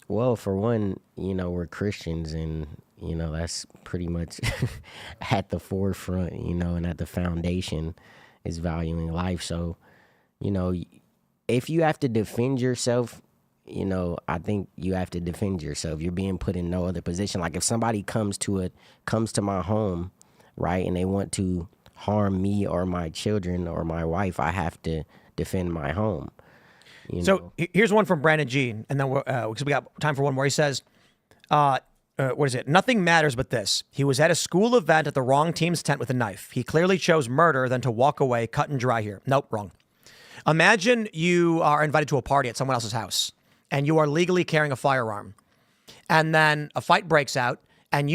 Well, for one, you know, we're Christians, and, you know, that's pretty much at the forefront, you know, and at the foundation is valuing life. So, you know, if you have to defend yourself, you know, I think you have to defend yourself. You're being put in no other position. Like if somebody comes to my home, right, and they want to harm me or my children or my wife, I have to defend my home. So here's one from Brandon G, and then because we got time for one more. He says, what is it? Nothing matters but this. He was at a school event at the wrong team's tent with a knife. He clearly chose murder than to walk away, cut and dry here. Nope, wrong. Imagine you are invited to a party at someone else's house, and you are legally carrying a firearm. And then a fight breaks out, and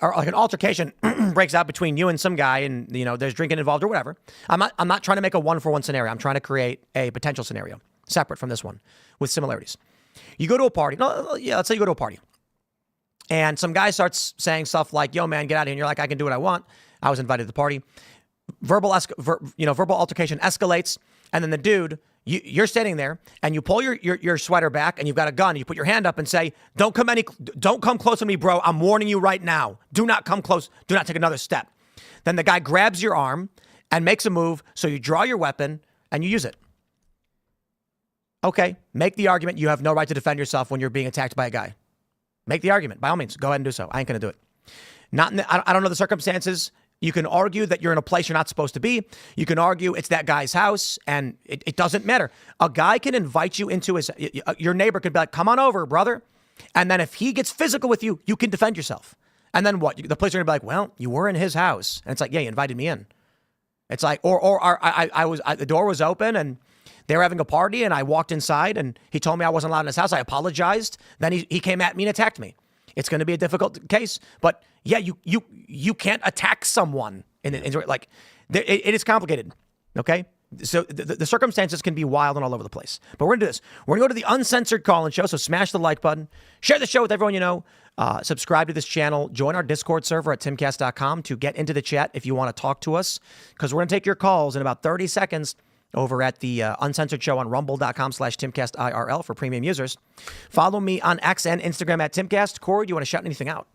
or like an altercation breaks out between you and some guy, and, you know, there's drinking involved or whatever. I'm not trying to make a one-for-one scenario. I'm trying to create a potential scenario separate from this one with similarities. You go to a party. Let's say you go to a party, and some guy starts saying stuff like, yo, man, get out of here. And you're like, I can do what I want. I was invited to the party. Verbal altercation escalates, and then the dude, you're standing there, and you pull your sweater back, and you've got a gun. You put your hand up and say, don't come close to me, bro. I'm warning you right now. Do not come close. Do not take another step. Then the guy grabs your arm and makes a move, so you draw your weapon, and you use it. Okay, make the argument you have no right to defend yourself when you're being attacked by a guy. Make the argument. By all means, go ahead and do so. I ain't going to do it. I don't know the circumstances. You can argue that you're in a place you're not supposed to be. You can argue it's that guy's house, and it doesn't matter. A guy can invite you into your neighbor could be like, come on over, brother. And then if he gets physical with you, you can defend yourself. And then what? The police are going to be like, well, you were in his house. And it's like, yeah, you invited me in. It's like, the door was open, and they were having a party, and I walked inside, and he told me I wasn't allowed in his house. I apologized. Then he came at me and attacked me. It's going to be a difficult case, but yeah, you can't attack someone. It is complicated, okay? So the circumstances can be wild and all over the place. But we're going to do this. We're going to go to the uncensored call-in show, so smash the like button. Share the show with everyone you know. Subscribe to this channel. Join our Discord server at timcast.com to get into the chat if you want to talk to us, because we're going to take your calls in about 30 seconds over at the Uncensored Show on rumble.com/Timcast IRL for premium users. Follow me on X and Instagram at Timcast. Kory, do you want to shout anything out?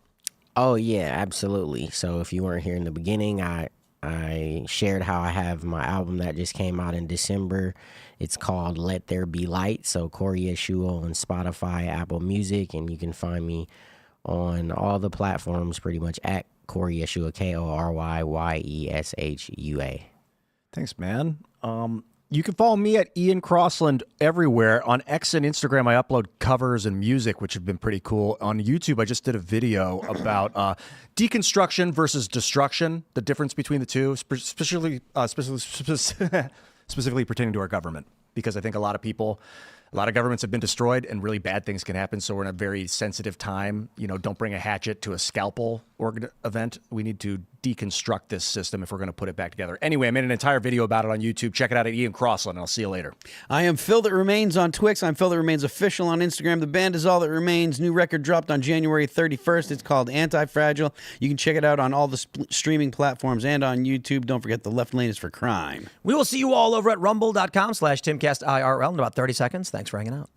Oh, yeah, absolutely. So if you weren't here in the beginning, I shared how I have my album that just came out in December. It's called Let There Be Light. So Kory Yeshua on Spotify, Apple Music, and you can find me on all the platforms pretty much at Kory Yeshua, KoryYeshua. Thanks, man. You can follow me at Ian Crossland everywhere. On X and Instagram, I upload covers and music, which have been pretty cool. On YouTube, I just did a video about deconstruction versus destruction, the difference between the two, specifically pertaining to our government, because I think a lot of governments have been destroyed and really bad things can happen. So we're in a very sensitive time. You know, don't bring a hatchet to a scalpel event. We need to deconstruct this system if we're going to put it back together. Anyway, I made an entire video about it on YouTube. Check it out at Ian Crossland, and I'll see you later. I am Phil That Remains on Twix. I'm Phil That Remains Official on Instagram. The band is All That Remains. New record dropped on January 31st. It's called Anti-Fragile. You can check it out on all the streaming platforms and on YouTube. Don't forget the left lane is for crime. We will see you all over at rumble.com/Timcast IRL in about 30 seconds. Thanks for hanging out.